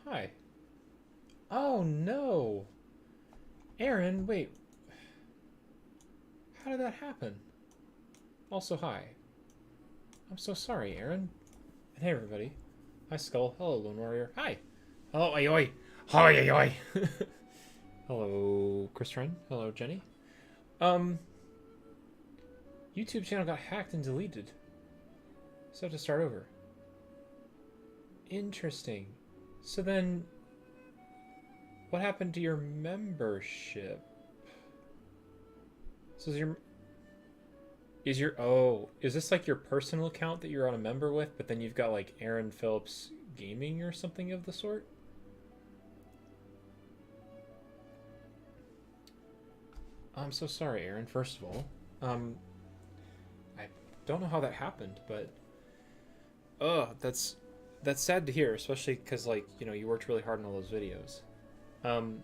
Hi. Oh no! Aaron, wait. How did that happen? Also, hi. I'm so sorry, Aaron. And hey, everybody. Hi, Skull. Hello, Lone Warrior. Hi. Hello, Ayoy. Hi, Ayoy. Hello, Chris Trent. Hello, Jenny. Um, YouTube channel got hacked and deleted. So I have to start over. Interesting. So then, what happened to your membership? So is this like your personal account that you're on a member with, but then you've got like Aaron Phillips Gaming or something of the sort? I'm so sorry, Aaron, first of all. I don't know how that happened, but that's sad to hear, especially because like, you worked really hard on all those videos. Um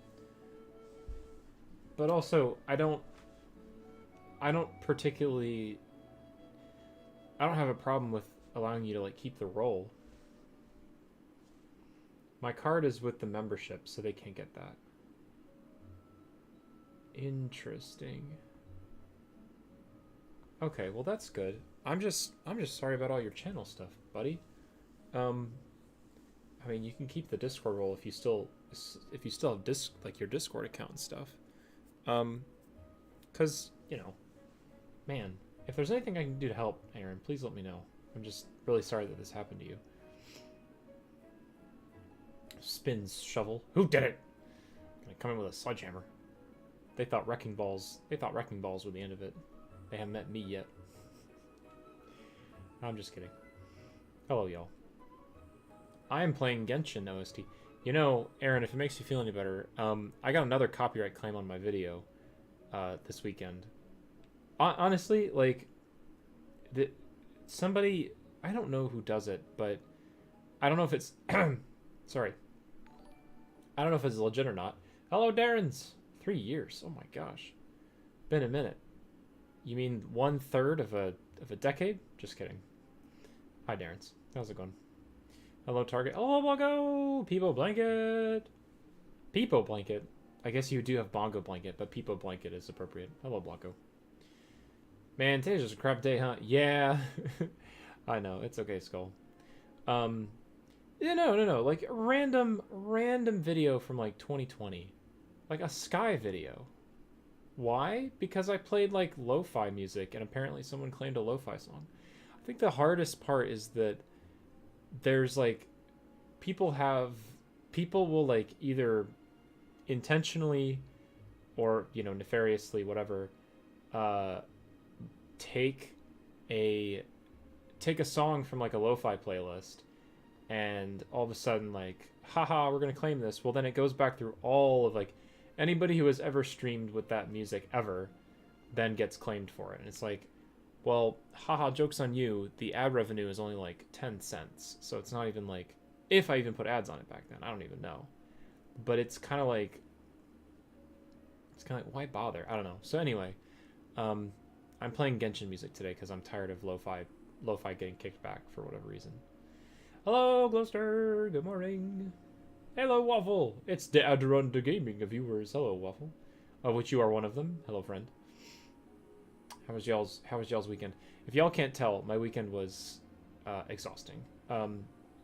but also I don't particularly I don't have a problem with allowing you to like keep the role. My card is with the membership, so they can't get that. Interesting. Okay, well that's good. I'm just sorry about all your channel stuff, buddy. Um I mean, you can keep the Discord role if you still have like your Discord account and stuff. Um cuz, man, if there's anything I can do to help, Aaron, please let me know. I'm just really sorry that this happened to you. Spins shovel. Who did it? Gonna come in with a sledgehammer. They thought wrecking balls were the end of it. They haven't met me yet. I'm just kidding. Hello, y'all. I am playing Genshin OST. Aaron, if it makes you feel any better, I got another copyright claim on my video this weekend. Honestly, like, somebody, I don't know who does it, but I don't know if it's, sorry, I don't know if it's legit or not. Hello, Darren's. 3 years. Oh my gosh, been a minute. You mean 1/3 of a decade? Just kidding. Hi, Darren's. How's it going? Hello, Target. Hello, Bongo. Peepo Blanket. Peepo Blanket. I guess you do have Bongo Blanket, but Peepo Blanket is appropriate. Hello, Blanco. Man, today's just a crap day, huh? Yeah. I know. It's okay, Skull. Um, yeah, no. Like, a random video from, like, 2020. Like, a Sky video. Why? Because I played, like, lo-fi music, and apparently someone claimed a lo-fi song. I think the hardest part is that there's, like, people will, like, either intentionally or, nefariously, whatever, uh, take a take a song from like a lo-fi playlist and all of a sudden like haha we're gonna claim this. Well, then it goes back through all of like anybody who has ever streamed with that music ever then gets claimed for it, and it's like, well, haha, joke's on you, the ad revenue is only like 10 cents, so it's not even like, if I even put ads on it back then, I don't even know. But it's kind of like why bother? I don't know. So anyway, um I'm playing Genshin music today because I'm tired of lo-fi getting kicked back for whatever reason. Hello, Glowster. Good morning. Hello, Waffle. It's the Adron the Gaming viewers. Hello, Waffle. Of which you are one of them. Hello, friend. How was y'all's weekend? If y'all can't tell, my weekend was exhausting.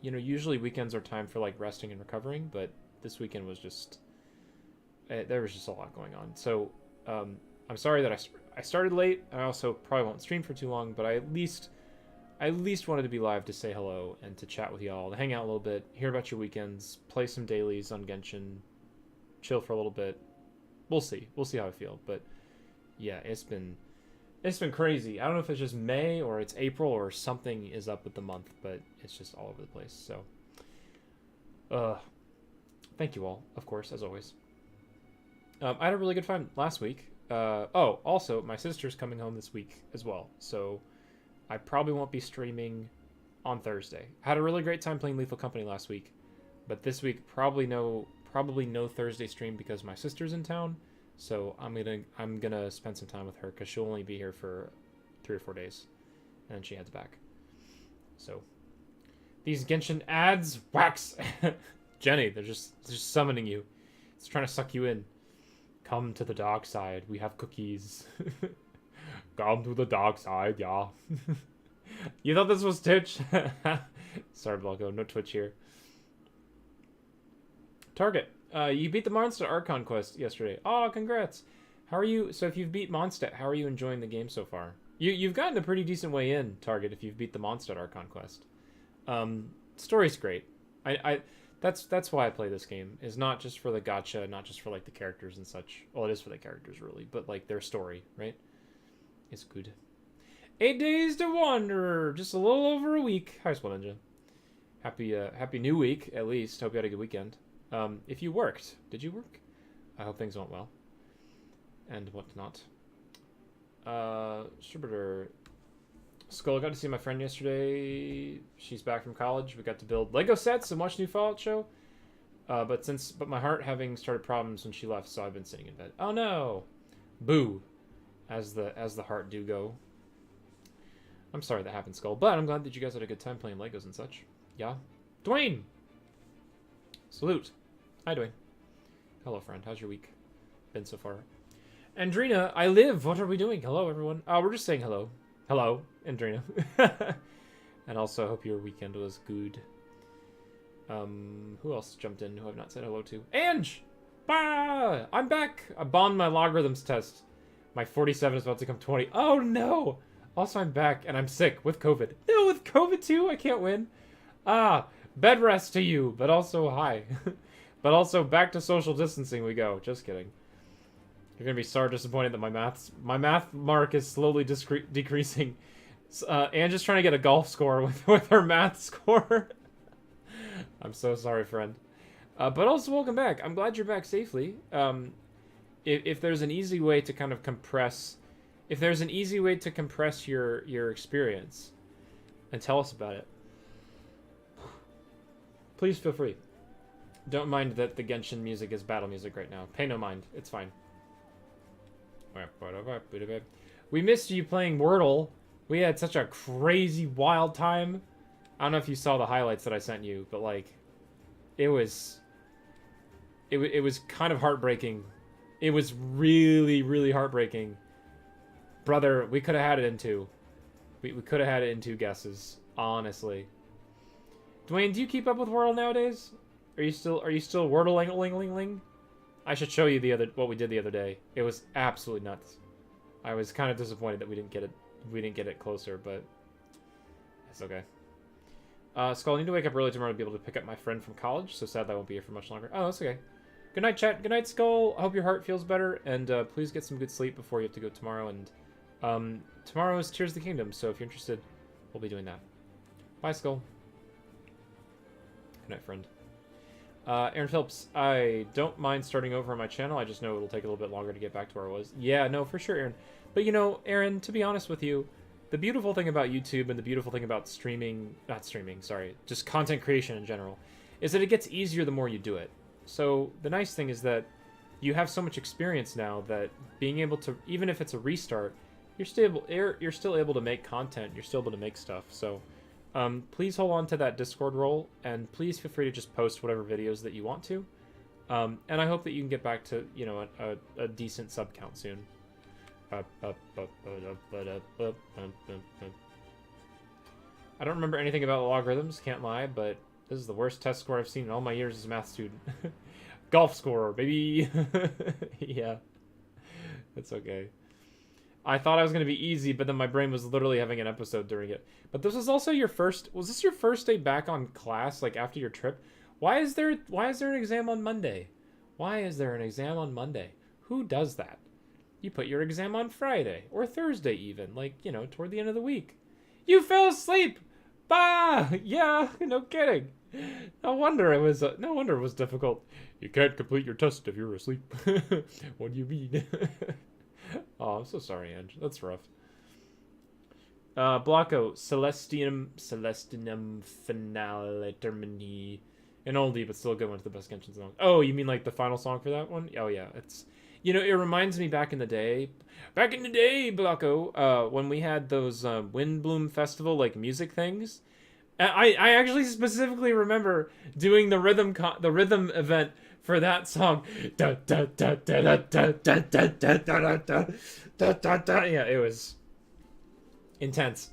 Usually weekends are time for like resting and recovering, but this weekend was just there was just a lot going on. So I'm sorry that I started late. I also probably won't stream for too long, but I at least wanted to be live to say hello and to chat with y'all, to hang out a little bit, hear about your weekends, play some dailies on Genshin, chill for a little bit. We'll see. We'll see how I feel. But yeah, it's been crazy. I don't know if it's just May or it's April or something is up with the month, but it's just all over the place. So thank you all, of course, as always. I had a really good time last week. Also, my sister's coming home this week as well, so I probably won't be streaming on Thursday. I had a really great time playing Lethal Company last week, but this week probably no Thursday stream because my sister's in town. So I'm gonna spend some time with her because she'll only be here for 3 or 4 days, and then she heads back. So These Genshin ads, wax. Jenny, they're just summoning you. It's trying to suck you in. Come to the dark side. We have cookies. Come to the dark side, yeah. You thought this was Twitch? Sorry, Blanco. No Twitch here. Target. You beat the Mondstadt Archon quest yesterday. Oh, congrats. How are you? So if you've beat Mondstadt, how are you enjoying the game so far? You've gotten a pretty decent way in, Target, if you've beat the Mondstadt Archon quest. Story's great. That's why I play this game. Is not just for the gacha, not just for like the characters and such. Well, it is for the characters really, but like their story, right? It's good. 8 days to Wanderer, just a little over a week. Hi, Swell Ninja. Happy new week at least. Hope you had a good weekend. If you worked, did you work? I hope things went well. And whatnot. Sherbiter. Skull, got to see my friend yesterday. She's back from college. We got to build Lego sets and watch new Fallout show. But my heart having started problems when she left, so I've been sitting in bed. Oh no, boo, as the heart do go. I'm sorry that happened, Skull, but I'm glad that you guys had a good time playing Legos and such. Yeah, Dwayne. Salute. Hi, Dwayne. Hello, friend. How's your week been so far? Andrina, I live. What are we doing? Hello, everyone. We're just saying hello. Hello, Andrina. And also, hope your weekend was good. Who else jumped in who I've not said hello to? Ange! Bah! I'm back! I bombed my logarithms test. My 47 is about to come 20. Oh, no! Also, I'm back, and I'm sick with COVID. No, with COVID, too? I can't win. Bed rest to you, but also hi. But also, back to social distancing we go. Just kidding. You're gonna be so disappointed that my math mark is slowly decreasing. Ange is trying to get a golf score with her math score. I'm so sorry, friend. But also, welcome back. I'm glad you're back safely. If there's an easy way to kind of compress, your experience, and tell us about it, please feel free. Don't mind that the Genshin music is battle music right now. Pay no mind. It's fine. We missed you playing Wordle. We had such a crazy, wild time. I don't know if you saw the highlights that I sent you, but like, it was kind of heartbreaking. It was really, really heartbreaking. Brother, we could have had it in two. We could have had it in two guesses, honestly. Dwayne, do you keep up with Wordle nowadays? Are you still Wordling? I should show you what we did the other day. It was absolutely nuts. I was kind of disappointed that we didn't get it closer, but it's okay. Skull, I need to wake up early tomorrow to be able to pick up my friend from college, so sad that I won't be here for much longer. Oh, that's okay. Good night, chat. Good night, Skull. I hope your heart feels better, and please get some good sleep before you have to go tomorrow. And tomorrow is Tears of the Kingdom, so if you're interested, we'll be doing that. Bye, Skull. Good night, friend. Aaron Phillips, I don't mind starting over on my channel. I just know it'll take a little bit longer to get back to where I was. Yeah, no, for sure, Aaron. But you know, Aaron, to be honest with you, the beautiful thing about YouTube and the beautiful thing about just content creation in general, is that it gets easier the more you do it. So the nice thing is that you have so much experience now that being able to, even if it's a restart, you're still able to make content. You're still able to make stuff. So please hold on to that Discord role, and please feel free to just post whatever videos that you want to. And I hope that you can get back to, you know, a decent sub count soon. I don't remember anything about logarithms, can't lie, but this is the worst test score I've seen in all my years as a math student. Golf score, baby. Yeah, it's okay. I thought I was going to be easy, but then my brain was literally having an episode during it. But this was also was this your first day back on class, like after your trip? Why is there an exam on Monday? Why is there an exam on Monday? Who does that? You put your exam on Friday or Thursday even, like, you know, toward the end of the week. You fell asleep. Bah! Yeah, no kidding. No wonder it was difficult. You can't complete your test if you're asleep. What do you mean? Oh, I'm so sorry, Ange. That's rough. Blocko, Celestinum Finale Termini. An oldie, but still a good one to the best Genshin song. Oh, you mean like the final song for that one? Oh, yeah. It's, you know, it reminds me back in the day, Blocko, when we had those Windbloom Festival, like, music things. I actually specifically remember doing the rhythm event for that song. Da, da, da, da, da, da, da, da, da, da, da, da, da, da. Yeah, it was intense.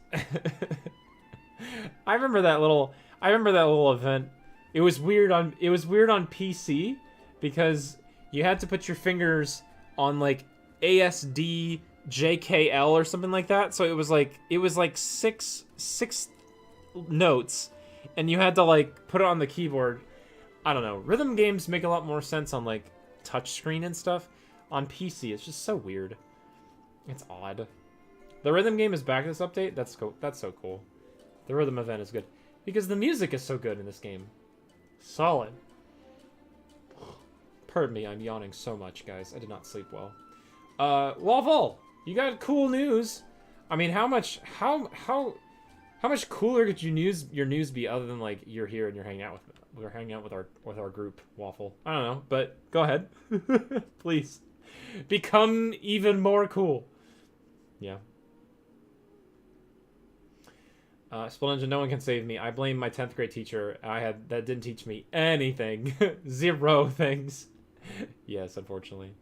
I remember that little. I remember that little event. It was weird on. It was weird on PC because you had to put your fingers on like ASD JKL or something like that. So it was like six notes, and you had to like put it on the keyboard. I don't know. Rhythm games make a lot more sense on like touchscreen and stuff. On PC, it's just so weird. It's odd. The rhythm game is back this update. That's cool. That's so cool. The rhythm event is good because the music is so good in this game. Solid. Pardon me, I'm yawning so much, guys. I did not sleep well. Waffle, you got cool news. I mean, how much cooler could your news be other than like you're here and you're hanging out with our group, Waffle? I don't know, but go ahead. Please. Become even more cool. Yeah. Spell Ninja, no one can save me. I blame my 10th grade teacher. That didn't teach me anything. 0 things. Yes, unfortunately.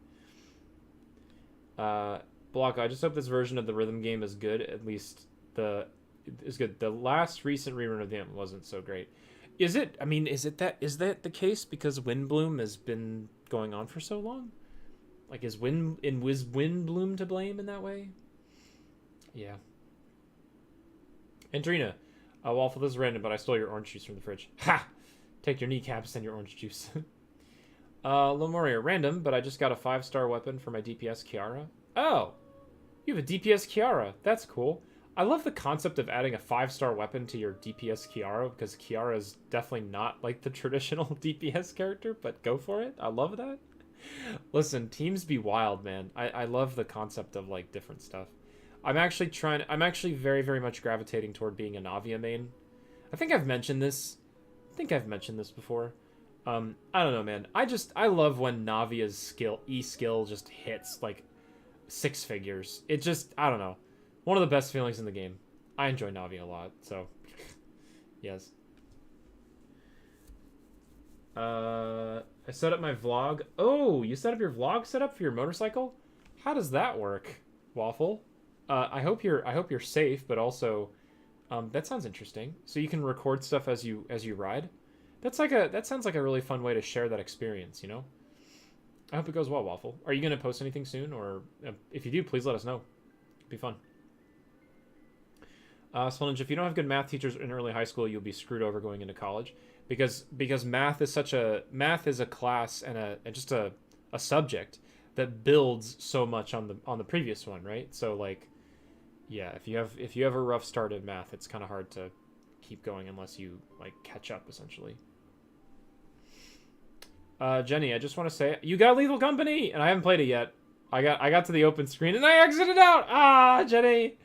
Block, I just hope this version of the rhythm game is good. At least is good. The last recent rerun of the game wasn't so great. Is it? I mean, is that the case because Windbloom has been going on for so long? Like, is Windbloom to blame in that way? Yeah. Andrina, Waffle, this is random, but I stole your orange juice from the fridge. Ha! Take your kneecaps and your orange juice. Lemuria, random, but I just got a 5-star weapon for my DPS Kiara. Oh! You have a DPS Kiara. That's cool. I love the concept of adding a 5-star weapon to your DPS Kiara, because Kiara is definitely not like the traditional DPS character, but go for it. I love that. Listen, teams be wild, man. I love the concept of like different stuff. I'm actually very, very much gravitating toward being a Navia main. I think I've mentioned this. Before. I don't know, man. I love when Navia's skill just hits like 6 figures. It just, I don't know. One of the best feelings in the game. I enjoy Navia a lot, so yes. I set up my vlog. Oh, you set up your vlog setup for your motorcycle? How does that work, Waffle? I hope you're safe, but also, that sounds interesting. So you can record stuff as you ride. That sounds like a really fun way to share that experience. You know. I hope it goes well, Waffle. Are you gonna post anything soon, or if you do, please let us know. It'd be fun. Spelunge, if you don't have good math teachers in early high school, you'll be screwed over going into college, because math is a class and just a subject that builds so much on the previous one, right? So like, yeah, if you have a rough start in math, it's kind of hard to keep going unless you like catch up essentially. Jenny, I just want to say you got Lethal Company, and I haven't played it yet. I got to the open screen and I exited out. Ah, Jenny,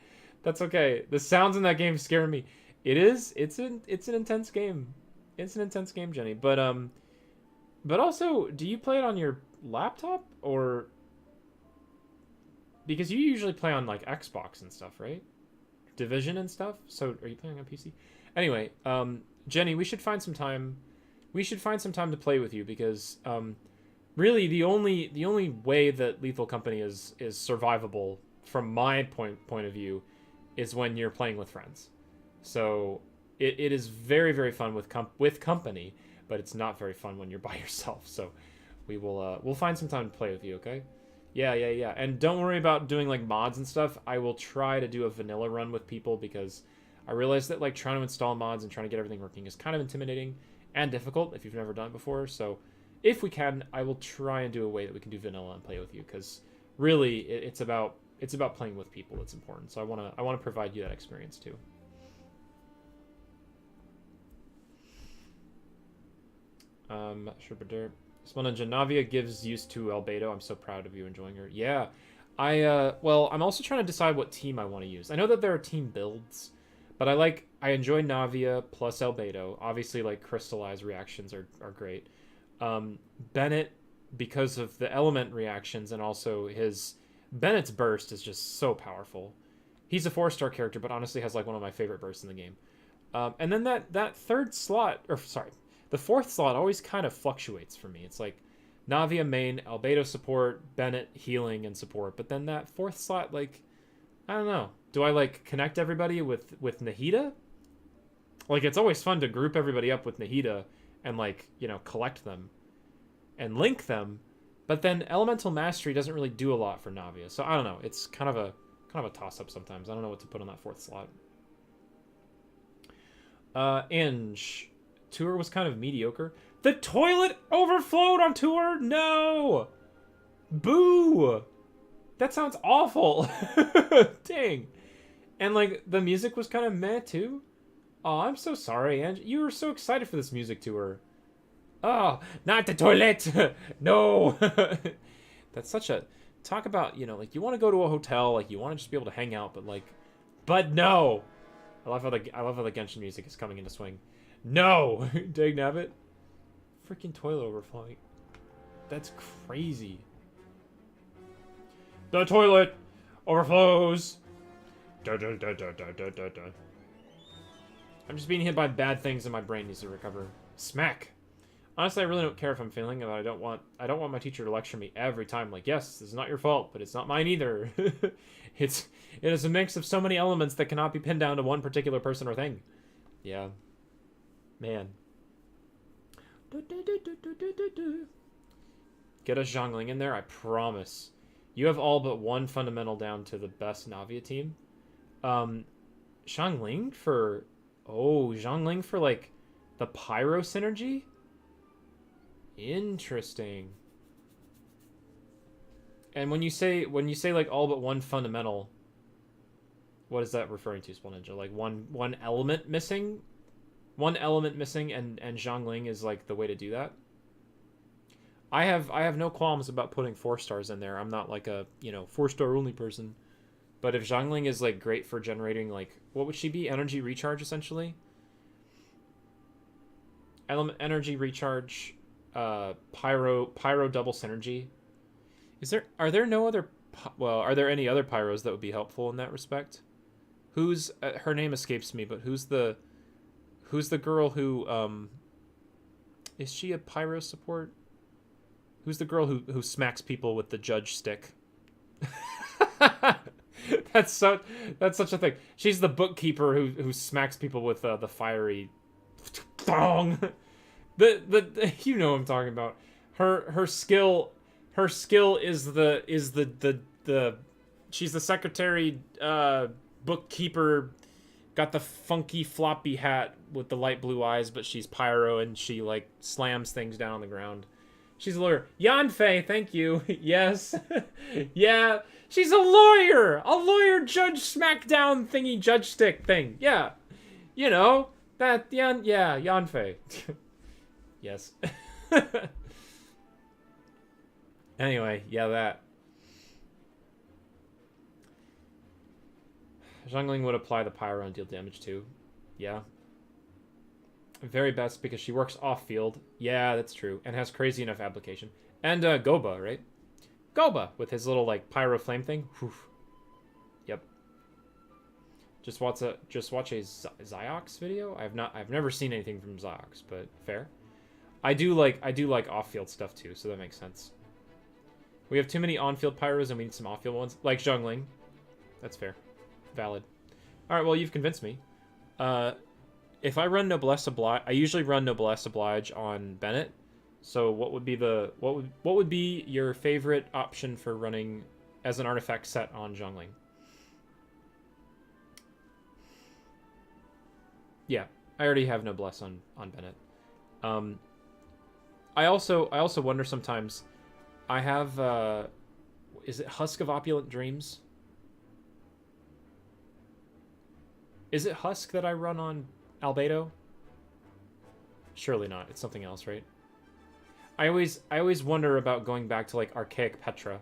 that's okay. The sounds in that game scare me. It's an intense game. It's an intense game, Jenny. But also, do you play it on your laptop, or because you usually play on like Xbox and stuff, right? Division and stuff. So are you playing on PC? Anyway, Jenny, we should find some time. We should find some time to play with you, because really the only way that Lethal Company is survivable from my point of view is when you're playing with friends. So it is very, very fun with company, but it's not very fun when you're by yourself. So we'll find some time to play with you, okay? Yeah. And don't worry about doing like mods and stuff. I will try to do a vanilla run with people, because I realize that like trying to install mods and trying to get everything working is kind of intimidating and difficult if you've never done it before. So if we can, I will try and do a way that we can do vanilla and play with you, because really it's about playing with people. It's important. So I want to provide you that experience too. Navia gives use to Albedo. I'm so proud of you enjoying her. Yeah. Well, I'm also trying to decide what team I want to use. I know that there are team builds, but I enjoy Navia plus Albedo. Obviously, like, crystallized reactions are great. Bennett, because of the element reactions, and also Bennett's burst is just so powerful. He's a 4-star character, but honestly has like one of my favorite bursts in the game. And then that third slot, or sorry, the fourth slot always kind of fluctuates for me. It's like Navia main, Albedo support, Bennett healing and support. But then that fourth slot, like, I don't know. Do I like connect everybody with Nahida? Like, it's always fun to group everybody up with Nahida and, like, you know, collect them and link them. But then Elemental Mastery doesn't really do a lot for Navia. So I don't know. It's kind of a toss-up sometimes. I don't know what to put on that fourth slot. Inge. Tour was kind of mediocre. The toilet overflowed on tour? No! Boo! That sounds awful. Dang. And, like, the music was kind of meh, too. Oh, I'm so sorry, Ange. You were so excited for this music tour. Oh, not the toilet! No! That's such a... Talk about, you know, like, you want to go to a hotel, like, you want to just be able to hang out, but, like... But no! I love how the Genshin music is coming into swing. No! Dag nabbit. Freaking toilet overflowing. That's crazy. The toilet overflows. Da, da, da, da, da, da, da, da. I'm just being hit by bad things and my brain needs to recover. Smack. Honestly, I really don't care if I'm failing, and I don't want my teacher to lecture me every time. Like, yes, this is not your fault, but it's not mine either. It is a mix of so many elements that cannot be pinned down to one particular person or thing. Yeah. Man. Get a Zhongling in there, I promise. You have all but one fundamental down to the best Navia team. Zhongling for... Oh, Zhongling for, like, the Pyro synergy? Interesting. And when you say like all but one fundamental, what is that referring to, Spell Ninja? Like one element missing? One element missing and Zhongling is like the way to do that? I have no qualms about putting 4 stars in there. I'm not like a, you know, 4-star only person. But if Zhongling is like great for generating, like, what would she be? Energy recharge, essentially? Element energy recharge, pyro double synergy. Are there no other, well, are there any other pyros that would be helpful in that respect? Who's her name escapes me, but who's the girl who is she a pyro support? Who's the girl who smacks people with the judge stick? That's such a thing. She's the bookkeeper who smacks people with the fiery thong. The you know what I'm talking about. Her skill is the she's the secretary bookkeeper, got the funky floppy hat with the light blue eyes, but she's pyro and she like slams things down on the ground. She's a lawyer. Yanfei, thank you. Yes. Yeah. She's a lawyer. A lawyer judge smackdown thingy judge stick thing. Yeah. You know, that Yanfei. Yes. Anyway, yeah, that. Zhongling would apply the pyro and deal damage too. Yeah. Very best because she works off-field. Yeah, that's true. And has crazy enough application. And Goba, right? Goba with his little like pyro flame thing. Whew. Yep. Just watch a Ziox video. I've never seen anything from Ziox, but fair. I do like off-field stuff too, so that makes sense. We have too many on-field pyros and we need some off-field ones, like Zhongling. That's fair. Valid. All right, well, you've convinced me. If I run Noblesse Oblige, I usually run Noblesse Oblige on Bennett. So what would be your favorite option for running as an artifact set on Zhongling? Yeah, I already have Noblesse on Bennett. I also wonder sometimes. I have is it Husk of Opulent Dreams? Is it Husk that I run on Albedo? Surely not. It's something else, right? I always wonder about going back to like Archaic Petra.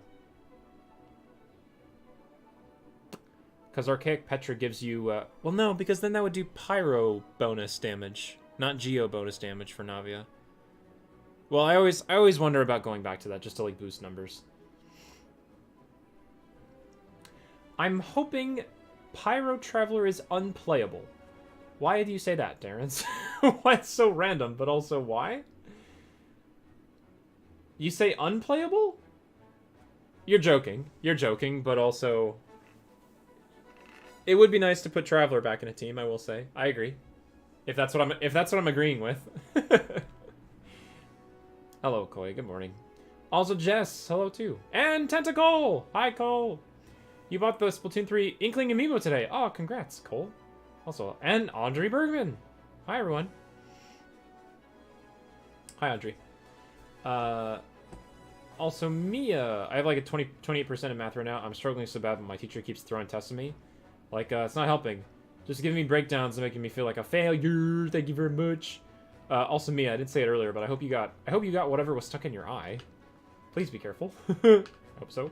Because Archaic Petra gives you well, no, because then that would do Pyro bonus damage, not Geo bonus damage for Navia. Well, I always wonder about going back to that just to like boost numbers. I'm hoping Pyro Traveler is unplayable. Why do you say that, Darren? What's so random, but also why? You say unplayable? You're joking. You're joking, but also... It would be nice to put Traveler back in a team, I will say. I agree. If that's what I'm agreeing with. Hello, Koi. Good morning. Also, Jess. Hello, too. And Tentacle! Hi, Cole. You bought the Splatoon 3 Inkling Amiibo today. Oh, congrats, Cole. Also, and Audrey Bergman. Hi, everyone. Hi, Audrey. Also, Mia. I have like a 28% in math right now. I'm struggling so bad, but my teacher keeps throwing tests at me. Like, it's not helping. Just giving me breakdowns and making me feel like a failure. Thank you very much. Also, Mia, I didn't say it earlier, but I hope you got whatever was stuck in your eye. Please be careful. I hope so.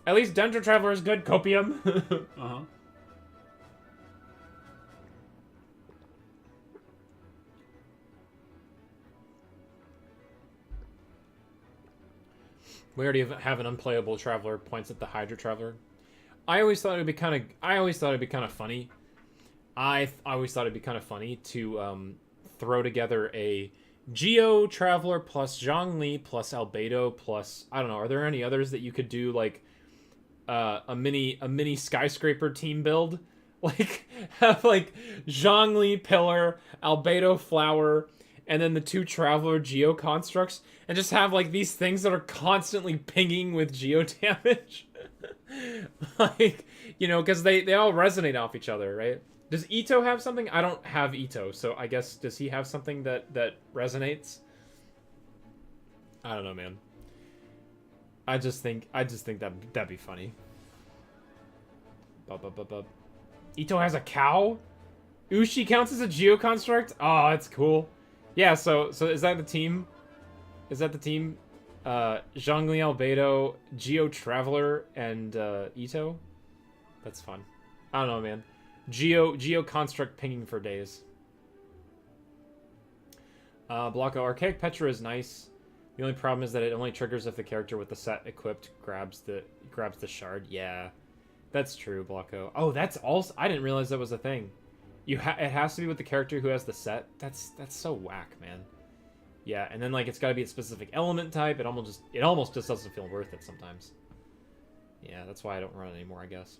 At least Dental Traveler is good. Copium. Uh-huh. We already have an unplayable Traveler. Points at the Hydra Traveler. I always thought it'd be kind of funny. I always thought it'd be kind of funny to throw together a Geo Traveler plus Zhongli plus Albedo plus, I don't know, are there any others that you could do, like a mini skyscraper team build? Like have like Zhongli Pillar, Albedo Flower, and then the two Traveler Geo constructs, and just have like these things that are constantly pinging with Geo damage. Like, you know, because they all resonate off each other, right? Does Ito have something? I don't have Ito, so I guess, does he have something that resonates? I don't know, man. I just think that'd be funny. Ito has a cow? Ushi counts as a geoconstruct? Oh, that's cool. Yeah, so is that the team? Is that the team? Zhongli, Albedo, Geo Traveler, and Ito? That's fun. I don't know, man. Geo construct pinging for days. Blocko, Archaic Petra is nice. The only problem is that it only triggers if the character with the set equipped grabs the shard. Yeah, that's true, Blocko. Oh, that's also, I didn't realize that was a thing. It has to be with the character who has the set. That's so whack, man. Yeah, and then like it's got to be a specific element type. It almost just doesn't feel worth it sometimes. Yeah, that's why I don't run it anymore, I guess.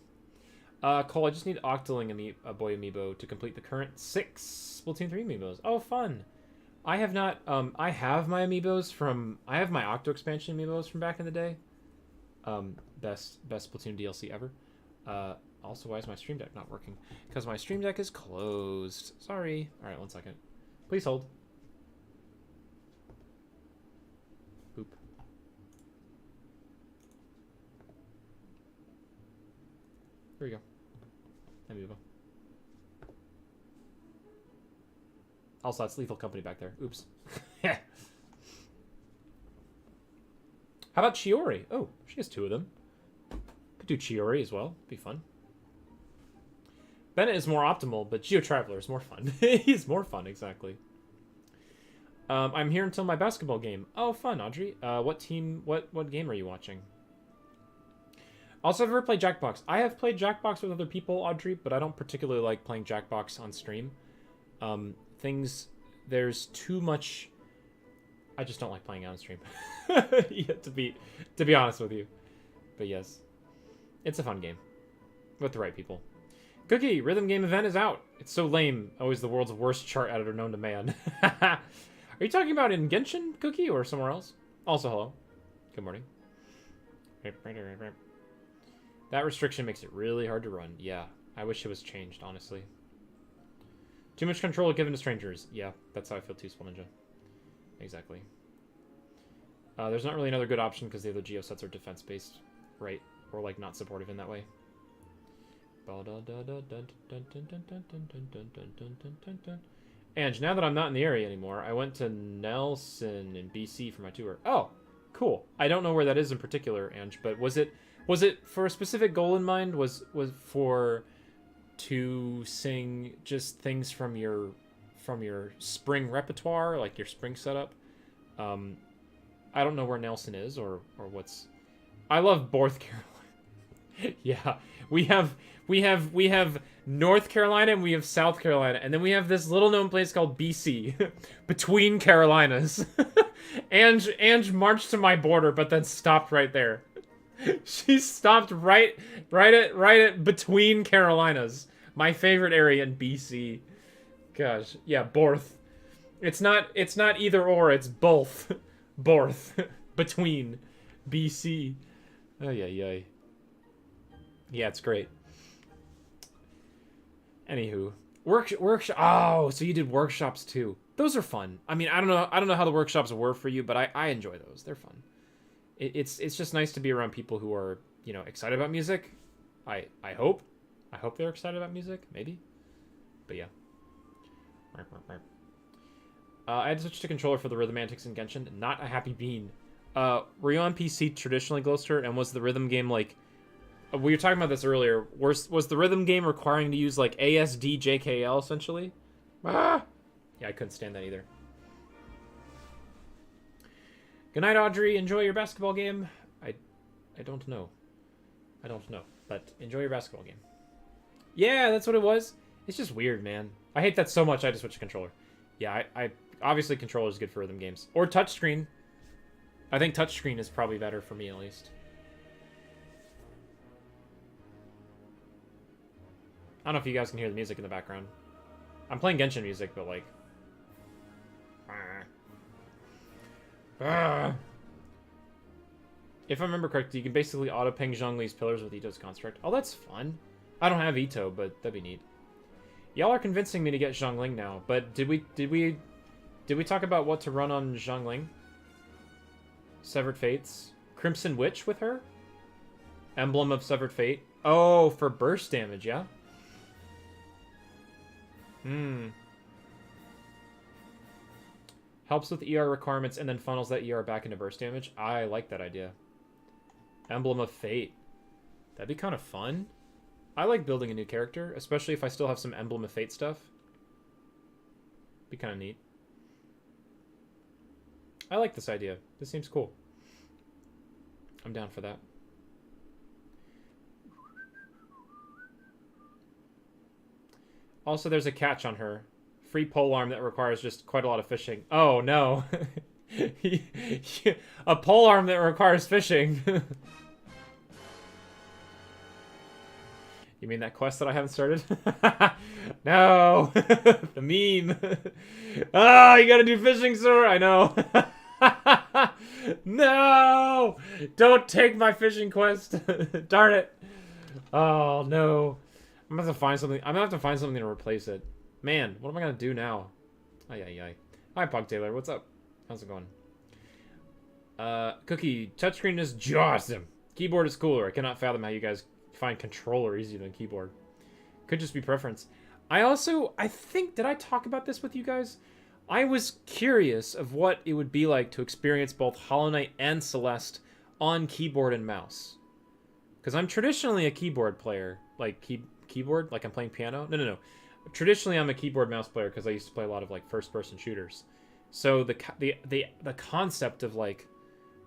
Cole, I just need Octoling Boy Amiibo to complete the current 6 Splatoon 3 Amiibos. Oh, fun. I have not, I have my Amiibos from, I have my Octo Expansion Amiibos from back in the day. Best Splatoon DLC ever. Also, why is my Stream Deck not working? Because my Stream Deck is closed. Sorry. Alright, 1 second. Please hold. Boop. Here we go. Amiibo. Also, that's Lethal Company back there. Oops. How about Chiori? Oh, she has 2 of them. Could do Chiori as well. Be fun. Bennett is more optimal, but Geo Traveler is more fun. He's more fun, exactly. I'm here until my basketball game. Oh, fun, Audrey. What team, what game are you watching? Also, I've never played Jackbox. I have played Jackbox with other people, Audrey, but I don't particularly like playing Jackbox on stream. There's too much... I just don't like playing on stream. Yeah, to be honest with you. But yes. It's a fun game. With the right people. Cookie, Rhythm Game Event is out. It's so lame. Always the world's worst chart editor known to man. Are you talking about in Genshin, Cookie, or somewhere else? Also, hello. Good morning. That restriction makes it really hard to run. Yeah, I wish it was changed, honestly. Too much control given to strangers. Yeah, that's how I feel too, Swell Ninja. Exactly. There's not really another good option because the other Geo sets are defense-based, right? Or, like, not supportive in that way. And now that I'm not in the area anymore, I went to Nelson in BC for my tour. Oh, cool. I don't know where that is in particular, Ange, but was it for a specific goal in mind? Was for to sing just things from your spring repertoire, like your spring setup? I don't know where Nelson is or what's... I love North Carolina. Yeah, we have North Carolina and we have South Carolina, and then we have this little known place called BC, between Carolinas. Ange marched to my border, but then stopped right there. She stopped right at between Carolinas, my favorite area in BC. Gosh, yeah, Borth. It's not either or, it's both. Borth. Between. BC. Oh yeah, yeah. Yeah, it's great. Anywho, workshop. Oh, so you did workshops too. Those are fun. I mean, I don't know how the workshops were for you, but I enjoy those. They're fun. It's just nice to be around people who are, you know, excited about music. I hope they're excited about music. Maybe, but yeah. I had to switch to controller for the rhythm antics in Genshin. Not a happy bean. Were you on PC traditionally, Ghoster? And was the rhythm game like... We were talking about this earlier. Was the rhythm game requiring to use like ASD JKL essentially? Ah! Yeah, I couldn't stand that either. Good night, Audrey. Enjoy your basketball game. I don't know. I don't know. But enjoy your basketball game. Yeah, that's what it was. It's just weird, man. I hate that so much I had to switch to controller. Yeah, I obviously controller is good for rhythm games. Or touchscreen. I think touchscreen is probably better for me at least. I don't know if you guys can hear the music in the background. I'm playing Genshin music, but like... If I remember correctly, you can basically auto-ping Zhongli's pillars with Ito's construct. Oh, that's fun. I don't have Ito, but that'd be neat. Y'all are convincing me to get Zhongling now, but did we talk about what to run on Zhongling? Severed Fates. Crimson Witch with her? Emblem of Severed Fate. Oh, for burst damage, yeah? Helps with ER requirements and then funnels that ER back into burst damage. I like that idea. Emblem of Fate. That'd be kind of fun. I like building a new character, especially if I still have some Emblem of Fate stuff. Be kind of neat. I like this idea. This seems cool. I'm down for that. Also, there's a catch on her. Free polearm that requires just quite a lot of fishing. Oh, no. A polearm that requires fishing. You mean that quest that I haven't started? No! The meme. Oh, you gotta do fishing, sir! I know. No! Don't take my fishing quest. Darn it. Oh, no. I'm gonna have to find something. I'm gonna have to find something to replace it. Man, what am I gonna do now? Ay, ay, ay. Hi, Pog Taylor. What's up? How's it going? Cookie, touchscreen is awesome. Keyboard is cooler. I cannot fathom how you guys find controller easier than keyboard. Could just be preference. I think, did I talk about this with you guys? I was curious of what it would be like to experience both Hollow Knight and Celeste on keyboard and mouse. Because I'm traditionally a keyboard player. Like, keyboard? Like I'm playing piano? No. Traditionally, I'm a keyboard mouse player because I used to play a lot of, like, first-person shooters. So the concept of, like,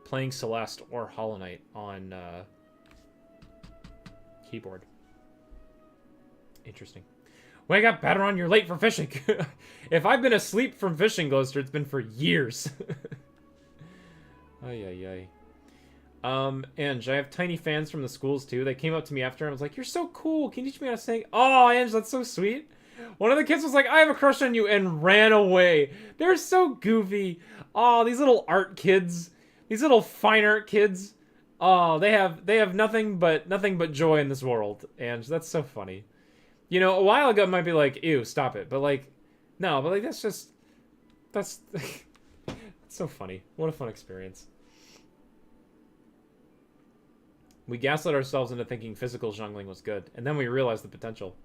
playing Celeste or Hollow Knight on keyboard. Interesting. Wake up, Baderon, you're late for fishing. If I've been asleep from fishing, Ghoster, it's been for years. Ay, ay, ay. Ange, I have tiny fans from the schools, too. They came up to me after and was like, you're so cool. Can you teach me how to sing? Oh, Ange, that's so sweet. One of the kids was like, I have a crush on you, and ran away. They're so goofy. Oh, these little art kids. These little fine art kids. Oh, they have nothing but joy in this world. Ange, that's so funny. You know, a while ago it might be like, ew, stop it. But like, no, but like that's that's so funny. What a fun experience. We gaslit ourselves into thinking physical jungling was good, and then we realized the potential.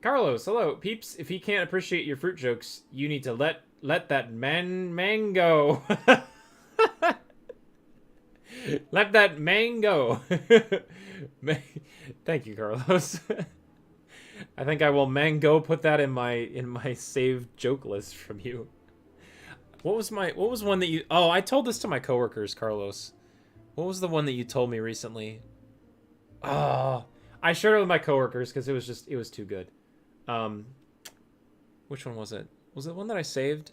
Carlos, hello. Peeps, if he can't appreciate your fruit jokes, you need to let that man go. Let that man go. Thank you, Carlos. I think I will mango put that in my saved joke list from you. What was one that you... Oh, I told this to my coworkers, Carlos. What was the one that you told me recently? Oh, I shared it with my coworkers because it was too good. Um, which one was it? Was it one that I saved?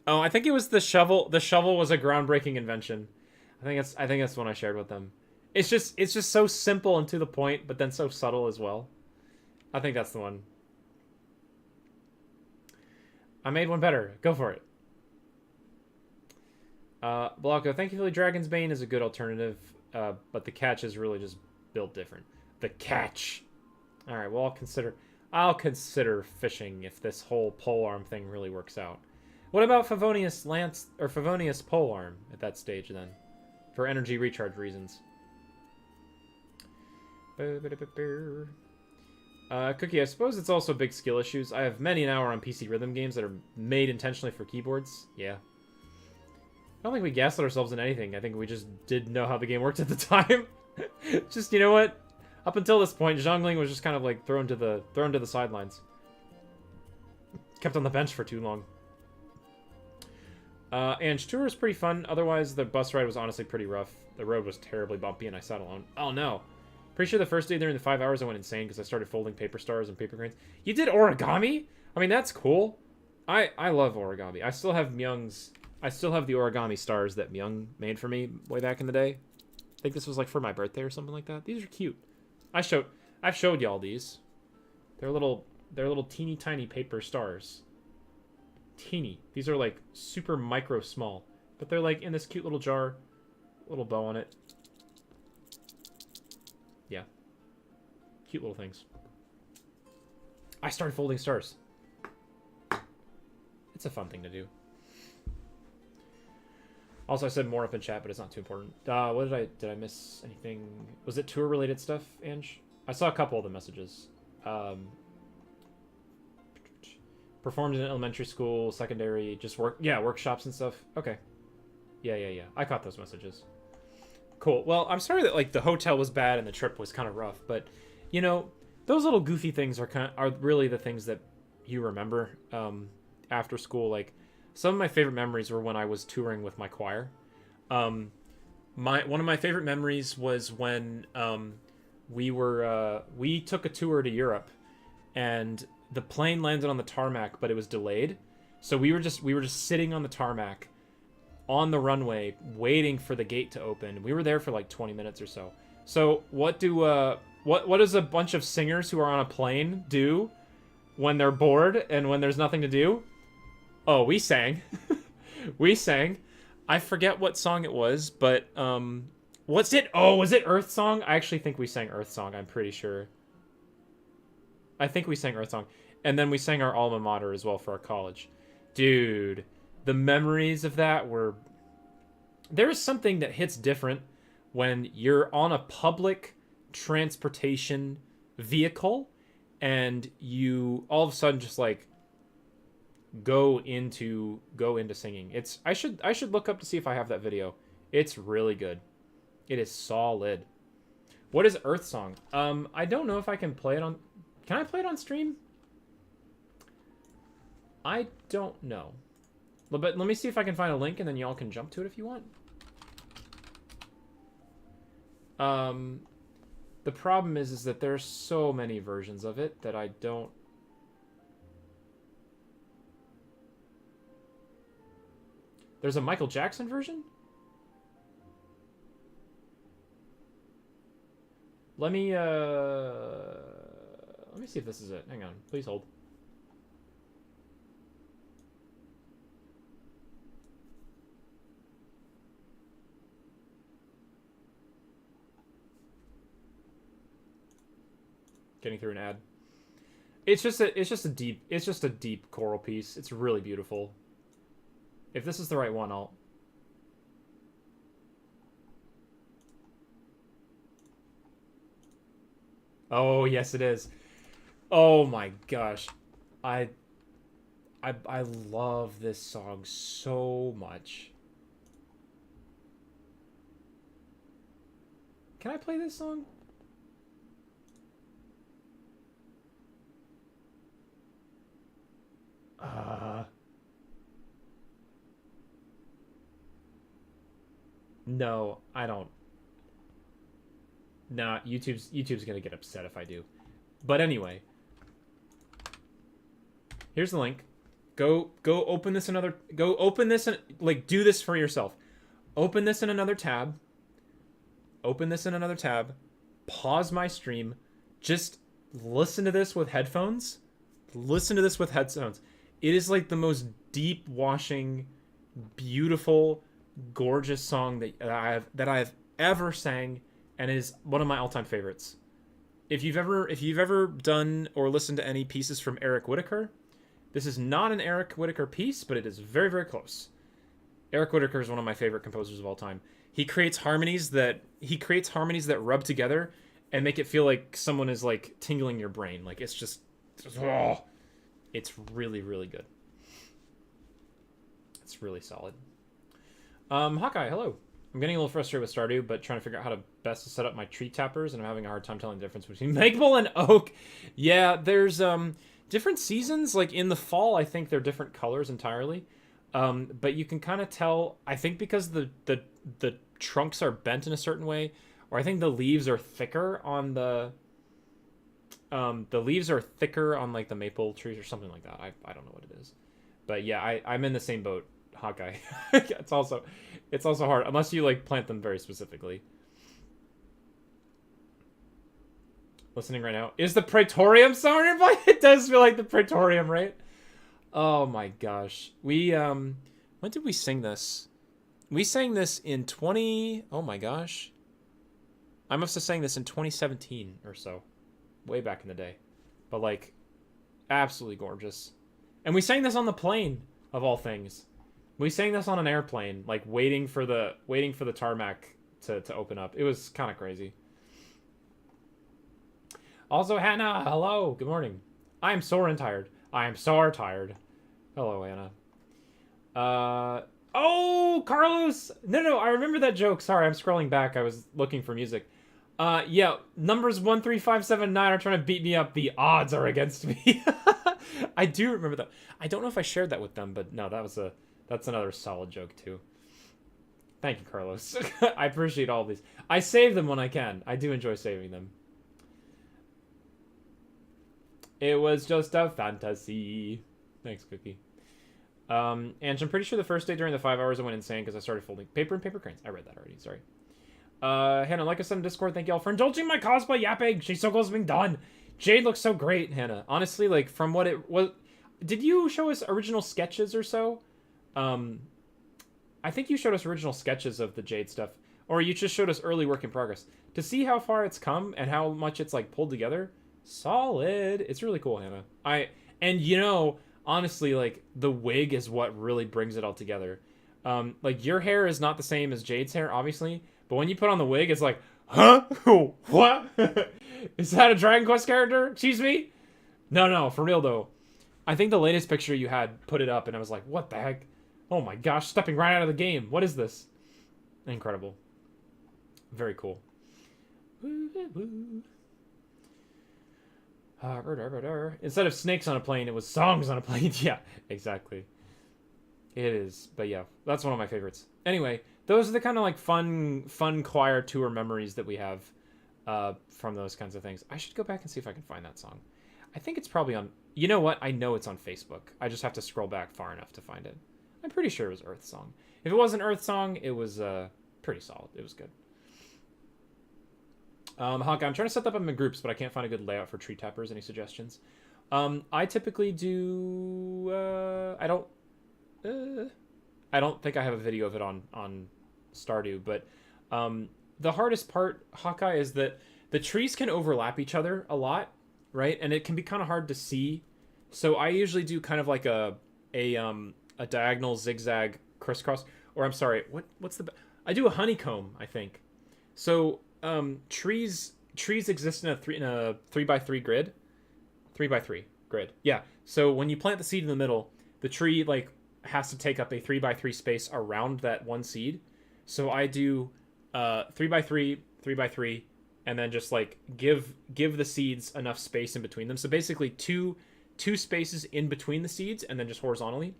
Oh, I think it was the shovel. The shovel was a groundbreaking invention. I think that's the one I shared with them. It's just so simple and to the point, but then so subtle as well. I think that's the one. I made one better. Go for it. Blanco, thankfully Dragon's Bane is a good alternative, but the catch is really just built different. The catch. All right, well I'll consider fishing if this whole polearm thing really works out. What about Favonius Lance or Favonius polearm at that stage then, for energy recharge reasons? Cookie, I suppose it's also big skill issues. I have many an hour on PC rhythm games that are made intentionally for keyboards. Yeah. I don't think we gaslit ourselves in anything. I think we just didn't know how the game worked at the time. Just, you know what? Up until this point, Zhongling was just kind of like thrown to the sidelines. Kept on the bench for too long. And tour was pretty fun. Otherwise, the bus ride was honestly pretty rough. The road was terribly bumpy, and I sat alone. Oh no! Pretty sure the first day during the 5 hours, I went insane because I started folding paper stars and paper cranes. You did origami? I mean, that's cool. I love origami. I still have the origami stars that Myung made for me way back in the day. I think this was like for my birthday or something like that. These are cute. I've showed y'all these. They're little teeny tiny paper stars. Teeny. These are like super micro small, but they're like in this cute little jar, little bow on it. Yeah. Cute little things. I started folding stars. It's a fun thing to do. Also, I said more up in chat, but it's not too important. What did I miss anything? Was it tour related stuff, Ange? I saw a couple of the messages. Performed in elementary school, secondary, just workshops and stuff. Okay. Yeah. I caught those messages. Cool. Well, I'm sorry that like the hotel was bad and the trip was kind of rough, but you know, those little goofy things are really the things that you remember after school. Like some of my favorite memories were when I was touring with my choir. One of my favorite memories was when we took a tour to Europe, and the plane landed on the tarmac, but it was delayed. So we were just sitting on the tarmac on the runway waiting for the gate to open. We were there for like 20 minutes or so. So what does a bunch of singers who are on a plane do when they're bored and when there's nothing to do? Oh, we sang. We sang. I forget what song it was, but what's it? Oh, was it Earth Song? I actually think we sang Earth Song, I'm pretty sure. I think we sang Earth Song. And then we sang our alma mater as well for our college. Dude, the memories of that were... There is something that hits different when you're on a public transportation vehicle and you all of a sudden just like go into singing. I should look up to see if I have that video. It's really good. It is solid. What is Earth Song? I don't know if I can play it on... Can I play it on stream? I don't know. But let me see if I can find a link and then y'all can jump to it if you want. The problem is that there's so many versions of it that I don't... There's a Michael Jackson version? Let me see if this is it. Hang on. Please hold. Getting through an ad. It's just a deep choral piece. It's really beautiful. If this is the right one, I'll... Oh, yes it is. Oh my gosh. I love this song so much. Can I play this song? No, I don't. Nah, YouTube's gonna get upset if I do. But anyway, here's the link. Go open this another. Go open this and like do this for yourself. Open this in another tab. Open this in another tab. Pause my stream. Just listen to this with headphones. Listen to this with headphones. It is like the most deep washing, beautiful, gorgeous song that I've ever sang, and it is one of my all-time favorites. If you've ever done or listened to any pieces from Eric Whitacre, this is not an Eric Whitacre piece, but it is very, very close. Eric Whitacre is one of my favorite composers of all time. He creates harmonies that rub together and make it feel like someone is like tingling your brain. Like it's just, oh, it's really, really good. It's really solid. Hawkeye, hello. I'm getting a little frustrated with Stardew, but trying to figure out how to best to set up my tree tappers, and I'm having a hard time telling the difference between maple and oak. Yeah, there's different seasons. Like in the fall, I think they're different colors entirely. But you can kind of tell, I think because the trunks are bent in a certain way, or I think the leaves are thicker on the leaves are thicker on like the maple trees or something like that. I don't know what it is. But yeah, I'm in the same boat, Hawkeye. It's also hard unless you like plant them very specifically. Listening right now. Is the Praetorium song nearby? It does feel like the Praetorium, right? Oh my gosh. We when did we sing this? We sang this in oh my gosh. I must have sang this in 2017 or so. Way back in the day. But like absolutely gorgeous. And we sang this on the plane of all things. We sang this on an airplane, like waiting for the tarmac to open up. It was kind of crazy. Also, Hannah, hello. Good morning. I am sore and tired. I am sore tired. Hello, Anna. Oh, Carlos! No, I remember that joke. Sorry, I'm scrolling back. I was looking for music. Yeah, numbers 13579 are trying to beat me up. The odds are against me. I do remember that. I don't know if I shared that with them, but no, that's another solid joke, too. Thank you, Carlos. I appreciate all of these. I save them when I can. I do enjoy saving them. It was just a fantasy. Thanks, Cookie. And I'm pretty sure the first day during the 5 hours I went insane because I started folding paper and paper cranes. I read that already, sorry. Hannah, like I said in Discord, thank y'all for indulging my cosplay yapping. She's so close to being done. Jade looks so great, Hannah. Honestly, like, from what it was... Did you show us original sketches or so? I think you showed us original sketches of the Jade stuff. Or you just showed us early work in progress. To see how far it's come and how much it's, like, pulled together... Solid. It's really cool, Hannah. And you know, honestly, like the wig is what really brings it all together. Like your hair is not the same as Jade's hair, obviously, but when you put on the wig, it's like, huh? What? Is that a Dragon Quest character? Excuse me? No, for real though. I think the latest picture you had put it up, and I was like, what the heck? Oh my gosh, stepping right out of the game. What is this? Incredible. Very cool. Instead of snakes on a plane, it was songs on a plane. Yeah, exactly. It is. But yeah, that's one of my favorites. Anyway, those are the kind of like fun choir tour memories that we have from those kinds of things. I should go back and see if I can find that song. I think it's probably on... You know what? I know it's on Facebook. I just have to scroll back far enough to find it. I'm pretty sure it was Earth Song. If it wasn't Earth Song, it was pretty solid. It was good. Hawkeye, I'm trying to set that up in groups, but I can't find a good layout for tree tappers. Any suggestions? I typically do... I don't think I have a video of it on Stardew, but the hardest part, Hawkeye, is that the trees can overlap each other a lot, right? And it can be kind of hard to see. So I usually do kind of like a diagonal zigzag crisscross, or I'm sorry, what's the... I do a honeycomb, I think. So... trees exist in a 3x3 grid. 3x3 grid. Yeah. So when you plant the seed in the middle, the tree like has to take up a 3x3 space around that one seed. So I do 3x3, 3x3, and then just like give the seeds enough space in between them. So basically two spaces in between the seeds and then just horizontally.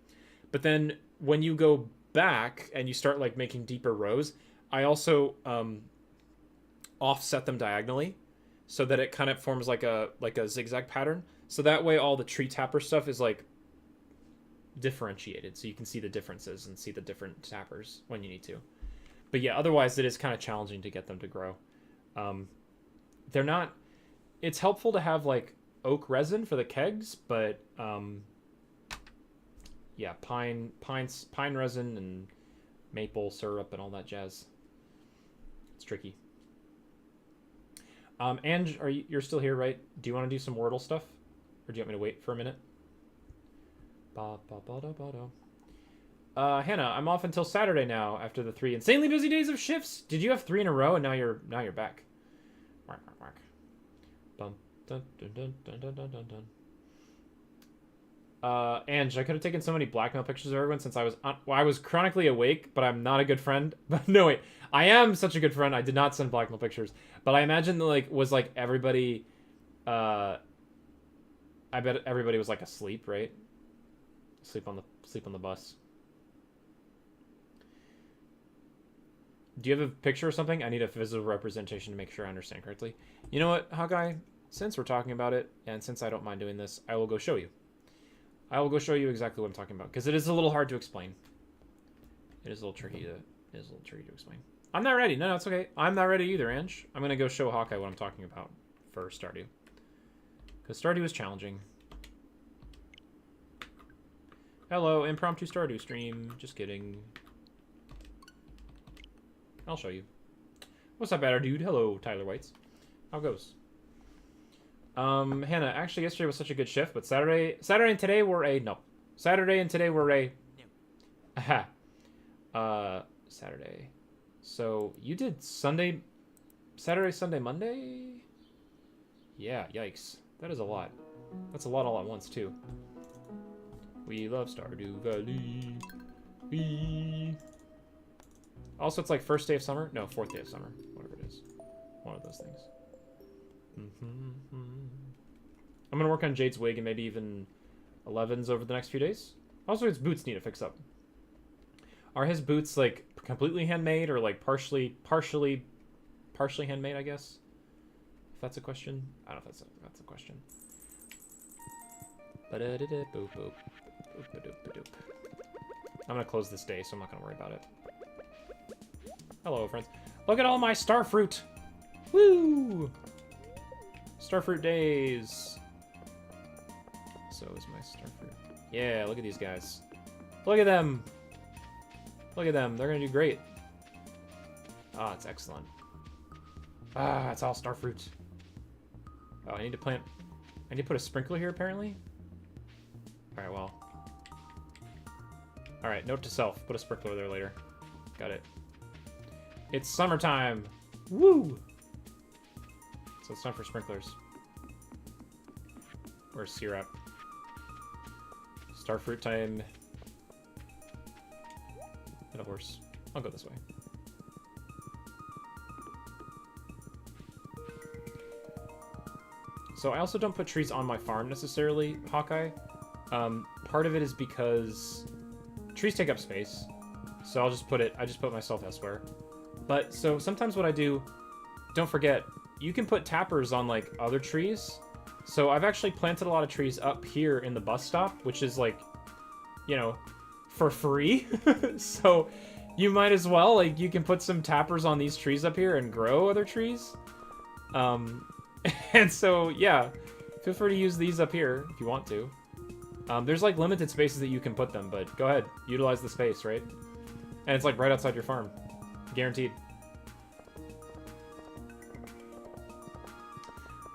But then when you go back and you start like making deeper rows, I also offset them diagonally so that it kind of forms like a zigzag pattern. So that way all the tree tapper stuff is like differentiated, so you can see the differences and see the different tappers when you need to. But yeah, otherwise it is kind of challenging to get them to grow. They're not. It's helpful to have like oak resin for the kegs, but yeah, pine resin and maple syrup and all that jazz. It's tricky. Ange, you're still here, right? Do you want to do some Wordle stuff, or do you want me to wait for a minute? Hannah, I'm off until Saturday now after the 3 insanely busy days of shifts. Did you have 3 in a row and now you're back? Mark. Bum, dun, dun, dun, dun, dun, dun, dun, dun. Ange, I could have taken so many blackmail pictures of everyone since I was chronically awake, but I'm not a good friend. But no, wait, I am such a good friend. I did not send blackmail pictures, but I imagine was like everybody. I bet everybody was like asleep, right? Sleep on the bus. Do you have a picture or something? I need a physical representation to make sure I understand correctly. You know what, Hawkeye? Since we're talking about it, and since I don't mind doing this, I will go show you. I will go show you exactly what I'm talking about, because it is a little hard to explain. It is a little tricky to explain. I'm not ready. No, it's okay. I'm not ready either, Ange. I'm gonna go show Hawkeye what I'm talking about for Stardew, because Stardew is challenging. Hello, impromptu Stardew stream. Just kidding. I'll show you. What's up, better dude? Hello, Tyler Whites. How goes? Hannah, actually yesterday was such a good shift, but Saturday and today were a no. Saturday and today were a no. Aha. Saturday. So you did Saturday, Sunday, Monday? Yeah, yikes. That is a lot. That's a lot all at once too. We love Stardew Valley. Also, it's like first day of summer. No, fourth day of summer. Whatever it is. One of those things. I'm going to work on Jade's wig and maybe even 11's over the next few days. Also, his boots need to fix up. Are his boots, like, completely handmade or, like, partially handmade, I guess? If that's a question. I don't know if that's a question. I'm going to close this day, so I'm not going to worry about it. Hello, friends. Look at all my starfruit! Woo! Starfruit days. So is my starfruit. Yeah, look at these guys. Look at them! Look at them. They're gonna do great. Ah, it's excellent. Ah, it's all starfruit. Oh, I need to put a sprinkler here, apparently? Alright, well. Alright, note to self. Put a sprinkler there later. Got it. It's summertime! Woo! So it's time for sprinklers. Where's syrup? Starfruit time. And a horse. I'll go this way. So I also don't put trees on my farm necessarily, Hawkeye. Part of it is because trees take up space. So I just put myself elsewhere. But so sometimes what I do, don't forget, you can put tappers on like other trees. So I've actually planted a lot of trees up here in the bus stop, which is like, you know, for free. So you might as well, like, you can put some tappers on these trees up here and grow other trees. And so, yeah, feel free to use these up here if you want to. There's like limited spaces that you can put them, but go ahead, utilize the space, right? And it's like right outside your farm. Guaranteed.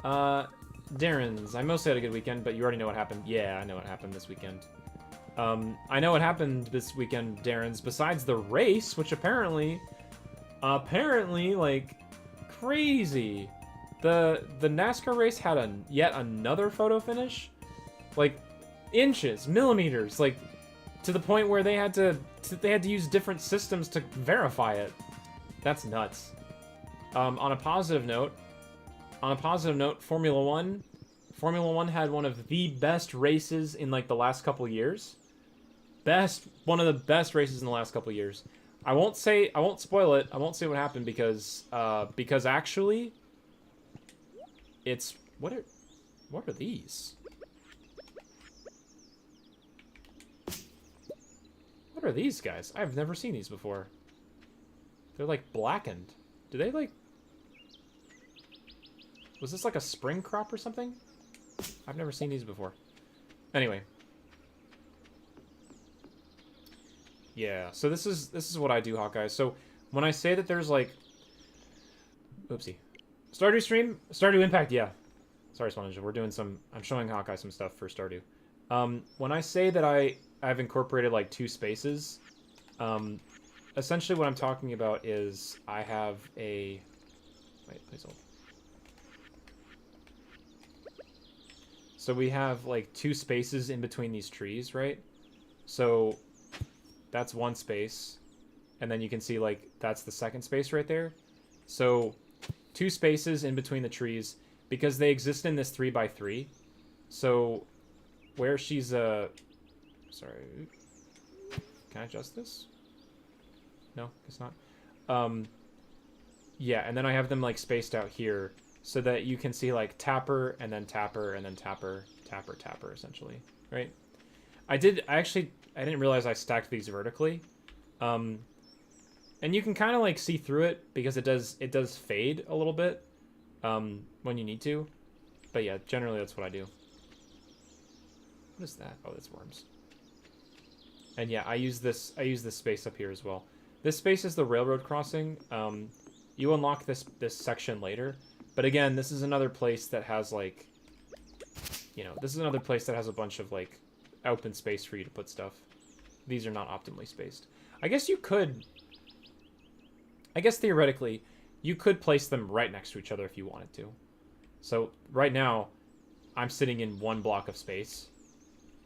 Darren's, I mostly had a good weekend, but you already know what happened. Yeah, I know what happened this weekend. I know what happened this weekend, Darren's, besides the race, which apparently, like, crazy. The NASCAR race had yet another photo finish. Like, inches, millimeters, like, to the point where they had to use different systems to verify it. That's nuts. On a positive note, Formula One had one of the best races in like the last couple years. One of the best races in the last couple years. I won't spoil it. I won't say what happened because actually, it's what are these? What are these guys? I've never seen these before. They're like blackened. Do they like? Was this like a spring crop or something? I've never seen these before. Anyway. Yeah, so this is what I do, Hawkeye. So when I say that there's like, oopsie, Stardew stream, Stardew Impact, yeah. Sorry, Swan Ninja, we're doing some. I'm showing Hawkeye some stuff for Stardew. When I say that I've incorporated like 2 spaces, essentially what I'm talking about is I have a. Wait, please hold. So we have like 2 spaces in between these trees, right? So that's one space, and then you can see like that's the second space right there. So 2 spaces in between the trees because they exist in this 3x3. So where she's sorry, can I adjust this? No, it's not. Yeah, and then I have them like spaced out here so that you can see like tapper and then tapper and then tapper, tapper, tapper essentially, right? I didn't realize I stacked these vertically. And you can kind of like see through it because it does fade a little bit when you need to. But yeah, generally that's what I do. What is that? Oh, that's worms. And yeah, I use this space up here as well. This space is the railroad crossing. You unlock this section later. But again, this is another place that has like, you know, this is another place that has a bunch of like open space for you to put stuff. These are not optimally spaced. I guess theoretically, you could place them right next to each other if you wanted to. So right now, I'm sitting in 1 block of space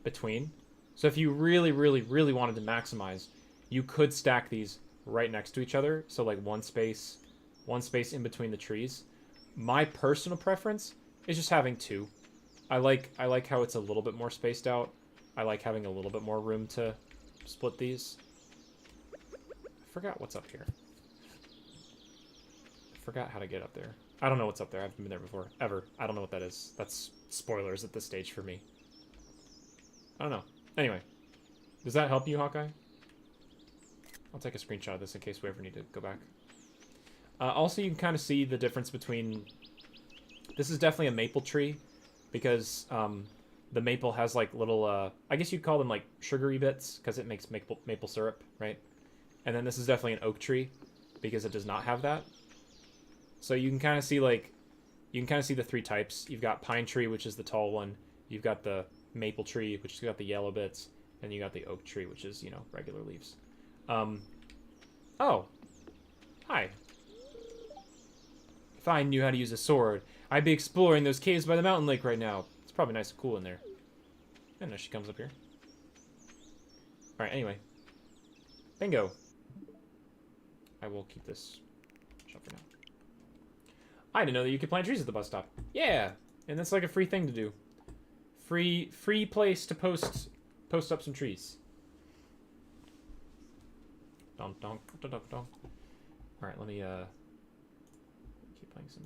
between. So if you really, really, really wanted to maximize, you could stack these right next to each other. So like one space in between the trees. My personal preference is just having 2. I like how it's a little bit more spaced out. I like having a little bit more room to split these. I forgot what's up here. I forgot how to get up there. I don't know what's up there. I haven't been there before. Ever. I don't know what that is. That's spoilers at this stage for me. I don't know. Anyway. Does that help you, Hawkeye? I'll take a screenshot of this in case we ever need to go back. Also, you can kind of see the difference between... This is definitely a maple tree, because the maple has like little... I guess you'd call them like sugary bits, because it makes maple syrup, right? And then this is definitely an oak tree, because it does not have that. So you can kind of see like... You can kind of see the 3 types. You've got pine tree, which is the tall one. You've got the maple tree, which has got the yellow bits. And you got the oak tree, which is, you know, regular leaves. Oh. Hi. If I knew how to use a sword, I'd be exploring those caves by the mountain lake right now. It's probably nice and cool in there. And there she comes up here. Alright, anyway. Bingo. I will keep this shut for now. I didn't know that you could plant trees at the bus stop. Yeah! And that's like a free thing to do. Free place to post up some trees. Donk, donk, donk, donk, donk. Alright, let me, keep playing some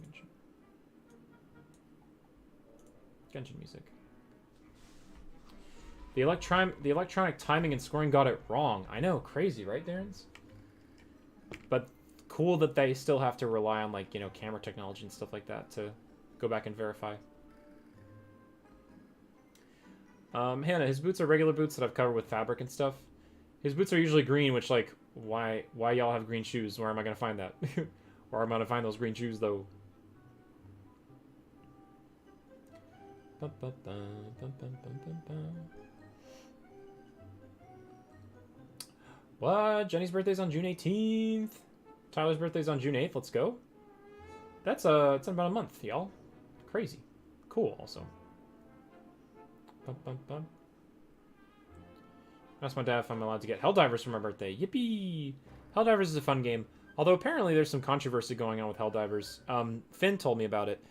Genshin music. The electronic timing and scoring got it wrong. I know, crazy, right, Darren's? But cool that they still have to rely on, like, you know, camera technology and stuff like that to go back and verify. Hannah, his boots are regular boots that I've covered with fabric and stuff. His boots are usually green, which, like, why y'all have green shoes? Where am I gonna find that? Where am I gonna find those green shoes, though? What? Jenny's birthday's on June 18th. Tyler's birthday's on June 8th. Let's go. That's it's in about a month, y'all. Crazy. Cool, also. Asked my dad if I'm allowed to get Helldivers for my birthday. Yippee! Helldivers is a fun game. Although apparently there's some controversy going on with Helldivers. Finn told me about it.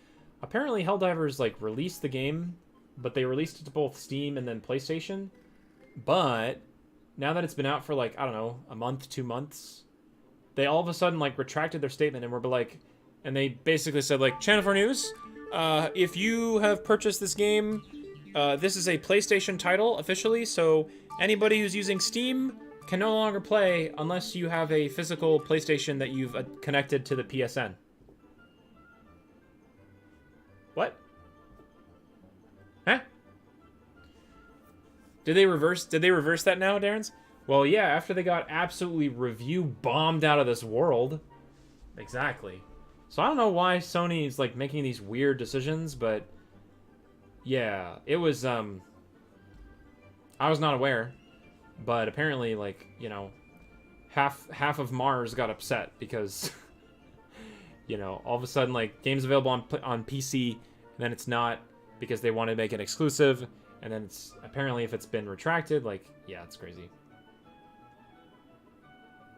Apparently Helldivers, like, released the game, but they released it to both Steam and then PlayStation. But now that it's been out for, like, I don't know, a month, 2 months, they all of a sudden like retracted their statement and were like, and they basically said like, Channel 4 News, if you have purchased this game, this is a PlayStation title officially, so anybody who's using Steam can no longer play unless you have a physical PlayStation that you've connected to the PSN. What? Huh? Did they reverse that now, Darren's? Well, yeah, after they got absolutely review bombed out of this world. Exactly. So I don't know why Sony's like making these weird decisions, but yeah, it was I was not aware, but apparently like, you know, half of Mars got upset because you know, all of a sudden like games available on PC and then it's not because they want to make it exclusive, and then it's apparently if it's been retracted, like, yeah, it's crazy.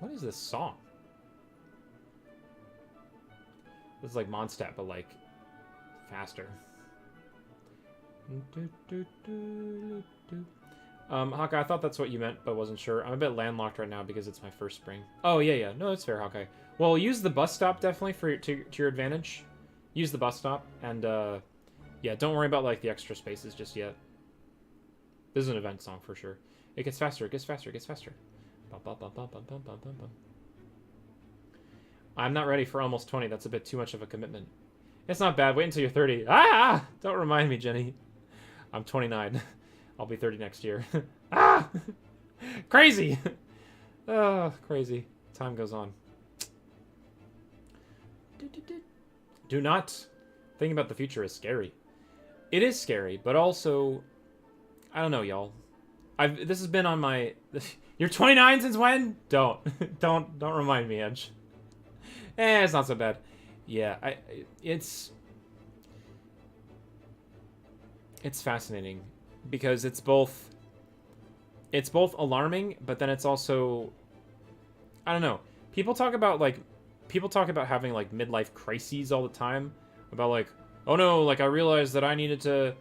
What is this song? This is like Mondstadt, but like faster. Hawkeye, I thought that's what you meant, but wasn't sure. I'm a bit landlocked right now because it's my first spring. Oh, yeah. No, that's fair, Hawkeye. Well, use the bus stop definitely to your advantage. Use the bus stop, and yeah, don't worry about like the extra spaces just yet. This is an event song for sure. It gets faster, it gets faster, it gets faster. I'm not ready for almost 20. That's a bit too much of a commitment. It's not bad. Wait until you're 30. Ah! Don't remind me, Jenny. I'm 29. I'll be 30 next year. Ah! Crazy! Oh, crazy. Time goes on. Do not. Thinking about the future is scary. It is scary, but also, I don't know, y'all. This has been on my... You're 29 since when? Don't remind me, Edge. It's not so bad. Yeah, it's fascinating because it's both alarming, but then it's also, I don't know. People talk about having like midlife crises all the time about like, oh no, like I realized I need to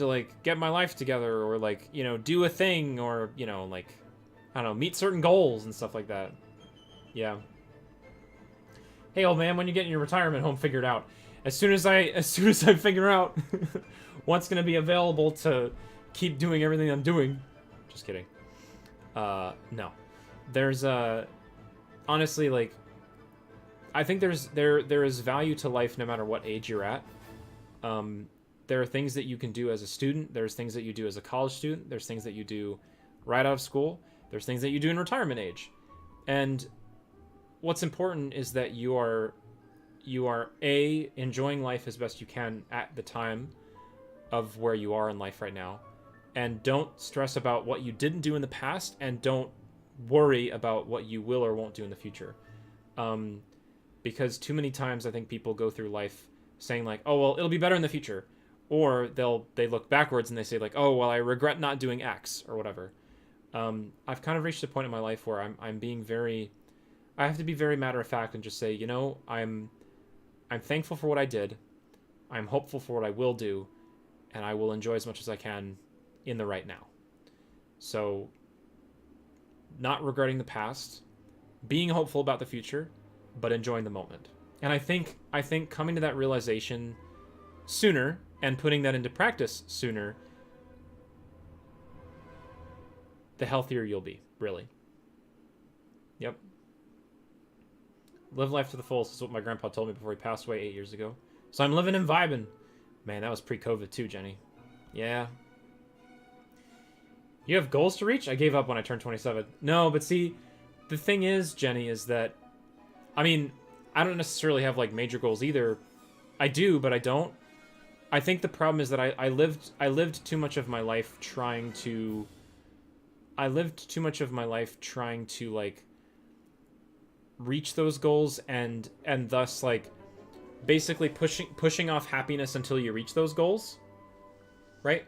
like get my life together, or like, you know, do a thing, or, you know, like, I don't know, meet certain goals and stuff like that. Yeah. Hey, old man, when you get your retirement home figured out? As soon as I figure out what's gonna be available to keep doing everything I'm doing. Just kidding. No. There's honestly, like, I think there is value to life no matter what age you're at. There are things that you can do as a student. There's things that you do as a college student. There's things that you do right out of school. There's things that you do in retirement age. And what's important is that you are A, enjoying life as best you can at the time of where you are in life right now, and don't stress about what you didn't do in the past, and don't worry about what you will or won't do in the future. Because too many times I think people go through life saying like, oh, well, it'll be better in the future. Or they look backwards and they say like, oh, well, I regret not doing X or whatever. I've kind of reached a point in my life where I have to be very matter of fact and just say, you know, I'm thankful for what I did. I'm hopeful for what I will do, and I will enjoy as much as I can in the right now. So, not regretting the past, being hopeful about the future, but enjoying the moment. And I think coming to that realization sooner and putting that into practice sooner, the healthier you'll be, really. Yep. Live life to the fullest is what my grandpa told me before he passed away 8 years ago. So I'm living and vibing. Man, that was pre-COVID too, Jenny. Yeah. You have goals to reach? I gave up when I turned 27. No, but see, the thing is, Jenny, is that, I mean, I don't necessarily have like major goals either. I do, but I don't. I think the problem is that I lived too much of my life trying to like reach those goals and thus like basically pushing off happiness until you reach those goals, right?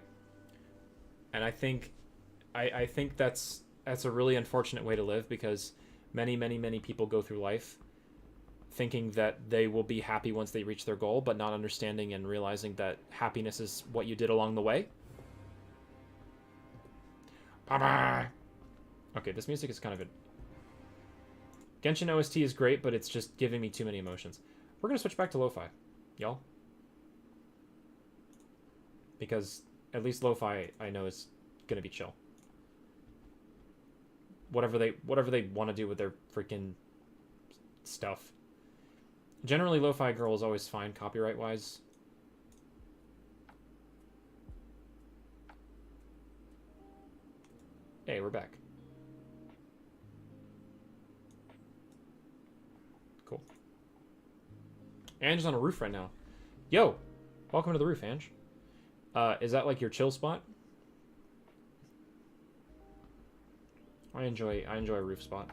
And I think that's a really unfortunate way to live, because many people go through life thinking that they will be happy once they reach their goal, but not understanding and realizing that happiness is what you did along the way. Bye-bye. Okay, this music is kind of Genshin OST is great, but it's just giving me too many emotions. We're going to switch back to lo-fi, y'all. Because at least lo-fi, I know, is going to be chill. Whatever they want to do with their freaking stuff. Generally, lo-fi girl is always fine copyright-wise. Hey, we're back. Cool. Ange's on a roof right now. Yo! Welcome to the roof, Ange. Is that like your chill spot? I enjoy a roof spot.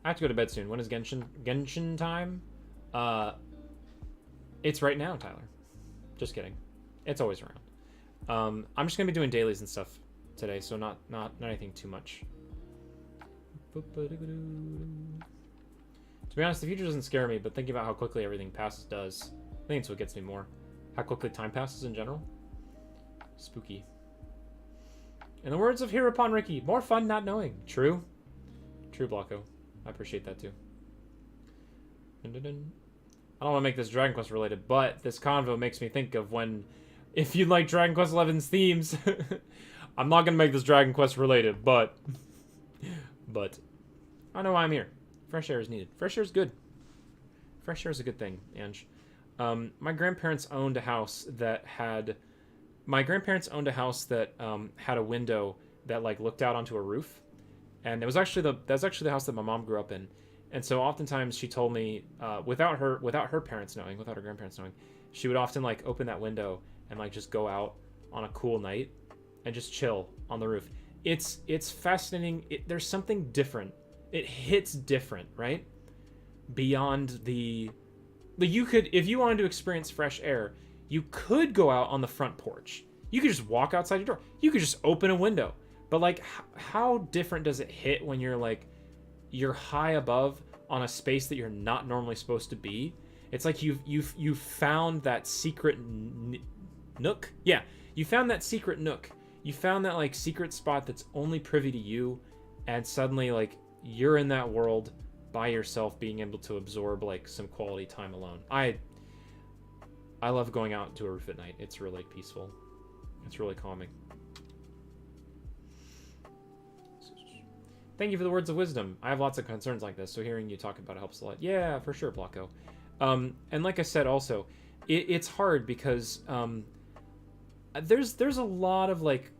I have to go to bed soon. When is Genshin time? It's right now, Tyler. Just kidding. It's always around. I'm just gonna be doing dailies and stuff today, so not anything too much. To be honest, the future doesn't scare me, but thinking about how quickly everything passes does. I think it's what gets me more. How quickly time passes in general. Spooky. In the words of Hereupon Ricky, more fun not knowing. True. True, Blocko. I appreciate that too. Dun, dun, dun. I don't want to make this Dragon Quest related, but this convo makes me think of when, if you like Dragon Quest XI's themes, I'm not going to make this Dragon Quest related, but I know why I'm here. Fresh air is needed. Fresh air is good. Fresh air is a good thing, Ange. My grandparents owned a house that had... had a window that like looked out onto a roof, and it was actually the house that my mom grew up in. And so oftentimes she told me, without her grandparents knowing, she would often like open that window and like just go out on a cool night and just chill on the roof. It's fascinating. There's something different. It hits different, right? Beyond you could, if you wanted to experience fresh air, you could go out on the front porch. You could just walk outside your door. You could just open a window. But like, how different does it hit when you're high above on a space that you're not normally supposed to be? It's like you've found that secret nook. Yeah, you found that secret nook. You found that like secret spot that's only privy to you, and suddenly like you're in that world by yourself, being able to absorb like some quality time alone. I love going out to a roof at night. It's really peaceful. It's really calming. Thank you for the words of wisdom. I have lots of concerns like this, so hearing you talk about it helps a lot. Yeah, for sure, Blocko. And like I said, also, it's hard because there's a lot of like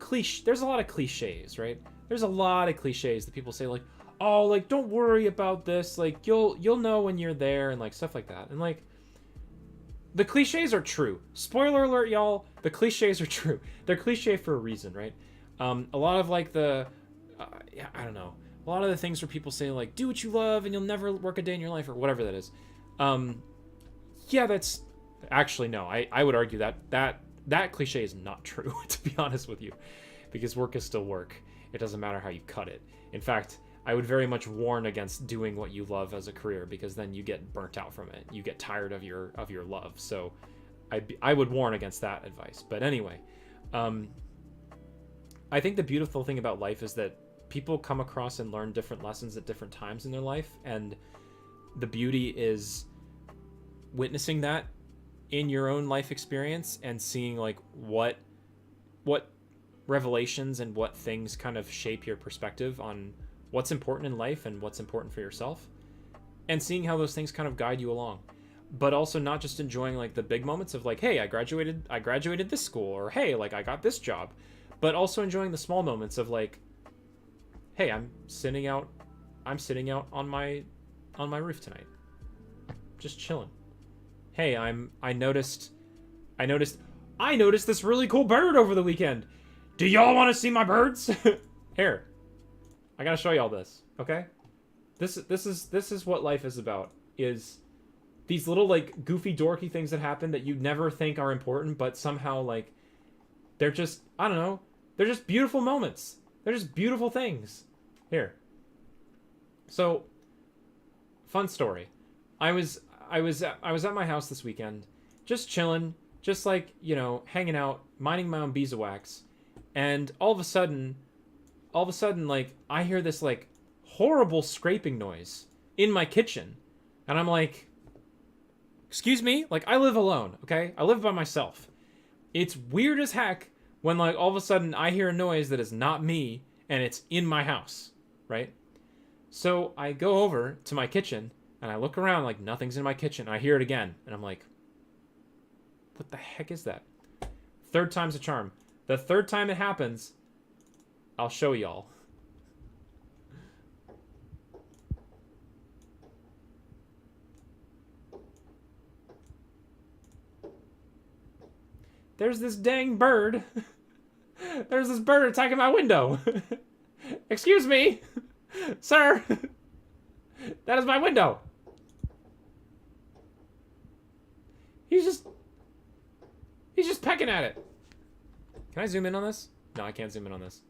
there's a lot of cliches, right? There's a lot of cliches that people say like, oh, like don't worry about this, like you'll know when you're there, and like stuff like that. And like the cliches are true. Spoiler alert, y'all. The cliches are true. They're cliche for a reason, right? A lot of like I don't know. A lot of the things where people say like, do what you love and you'll never work a day in your life, or whatever that is. Yeah, that's actually, no, I would argue that cliche is not true, to be honest with you, because work is still work. It doesn't matter how you cut it. In fact, I would very much warn against doing what you love as a career, because then you get burnt out from it. You get tired of your love. So I would warn against that advice. But anyway, I think the beautiful thing about life is that people come across and learn different lessons at different times in their life, and the beauty is witnessing that in your own life experience and seeing like what revelations and what things kind of shape your perspective on what's important in life and what's important for yourself, and seeing how those things kind of guide you along. But also not just enjoying like the big moments of like, hey, I graduated this school, or hey, like I got this job, but also enjoying the small moments of like, hey, I'm sitting out on my roof tonight, just chilling. Hey, I noticed this really cool bird over the weekend. Do y'all want to see my birds? Here, I gotta show y'all this. Okay, this is what life is about. Is these little like goofy dorky things that happen that you never think are important, but somehow like they're just, I don't know, they're just beautiful moments. They're just beautiful things. Here. So, fun story. I was at my house this weekend, just chilling, just like, you know, hanging out, minding my own beeswax, and all of a sudden, like, I hear this like horrible scraping noise in my kitchen. And I'm like, excuse me? Like, I live alone, okay? I live by myself. It's weird as heck when, like, all of a sudden I hear a noise that is not me and it's in my house, right? So I go over to my kitchen and I look around like nothing's in my kitchen. I hear it again and I'm like, what the heck is that? Third time's a charm. The third time it happens, I'll show y'all. There's this dang bird. There's this bird attacking my window. Excuse me, sir. That is my window. He's just pecking at it. Can I zoom in on this? No, I can't zoom in on this.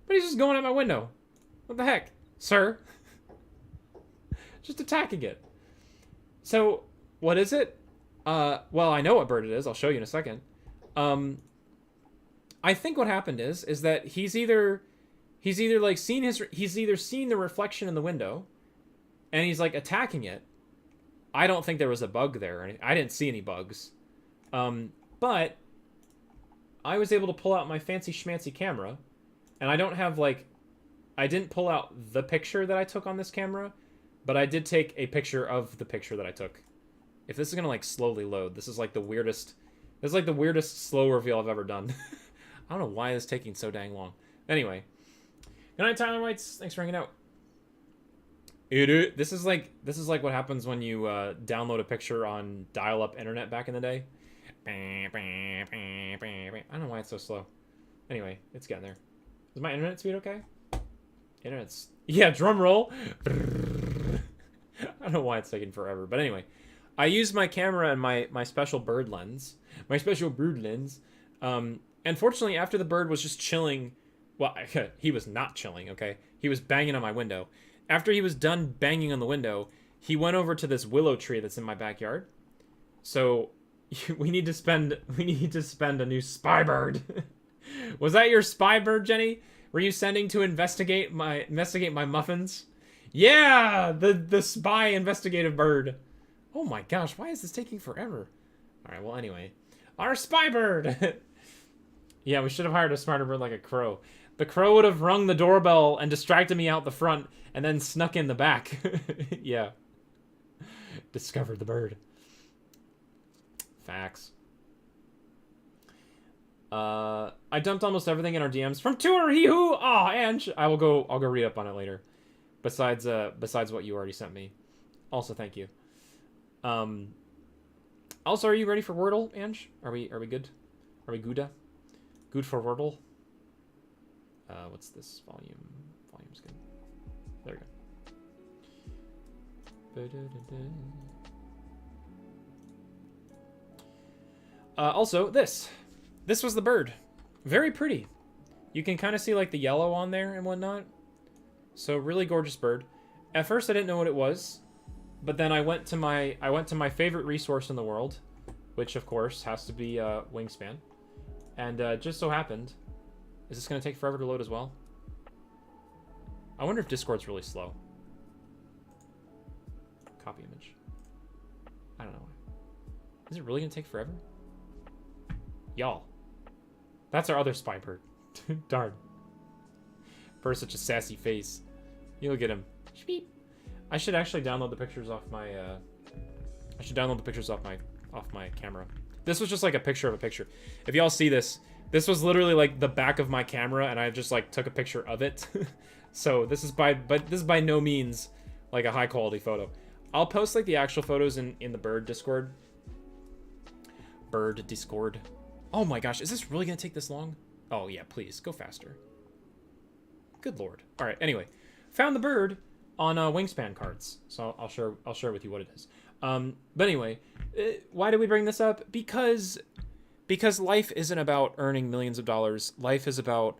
But he's just going at my window. What the heck, sir? Just attacking it. So, what is it? Well, I know what bird it is. I'll show you in a second. I think what happened is that he's either like seen the reflection in the window, and he's like attacking it. I don't think there was a bug there. I didn't see any bugs. But I was able to pull out my fancy schmancy camera, and I don't have like, I didn't pull out the picture that I took on this camera, but I did take a picture of the picture that I took. If this is gonna like slowly load, this is like the weirdest slow reveal I've ever done. I don't know why it's taking so dang long. Anyway, good night, Tyler Whites. Thanks for hanging out. This is like what happens when you download a picture on dial-up internet back in the day. I don't know why it's so slow. Anyway, it's getting there. Is my internet speed okay? Internet's... Yeah, drum roll. I don't know why it's taking forever. But anyway, I used my camera and my special bird lens. My special bird lens. And fortunately, after the bird was just chilling... Well, he was not chilling, okay? He was banging on my window. After he was done banging on the window, he went over to this willow tree that's in my backyard. So... We need to spend a new spy bird. Was that your spy bird, Jenny? Were you sending to investigate my muffins? Yeah, the spy investigative bird. Oh my gosh, why is this taking forever? All right, well anyway, our spy bird. Yeah, we should have hired a smarter bird like a crow. The crow would have rung the doorbell and distracted me out the front and then snuck in the back. Yeah. Discovered the bird. Facts. I dumped almost everything in our DMs from tour. Hee-hoo! Aw, Ange! I'll go read up on it later. Besides what you already sent me. Also, thank you. Also, are you ready for Wordle, Ange? Are we good? Are we good? Good for Wordle? What's this volume? Volume's good. There we go. Also, this was the bird. Very pretty. You can kind of see like the yellow on there and whatnot. So really gorgeous bird. At first I didn't know what it was, but then I went to my favorite resource in the world, which of course has to be Wingspan. And just so happened, is this gonna take forever to load as well? I wonder if Discord's really slow. Copy image. I don't know why. Is it really gonna take forever? Y'all. That's our other spy bird. Darn. For such a sassy face. You look at him. Beep. I should actually download the pictures off my off my camera. This was just like a picture of a picture. If y'all see this was literally like the back of my camera and I just like took a picture of it. So this is by no means like a high quality photo. I'll post like the actual photos in the bird Discord. Bird Discord. Oh my gosh, is this really gonna take this long? Oh yeah, please, go faster. Good lord. Alright, anyway. Found the bird on Wingspan cards. So I'll share with you what it is. But anyway, why did we bring this up? Because life isn't about earning millions of dollars. Life is about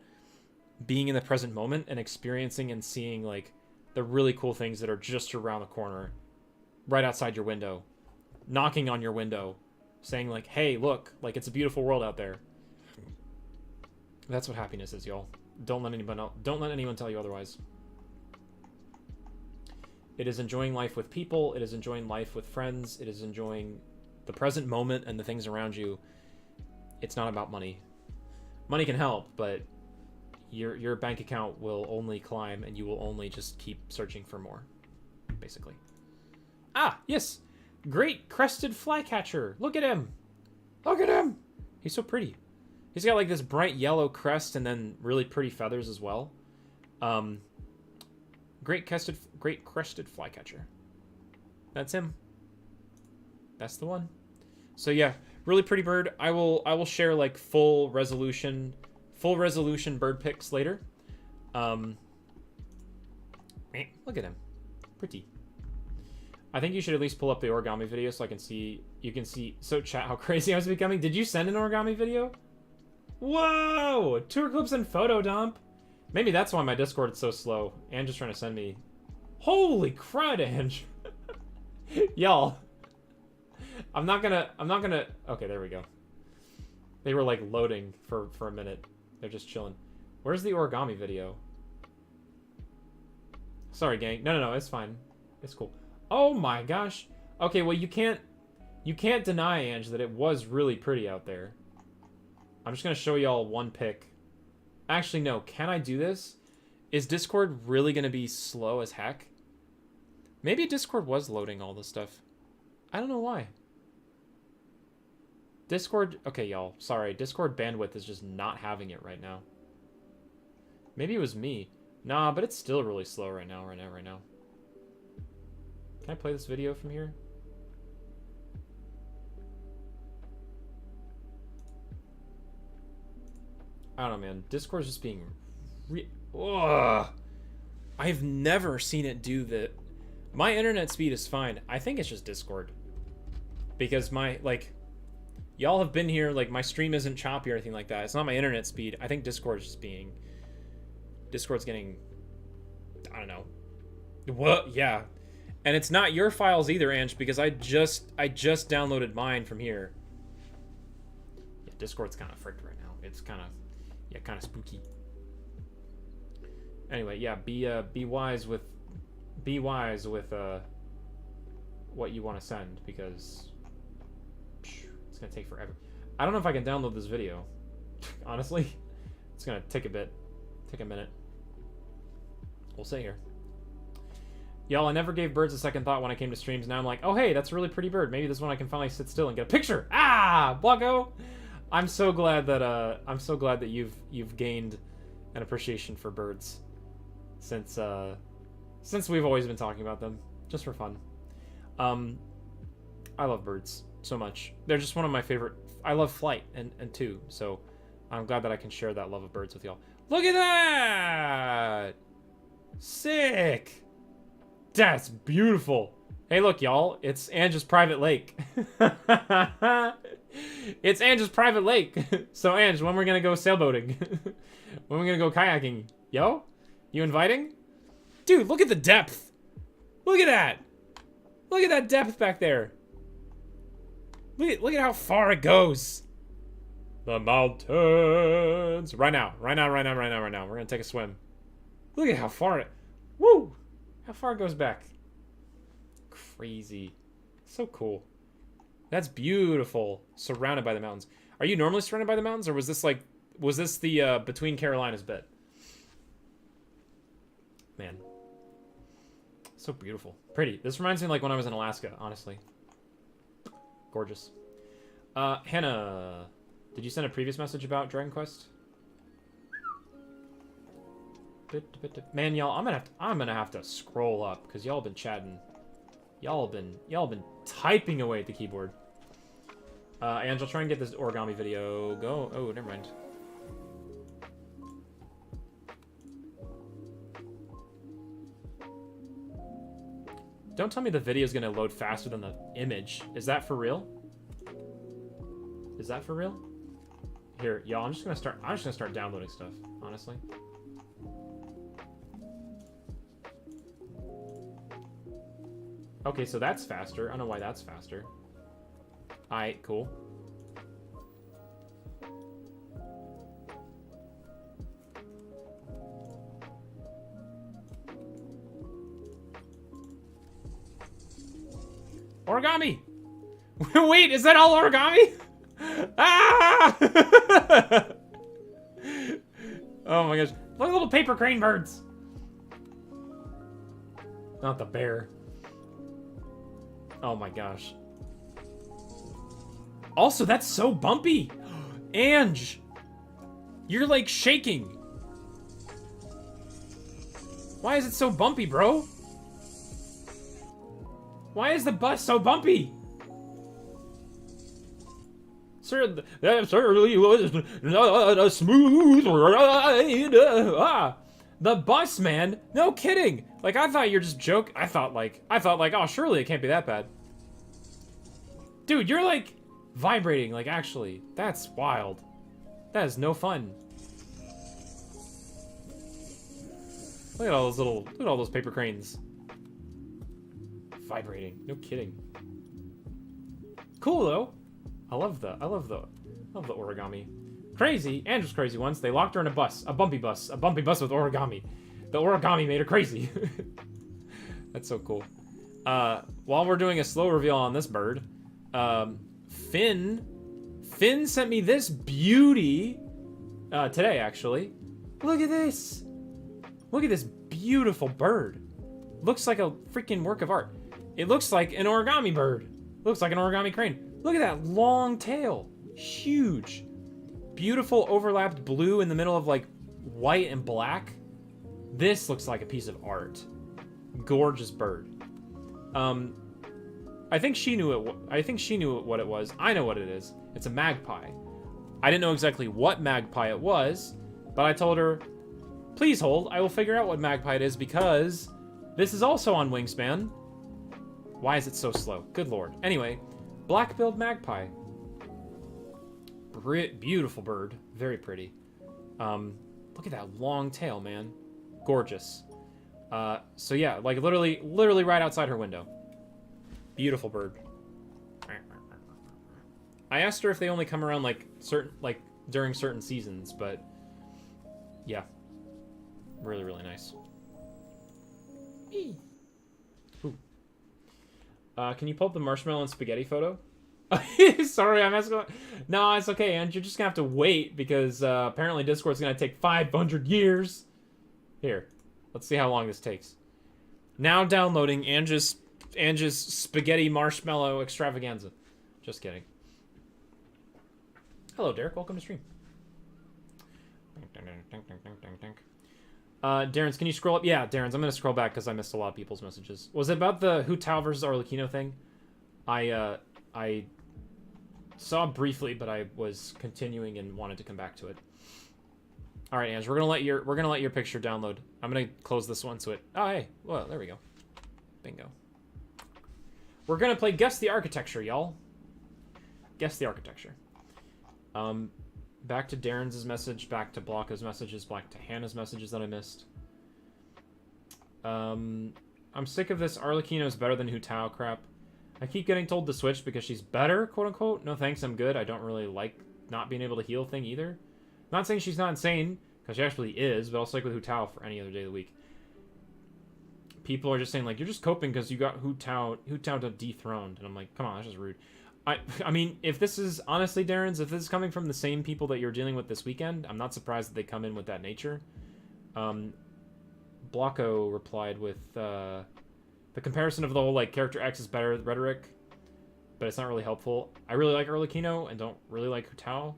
being in the present moment and experiencing and seeing like the really cool things that are just around the corner. Right outside your window. Knocking on your window. Saying like, hey, look, like it's a beautiful world out there. That's what happiness is, y'all. Don't let anyone tell you otherwise. It is enjoying life with people. It is enjoying life with friends. It is enjoying the present moment and the things around you. It's not about money. Money can help, but your bank account will only climb and you will only just keep searching for more, basically. Ah, yes. Great crested flycatcher. Look at him. Look at him. He's so pretty. He's got like this bright yellow crest and then really pretty feathers as well. Great crested flycatcher. That's him. That's the one. So yeah, really pretty bird. I will share like full resolution bird pics later. Look at him. Pretty. I think you should at least pull up the origami video so I can see. You can see. So chat, how crazy I was becoming. Did you send an origami video? Whoa! Tour clips and photo dump. Maybe that's why my Discord is so slow. Ange is trying to send me. Holy crud, Ange! Y'all. I'm not gonna. Okay, there we go. They were like loading for a minute. They're just chilling. Where's the origami video? Sorry, gang. No, it's fine. It's cool. Oh my gosh. Okay, well you can't deny, Ange, that it was really pretty out there. I'm just gonna show y'all one pic. Actually, no. Can I do this? Is Discord really gonna be slow as heck? Maybe Discord was loading all this stuff. I don't know why. Discord... Okay, y'all. Sorry. Discord bandwidth is just not having it right now. Maybe it was me. Nah, but it's still really slow right now. Can I play this video from here? I don't know, man. Discord's just being... Ugh. I've never seen it do that. My internet speed is fine. I think it's just Discord. Because my, like... Y'all have been here, like, my stream isn't choppy or anything like that. It's not my internet speed. I think Discord's just being... Discord's getting... I don't know. What? Yeah. And it's not your files either, Ange, because I just downloaded mine from here. Yeah, Discord's kind of fricked right now. It's kind of... Yeah, kind of spooky. Anyway, yeah, be wise with what you want to send, because it's gonna take forever. I don't know if I can download this video. Honestly, it's gonna take a minute. We'll see here. Y'all, I never gave birds a second thought when I came to streams. Now I'm like, oh hey, that's a really pretty bird. Maybe this one I can finally sit still and get a picture. Ah, Blocko! I'm so glad that you've gained an appreciation for birds since we've always been talking about them just for fun. I love birds so much. They're just one of my favorite. I love flight and too. So I'm glad that I can share that love of birds with y'all. Look at that! Sick! That's beautiful. Hey, look, y'all. It's Ange's private lake. It's Ange's private lake. So, Ange, when we're gonna go sailboating? When we're gonna go kayaking? Yo? You inviting? Dude, look at the depth. Look at that. Look at that depth back there. Look at how far it goes. The mountains. Right now. We're gonna take a swim. Look at how far it... Woo! How far it goes back. Crazy. So cool. That's beautiful. Surrounded by the mountains. Are you normally surrounded by the mountains, or was this the Between Carolinas bit? Man. So beautiful. Pretty. This reminds me of like when I was in Alaska, honestly. Gorgeous. Hannah, did you send a previous message about Dragon Quest? Man, y'all, I'm gonna have to scroll up because y'all been chatting. Y'all been typing away at the keyboard. And I'll try and get this origami video go. Oh, never mind. Don't tell me the video is gonna load faster than the image. Is that for real? Is that for real? Here, y'all. I'm just gonna start downloading stuff. Honestly. Okay, so that's faster. I don't know why that's faster. Alright, cool. Origami! Wait, is that all origami? Ah! Oh my gosh. Look at little paper crane birds. Not the bear. Oh my gosh. Also, that's so bumpy. Ange, you're like shaking. Why is it so bumpy, bro? Why is the bus so bumpy? Sir, that certainly was not a smooth ride. The bus, man. No kidding. Like, I thought you're just joking. I thought like, oh, surely it can't be that bad. Dude, you're like vibrating, like, actually. That's wild. That is no fun. Look at all those look at all those paper cranes. Vibrating. No kidding. Cool, though. I love the origami. Crazy. Andrew's crazy once. They locked her in a bumpy bus with origami. The origami made her crazy. That's so cool. While we're doing a slow reveal on this bird, Finn sent me this beauty today, actually. Look at this. Look at this beautiful bird. Looks like a freaking work of art. It looks like an origami bird. Looks like an origami crane. Look at that long tail. Huge. Beautiful overlapped blue in the middle of like white and black. This looks like a piece of art. Gorgeous bird. I think she knew it. I think she knew what it was. I know what it is. It's a magpie. I didn't know exactly what magpie it was, but I told her, please hold. I will figure out what magpie it is because this is also on Wingspan. Why is it so slow? Good lord. Anyway, black-billed magpie. Beautiful bird. Very pretty. Look at that long tail, man. Gorgeous. So yeah, like literally right outside her window. Beautiful bird. I asked her if they only come around during certain seasons, but yeah. Really, really nice. Ooh. Can you pull up the marshmallow and spaghetti photo? Sorry, I'm asking. No, it's okay, and you're just gonna have to wait because apparently Discord's gonna take 500 years. Here, let's see how long this takes. Now downloading Ange's spaghetti marshmallow extravaganza. Just kidding. Hello, Derek. Welcome to stream. Darren's, can you scroll up? Yeah, Darren's. I'm gonna scroll back because I missed a lot of people's messages. Was it about the Hu Tao versus Arlecchino thing? I saw briefly, but I was continuing and wanted to come back to it. All right, Ange, we're gonna let your picture download. I'm gonna close this one so it. Oh, hey, well, there we go. Bingo. We're gonna play Guess the Architecture, y'all. Guess the Architecture. Back to Darren's message, back to Blanca's messages, back to Hannah's messages that I missed. I'm sick of this Arlecchino's better than Hu Tao crap. I keep getting told to switch because she's better, quote unquote. No thanks, I'm good. I don't really like not being able to heal thing either. Not saying she's not insane, because she actually is, but I'll stick with Hu Tao for any other day of the week. People are just saying, like, you're just coping because you got Hu Tao dethroned. And I'm like, come on, that's just rude. I mean, if this is, honestly, Darren's, if this is coming from the same people that you're dealing with this weekend, I'm not surprised that they come in with that nature. Blocko replied with, the comparison of the whole, like, character X is better rhetoric, but it's not really helpful. I really like Arlecchino and don't really like Hu Tao,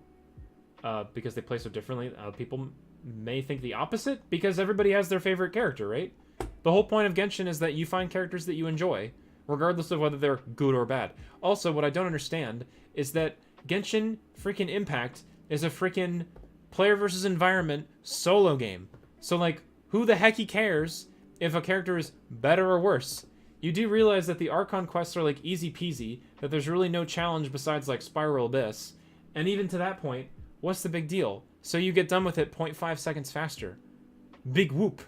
because they play so differently. People may think the opposite, because everybody has their favorite character, right? The whole point of Genshin is that you find characters that you enjoy, regardless of whether they're good or bad. Also, what I don't understand is that Genshin freaking Impact is a freaking player versus environment solo game. So, like, who the heck cares if a character is better or worse? You do realize that the Archon quests are, like, easy peasy, that there's really no challenge besides, like, Spiral Abyss. And even to that point, what's the big deal? So you get done with it 0.5 seconds faster. Big whoop.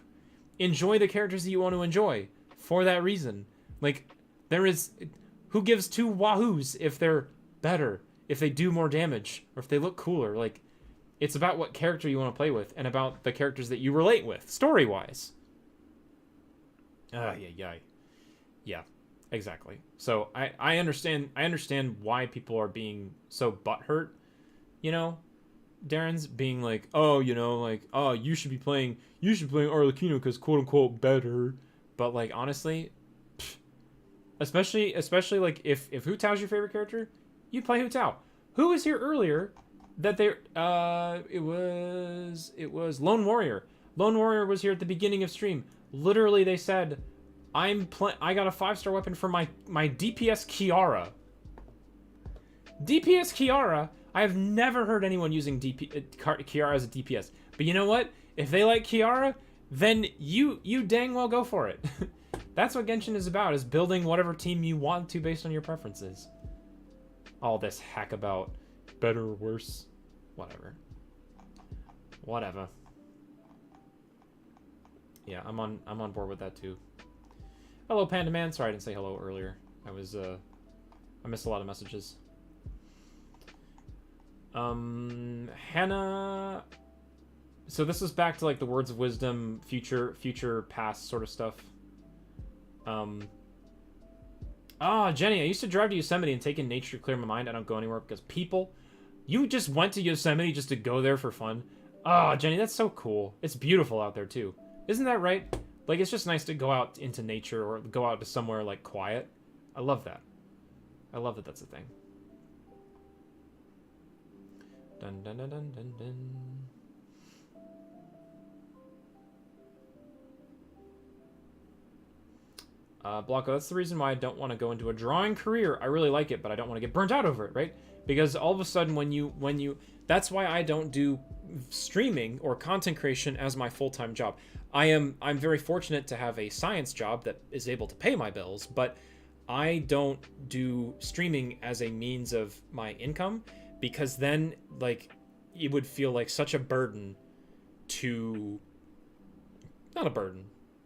Enjoy the characters that you want to enjoy. For that reason. Like, there is... Who gives two wahoos if they're better? If they do more damage? Or if they look cooler? Like, it's about what character you want to play with. And about the characters that you relate with. Story-wise. Yeah. Exactly. So I understand why people are being so butthurt, you know? Darren's being like, oh, like, oh, you should be playing Arlecchino because quote unquote better. But like honestly, especially like if Hu Tao's your favorite character, you play Hu Tao. Who was here earlier that they it was Lone Warrior. Lone Warrior was here at the beginning of stream. Literally they said, I got a 5-star weapon for my DPS Kiara. DPS Kiara, I have never heard anyone using Kiara as a DPS. But you know what? If they like Kiara, then you dang well go for it. That's what Genshin is about, is building whatever team you want to based on your preferences. All this hack about better or worse. Whatever. Yeah, I'm on board with that too. Hello, Panda Man. Sorry I didn't say hello earlier. I missed a lot of messages. Hannah. So this is back to like the words of wisdom, future, past sort of stuff. Jenny, I used to drive to Yosemite and take in nature to clear my mind. I don't go anywhere because people. You just went to Yosemite just to go there for fun. Jenny, that's so cool. It's beautiful out there too. Isn't that right? Like, it's just nice to go out into nature or go out to somewhere like quiet. I love that. I love that that's a thing. Dun dun dun dun dun dun. Blanco, that's the reason why I don't want to go into a drawing career. I really like it, but I don't want to get burnt out over it, right? Because all of a sudden when you that's why I don't do streaming or content creation as my full-time job. I'm very fortunate to have a science job that is able to pay my bills, but I don't do streaming as a means of my income, because then like it would feel like such a burden to, not a burden,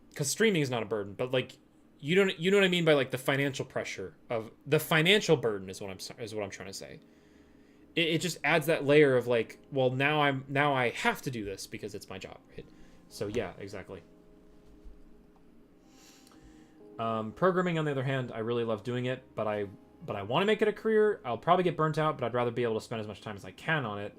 because streaming is not a burden, but like you know what I mean by like the financial pressure of the financial burden is what I'm trying to say. It just adds that layer of like, well, now I have to do this because it's my job, right? So yeah, exactly. Programming, on the other hand, I really love doing it, but I want to make it a career. I'll probably get burnt out, but I'd rather be able to spend as much time as I can on it.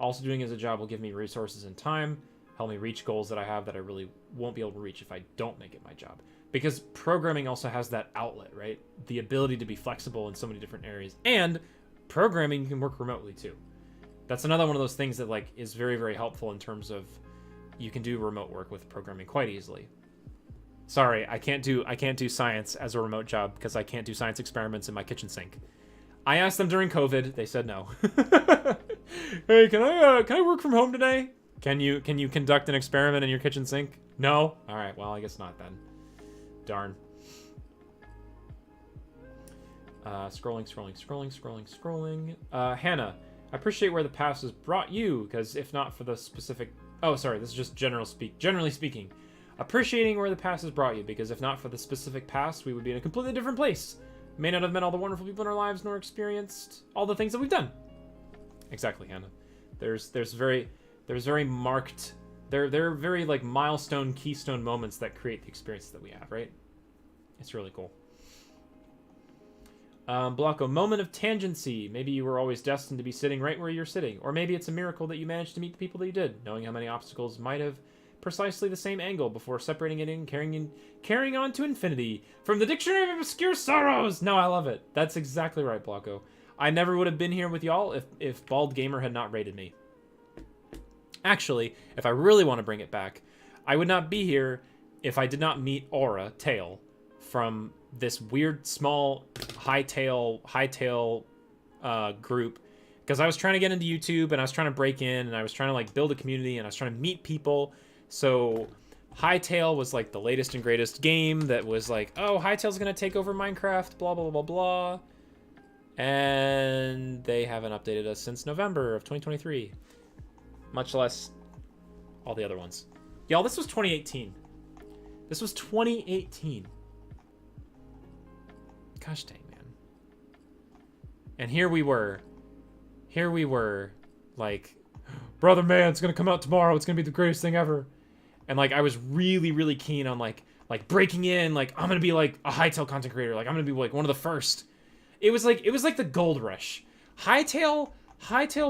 Also, doing it as a job will give me resources and time, help me reach goals that I have that I really won't be able to reach if I don't make it my job. Because programming also has that outlet, right? The ability to be flexible in so many different areas. And programming, you can work remotely too. That's another one of those things that like is very, very helpful in terms of you can do remote work with programming quite easily. Sorry, I can't do science as a remote job because I can't do science experiments in my kitchen sink. I asked them during COVID, they said no. Hey, can I work from home today? Can you conduct an experiment in your kitchen sink? No? All right, well, I guess not then. Darn. Scrolling. Hannah, I appreciate where the past has brought you, because if not for the specific... Oh, sorry, this is just generally speaking. Appreciating where the past has brought you, because if not for the specific past, we would be in a completely different place. May not have met all the wonderful people in our lives, nor experienced all the things that we've done. Exactly, Hannah. There's very marked... They're very, like, milestone, keystone moments that create the experiences that we have, right? It's really cool. Blanco, moment of tangency. Maybe you were always destined to be sitting right where you're sitting. Or maybe it's a miracle that you managed to meet the people that you did, knowing how many obstacles might have precisely the same angle before separating it and carrying on to infinity. From the Dictionary of Obscure Sorrows! No, I love it. That's exactly right, Blanco. I never would have been here with y'all if Bald Gamer had not raided me. Actually, if I really want to bring it back, I would not be here if I did not meet Aura Tail from this weird small hightail group, because I was trying to get into YouTube and I was trying to break in and I was trying to like build a community and I was trying to meet people. So Hightail was like the latest and greatest game that was like, oh, Hightail's gonna take over Minecraft, blah blah blah blah, and they haven't updated us since November of 2023, much less all the other ones. Y'all, this was 2018. This was 2018. Gosh dang, man. And here we were, like, Brother Man, it's gonna come out tomorrow. It's gonna be the greatest thing ever. And like, I was really, really keen on like like breaking in, like I'm gonna be like a Hytale content creator, like I'm gonna be like one of the first. It was like the gold rush. Hytale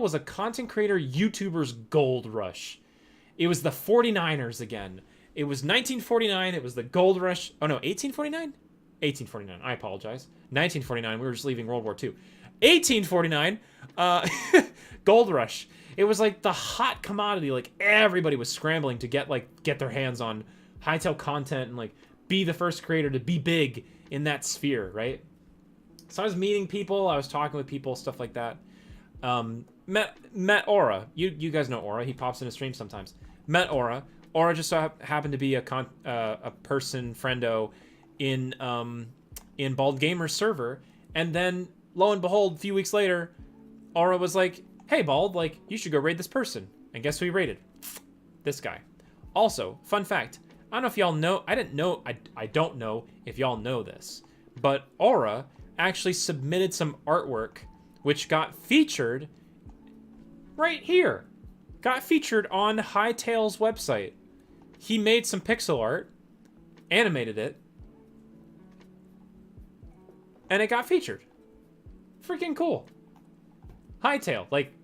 was a content creator YouTuber's gold rush. It was the 49ers again. It was 1949. It was the gold rush. Oh no, 1849? 1849. I apologize. 1949. We were just leaving World War II. 1849. Gold rush. It was like the hot commodity. Like everybody was scrambling to get their hands on Hytale content and like be the first creator to be big in that sphere, right? So I was meeting people. I was talking with people, stuff like that. Met Aura. You guys know Aura. He pops in a stream sometimes. Met Aura. Aura just so happened to be a person friendo in Bald Gamer's server, and then lo and behold, a few weeks later, Aura was like, "Hey Bald, like you should go raid this person." And guess who he raided? This guy. Also, fun fact. I don't know if y'all know. I don't know if y'all know this, but Aura actually submitted some artwork which got featured right here. Got featured on Hytale's website. He made some pixel art, animated it, and it got featured. Freaking cool. Hytale, like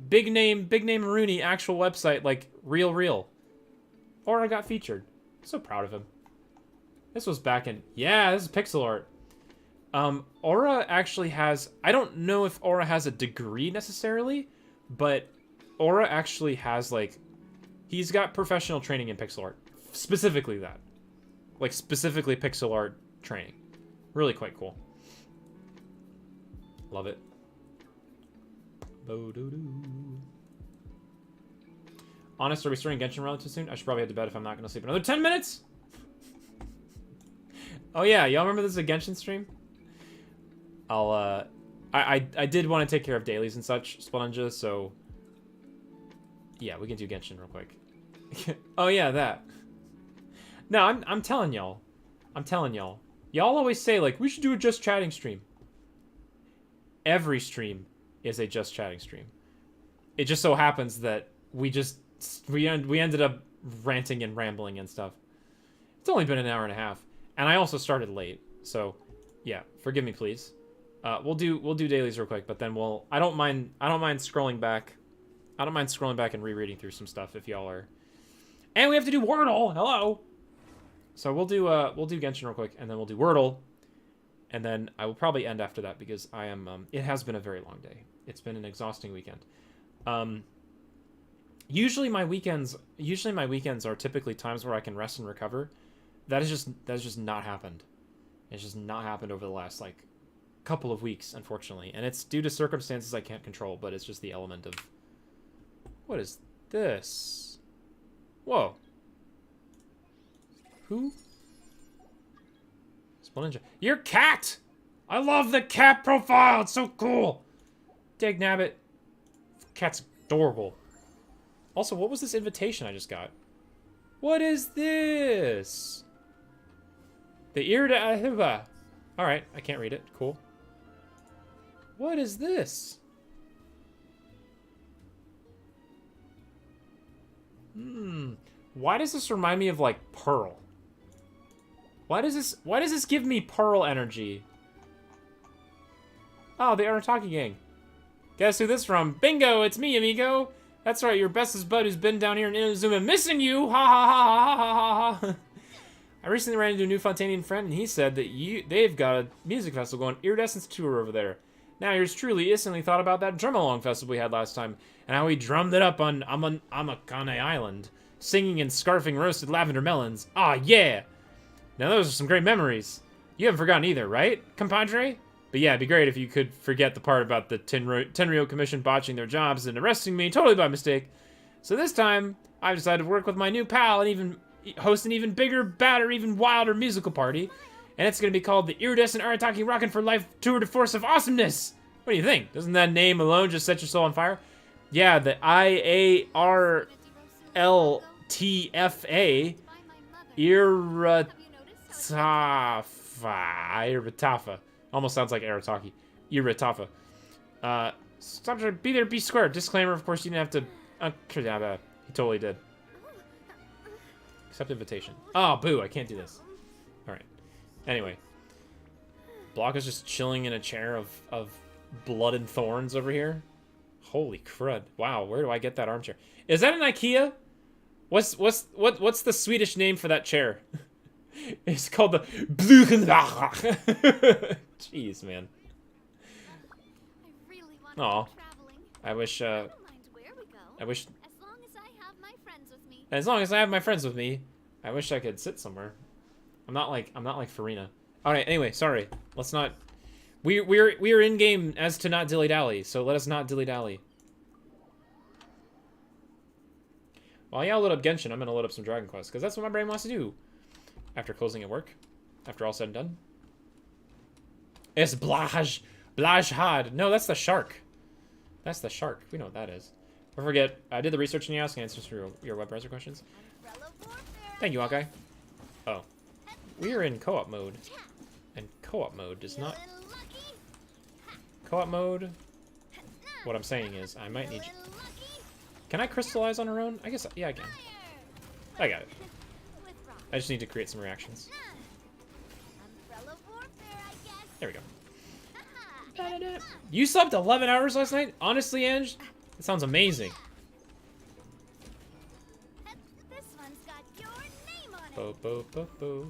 big name Rooney actual website, like real. Aura got featured. So proud of him. This was back in, yeah, this is pixel art. Aura actually has, I don't know if Aura has a degree necessarily, but Aura actually has like, he's got professional training in pixel art. Specifically that. Like specifically pixel art training. Really quite cool. Love it. Honest, are we starting Genshin relatively soon? I should probably head to bed if I'm not going to sleep another 10 minutes! Oh yeah, y'all remember this is a Genshin stream? I did want to take care of dailies and such, Splenja, so... Yeah, we can do Genshin real quick. Oh yeah, that. No, I'm telling y'all. I'm telling y'all. Y'all always say, like, we should do a just chatting stream. Every stream is a just chatting stream. It just so happens that we ended up ranting and rambling and stuff. It's only been an hour and a half, and I also started late, so yeah, forgive me, please. We'll do dailies real quick, but then I don't mind scrolling back. I don't mind scrolling back and rereading through some stuff if y'all are. And we have to do Wordle. Hello. So we'll do Genshin real quick, and then we'll do Wordle, and then I will probably end after that because I am. It has been a very long day. It's been an exhausting weekend. Usually my weekends are typically times where I can rest and recover. That has just not happened. It's just not happened over the last like couple of weeks, unfortunately, and it's due to circumstances I can't control. But it's just the element of. What is this? Whoa. Who? Splenja. Your cat! I love the cat profile! It's so cool! Dag nabbit. Cat's adorable. Also, what was this invitation I just got? What is this? The ear to Ahiba. Alright, I can't read it. Cool. What is this? Why does this remind me of, like, Pearl? Why does this give me Pearl energy? Oh, the Arataki gang. Guess who this from? Bingo, it's me, amigo. That's right, your bestest bud who's been down here in Inazuma missing you. Ha ha ha ha ha ha ha. I recently ran into a new Fontanian friend, and he said that they've got a music festival going, Iridescence Tour over there. Now, yours truly instantly thought about that drum-along festival we had last time, and how we drummed it up on Amakane Island, singing and scarfing roasted lavender melons. Ah, yeah! Now, those are some great memories. You haven't forgotten either, right, compadre? But yeah, it'd be great if you could forget the part about the Tenryo Commission botching their jobs and arresting me totally by mistake. So this time, I've decided to work with my new pal and even host an even bigger, badder, even wilder musical party. And it's going to be called the Iridescent Arataki Rockin' for Life Tour de Force of Awesomeness. What do you think? Doesn't that name alone just set your soul on fire? Yeah, the IARLTFA. Iritafa. Almost sounds like Arataki. Iritafa. Stop trying to be there, be square. Disclaimer, of course, you didn't have to... he totally did. Accept invitation. Oh, boo, I can't do this. Alright. Anyway. Blanca's just chilling in a chair of blood and thorns over here. Holy crud. Wow, where do I get that armchair? Is that an IKEA? What's the Swedish name for that chair? It's called the Jeez, man. Aw. I wish as long as I have my friends with me, I wish I could sit somewhere. I'm not like Farina. Alright, anyway, sorry. Let's not we're in game as to not dilly-dally, so let us not dilly-dally. While y'all load up Genshin, I'm gonna load up some Dragon Quest, because that's what my brain wants to do. After closing at work. After all said and done. It's Blaj Had. No, that's the shark. That's the shark. We know what that is. Don't forget, I did the research in the ask and answers for your web browser questions. Thank you, Hawkeye. Oh. We're in co-op mode. And co-op mode does not... Co-op mode... What I'm saying is, I might need you... Can I crystallize on her own? I guess... Yeah, I can. I got it. I just need to create some reactions. There we go. You slept 11 hours last night? Honestly, Ange? That sounds amazing. This one's got your name on it. Bo, bo, bo, bo.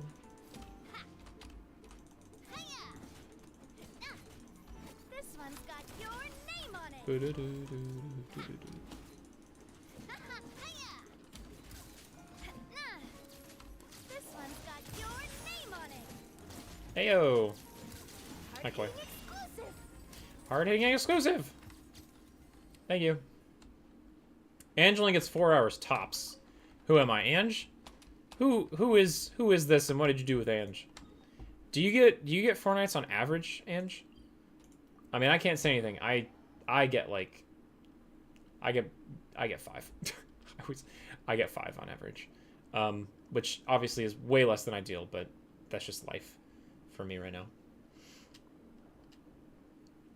This one's got your name on it. Bo, do, do, do, do, do, do. This one's got your name on it. Heyo. Hi, Koi. Exclusive. Hard-hitting exclusive. Thank you. Ange only gets 4 hours tops. Who am I, Ange? Who is this, and what did you do with Ange? Do you get 4 nights on average, Ange? I mean, I can't say anything. I get like I get 5. I get 5 on average. Which obviously is way less than ideal, but that's just life for me right now.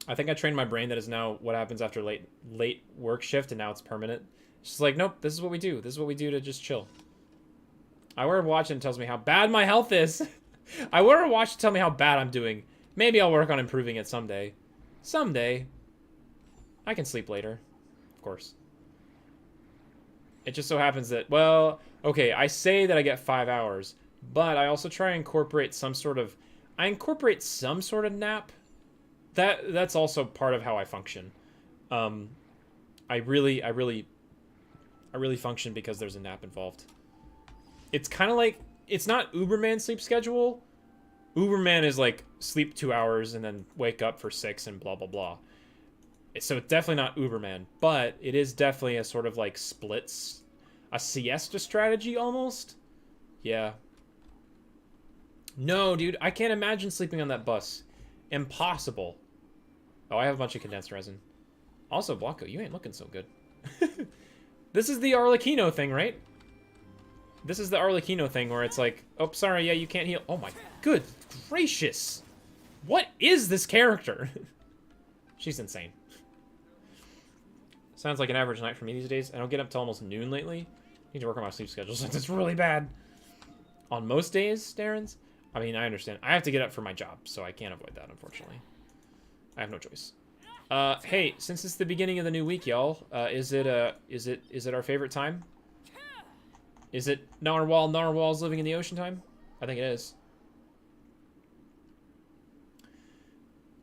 I think I trained my brain that is now what happens after late work shift, and now it's permanent. It's just like, nope, this is what we do. This is what we do to just chill. I wear a watch and it tells me how bad my health is. I wear a watch to tell me how bad I'm doing. Maybe I'll work on improving it someday. Someday. I can sleep later. Of course. It just so happens that, well, okay, I say that I get 5 hours, but I also try and incorporate some sort of... I incorporate some sort of nap. That's also part of how I function. I really function because there's a nap involved. It's kind of like, it's not Uberman sleep schedule. Uberman is like sleep 2 hours and then wake up for 6 and blah blah blah. So it's definitely not Uberman, but it is definitely a sort of like splits, a siesta strategy almost. Yeah. No, dude, I can't imagine sleeping on that bus. Impossible. Oh, I have a bunch of condensed resin. Also, Blanco, you ain't looking so good. This is the Arlecchino thing, right? This is the Arlecchino thing where it's like, oh, sorry, yeah, you can't heal. Oh my good gracious. What is this character? She's insane. Sounds like an average night for me these days. I don't get up till almost noon lately. Need to work on my sleep schedule since it's really bad. On most days, Darren's? I mean, I understand. I have to get up for my job, so I can't avoid that, unfortunately. I have no choice. Hey, since it's the beginning of the new week, y'all, is it our favorite time? Is it Narwhal's living in the ocean time? I think it is.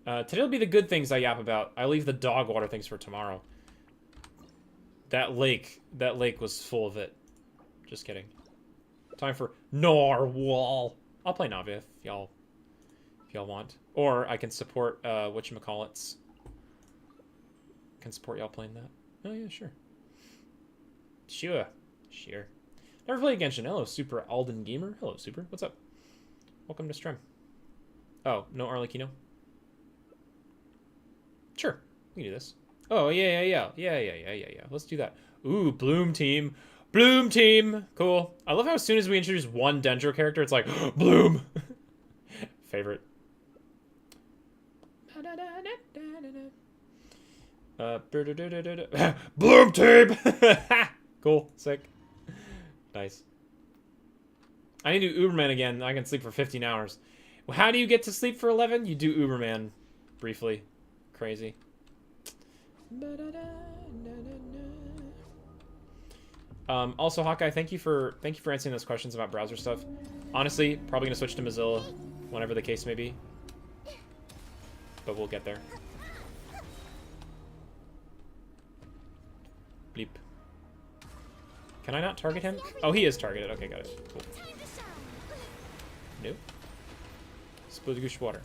Today'll be the good things I yap about. I leave the dog water things for tomorrow. That lake was full of it. Just kidding. Time for Narwhal. I'll play Navia if y'all want. Or I can support whatchamacallits. Can support y'all playing that. Oh yeah, sure. Sure. Never played Genshin. Hello, Super Alden Gamer. Hello, Super. What's up? Welcome to stream. Oh, no Arlecchino? Sure. We can do this. Oh, yeah. Let's do that. Ooh, Bloom Team. Bloom Team. Cool. I love how as soon as we introduce one Dendro character, it's like, Bloom. Favorite. Bloom Team. Cool. Sick. Nice. I need to do Uberman again. I can sleep for 15 hours. Well, how do you get to sleep for 11? You do Uberman briefly. Crazy. Also, Hawkeye, thank you for answering those questions about browser stuff. Honestly, probably gonna switch to Mozilla whenever the case may be. But we'll get there. Bleep. Can I not target him? Oh, he is targeted. Okay, got it. Cool. Nope. Sploosh water.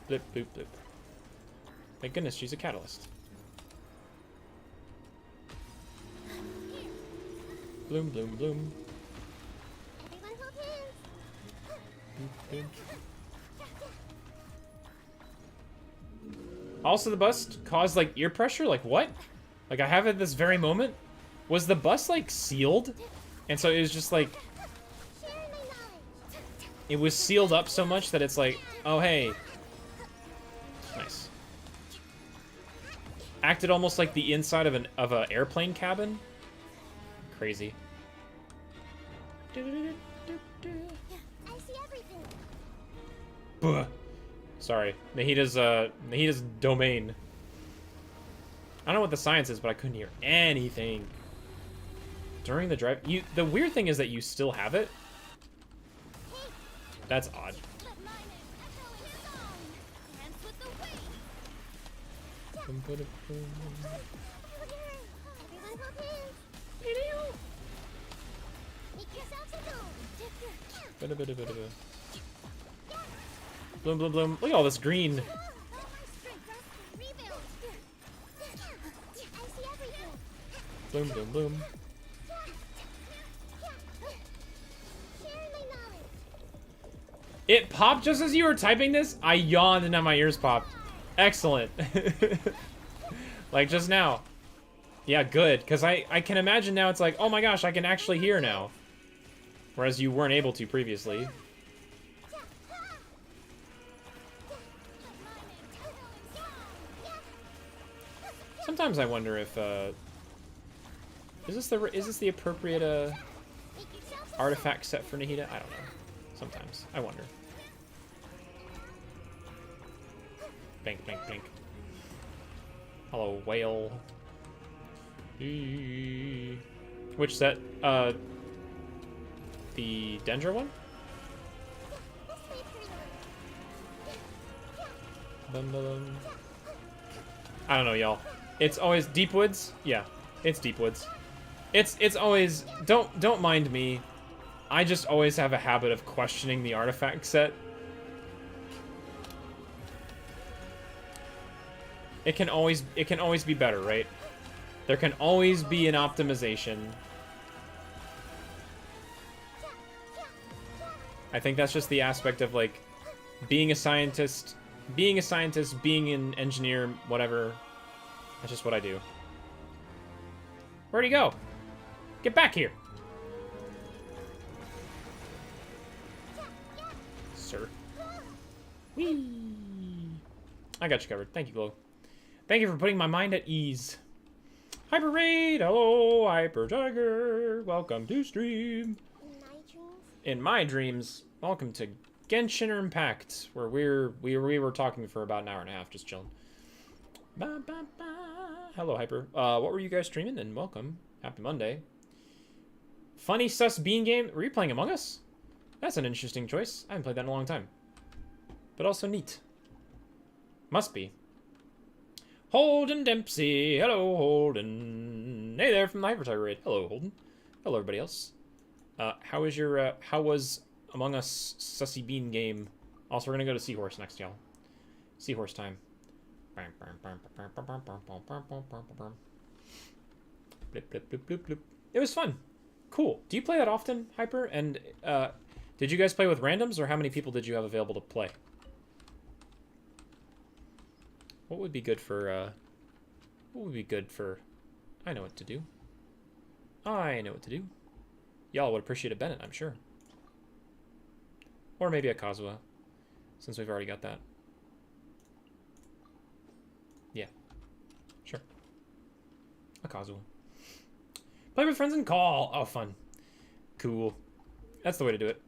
Blip, bloop, blip. Thank goodness she's a catalyst. Bloom, bloom, bloom. Also, the bus caused, like, ear pressure? Like, what? Like, I have it this very moment? Was the bus, like, sealed? And so it was just, like... It was sealed up so much that it's like, oh, hey. Nice. Acted almost like the inside of an airplane cabin. Crazy. I see everything. Buh. Sorry. Nahida's domain. I don't know what the science is, but I couldn't hear anything. During the drive... The weird thing is that you still have it. That's odd. Bloom, bloom, bloom. Look at all this green. Bloom, bloom, bloom. It popped just as you were typing this? I yawned and now my ears popped. Excellent. Like just now. Yeah, good. Because I can imagine now it's like, oh my gosh, I can actually hear now. Whereas you weren't able to previously. Sometimes I wonder if, is this the appropriate, artifact set for Nahida? I don't know. Sometimes. I wonder. Blink, blink, blink. Hello, whale. Which set? The Dendra one? Bum, bum. I don't know, y'all. It's always Deep Woods? Yeah, it's Deep Woods. It's always... Don't mind me. I just always have a habit of questioning the artifact set. It can always be better, right? There can always be an optimization. I think that's just the aspect of like being a scientist, being an engineer, whatever. That's just what I do. Where'd he go? Get back here. Sir. Whee! I got you covered. Thank you, Glow. Thank you for putting my mind at ease. Hyper Raid! Hello, Hyper Tiger! Welcome to stream. In my dreams, welcome to Genshin Impact, where we were talking for about an hour and a half, just chilling. Ba, ba, ba. Hello, Hyper. What were you guys streaming? And welcome. Happy Monday. Funny sus bean game. Were you playing Among Us? That's an interesting choice. I haven't played that in a long time. But also neat. Must be. Holden Dempsey. Hello, Holden. Hey there from the Hyper Tiger Raid. Hello, Holden. Hello, everybody else. How was Among Us sussy bean game? Also, we're gonna go to Seahorse next, y'all. Seahorse time. Blip, blip, blip, blip, blip. It was fun. Cool. Do you play that often, Hyper? And did you guys play with randoms, or how many people did you have available to play? What would be good for, what would be good for... I know what to do. I know what to do. Y'all would appreciate a Bennett, I'm sure. Or maybe a Kazuha, since we've already got that. Yeah. Sure. A Kazuha. Play with friends and call. Oh, fun. Cool. That's the way to do it.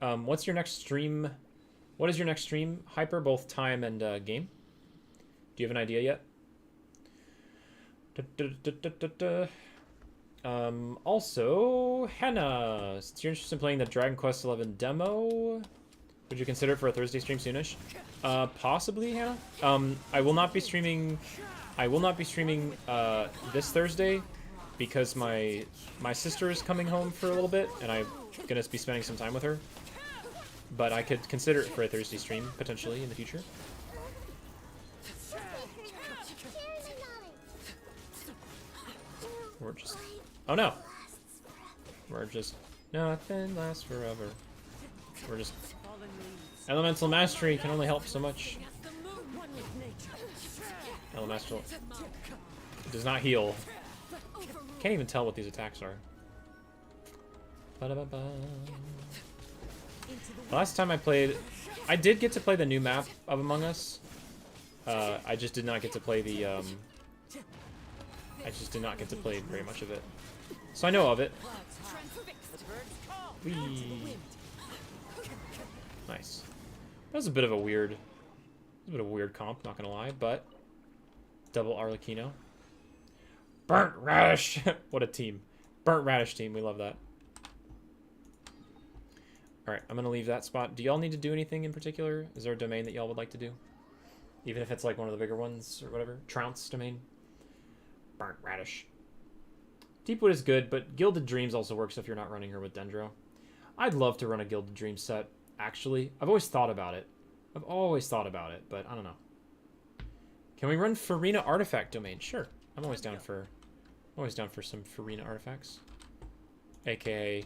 What's your next stream? What is your next stream? Hyper, both time and game? Do you have an idea yet? Also, Hannah, since you're interested in playing the Dragon Quest XI demo, would you consider it for a Thursday stream soonish? Possibly, Hannah. I will not be streaming. I will not be streaming this Thursday because my sister is coming home for a little bit, and I'm gonna be spending some time with her. But I could consider it for a Thursday stream potentially in the future. We're just... Oh no! We're just... Nothing lasts forever. We're just... Elemental Mastery can only help so much. Elemental... does not heal. Can't even tell what these attacks are. Ba-da-ba-ba. Last time I played... I did get to play the new map of Among Us. I just did not get to play the... I just did not get to play very much of it. So I know of it. Whee. Nice. That was a bit of a weird comp, not gonna lie, but double Arlecchino. Burnt Radish! What a team. Burnt Radish team, we love that. Alright, I'm gonna leave that spot. Do y'all need to do anything in particular? Is there a domain that y'all would like to do? Even if it's like one of the bigger ones or whatever. Trounce domain. Burnt Radish. Deepwood is good, but Gilded Dreams also works if you're not running her with Dendro. I'd love to run a Gilded Dreams set, actually. I've always thought about it. But I don't know. Can we run Farina Artifact domain? Sure. I'm always down for some Farina artifacts. AKA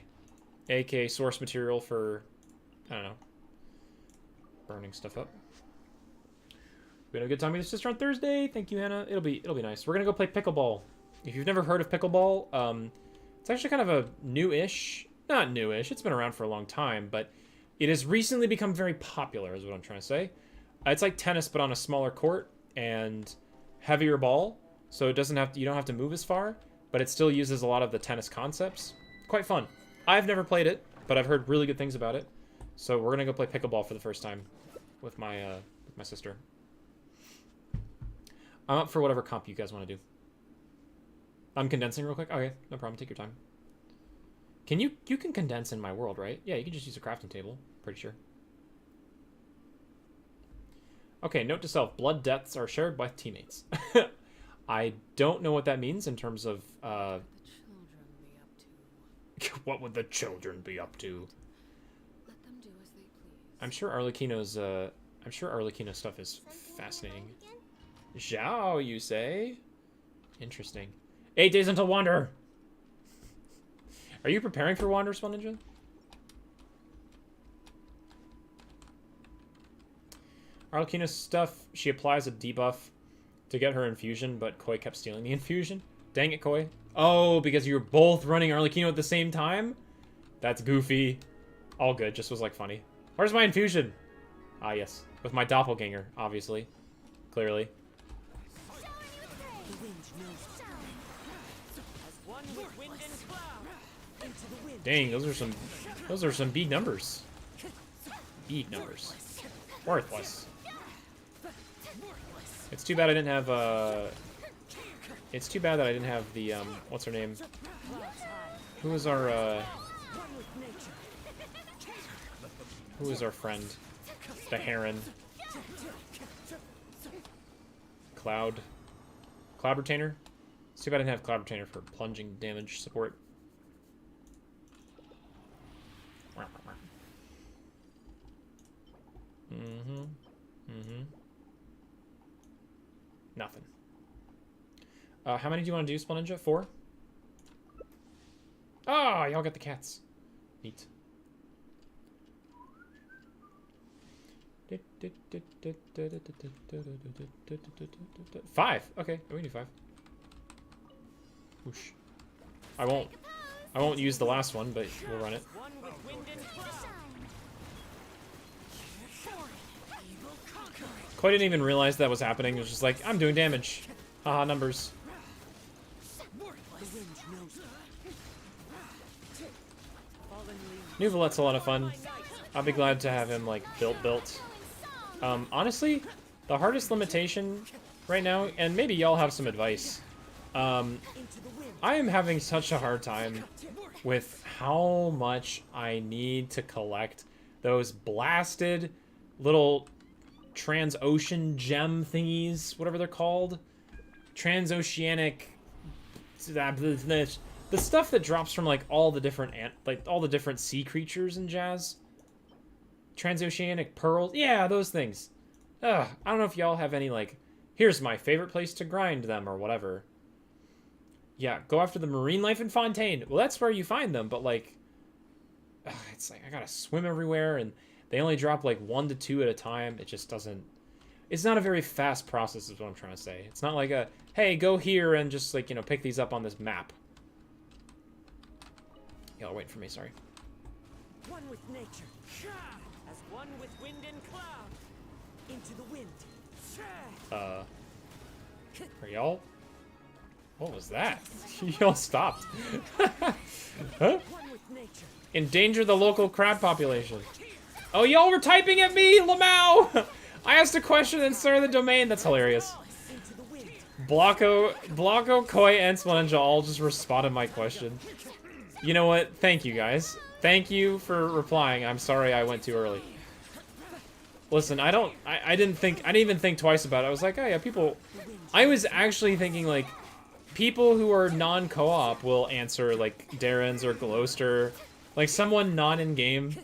source material for, I don't know, burning stuff up. We had a good time with your sister on Thursday. Thank you, Hannah. It'll be nice. We're gonna go play pickleball. If you've never heard of pickleball, it's actually kind of a not newish. It's been around for a long time, but it has recently become very popular. Is what I'm trying to say. It's like tennis, but on a smaller court and heavier ball, so you don't have to move as far, but it still uses a lot of the tennis concepts. Quite fun. I've never played it, but I've heard really good things about it. So we're gonna go play pickleball for the first time with my sister. I'm up for whatever comp you guys want to do. I'm condensing real quick. Okay, no problem. Take your time. You can condense in my world, right? Yeah, you can just use a crafting table. Pretty sure. Okay, note to self. Blood deaths are shared by teammates. I don't know what that means in terms of... What would the children be up to? Let them do as they please. I'm sure Arlecchino's stuff is fascinating. Zhao, you say? Interesting. 8 days until Wander! Are you preparing for Wander, Spell Ninja? Arlecchino's stuff, she applies a debuff to get her infusion, but Koi kept stealing the infusion. Dang it, Koi. Oh, because you were both running Arlecchino at the same time? That's goofy. All good, just was like funny. Where's my infusion? Ah, yes. With my doppelganger, obviously. Clearly. Dang, those are some big numbers. Big numbers. Worthless. It's too bad I didn't have it's too bad that I didn't have the what's her name? Who was our friend? The Heron. Cloud Retainer? It's too bad I didn't have Cloud Retainer for plunging damage support. Nothing. How many do you want to do, Spell Ninja? 4? Oh, y'all got the cats. Neat. 5. Okay, we can do 5. Whoosh. I won't use the last one, but we'll run it. Koi didn't even realize that was happening. It was just like, I'm doing damage. Haha, numbers. New Valette's a lot of fun. I'll be glad to have him, like, built. Honestly, the hardest limitation right now, and maybe y'all have some advice, I am having such a hard time with how much I need to collect those blasted little transocean gem thingies, whatever they're called. Transoceanic... The stuff that drops from, like, all the different sea creatures and jazz. Transoceanic pearls. Yeah, those things. Ugh, I don't know if y'all have any, like, here's my favorite place to grind them or whatever. Yeah, go after the marine life in Fontaine. Well, that's where you find them, but, like, it's like I gotta swim everywhere, and they only drop, like, 1 to 2 at a time. It just doesn't... It's not a very fast process is what I'm trying to say. It's not like a, hey, go here and just, like, you know, pick these up on this map. Y'all wait for me, sorry. One with nature, as one with wind and cloud. Into the wind. Are y'all? What was that? Y'all stopped. Huh? Endanger the local crab population. Oh, y'all were typing at me, Lamau! I asked a question and started the domain. That's hilarious. Blocko, Koi, and Splenninja all just responded my question. You know what? Thank you, guys. Thank you for replying. I'm sorry I went too early. Listen, I didn't even think twice about it. I was like, oh yeah, people... I was actually thinking, like, people who are non-co-op will answer, like, Darren's or Gloucester. Like, someone not in-game.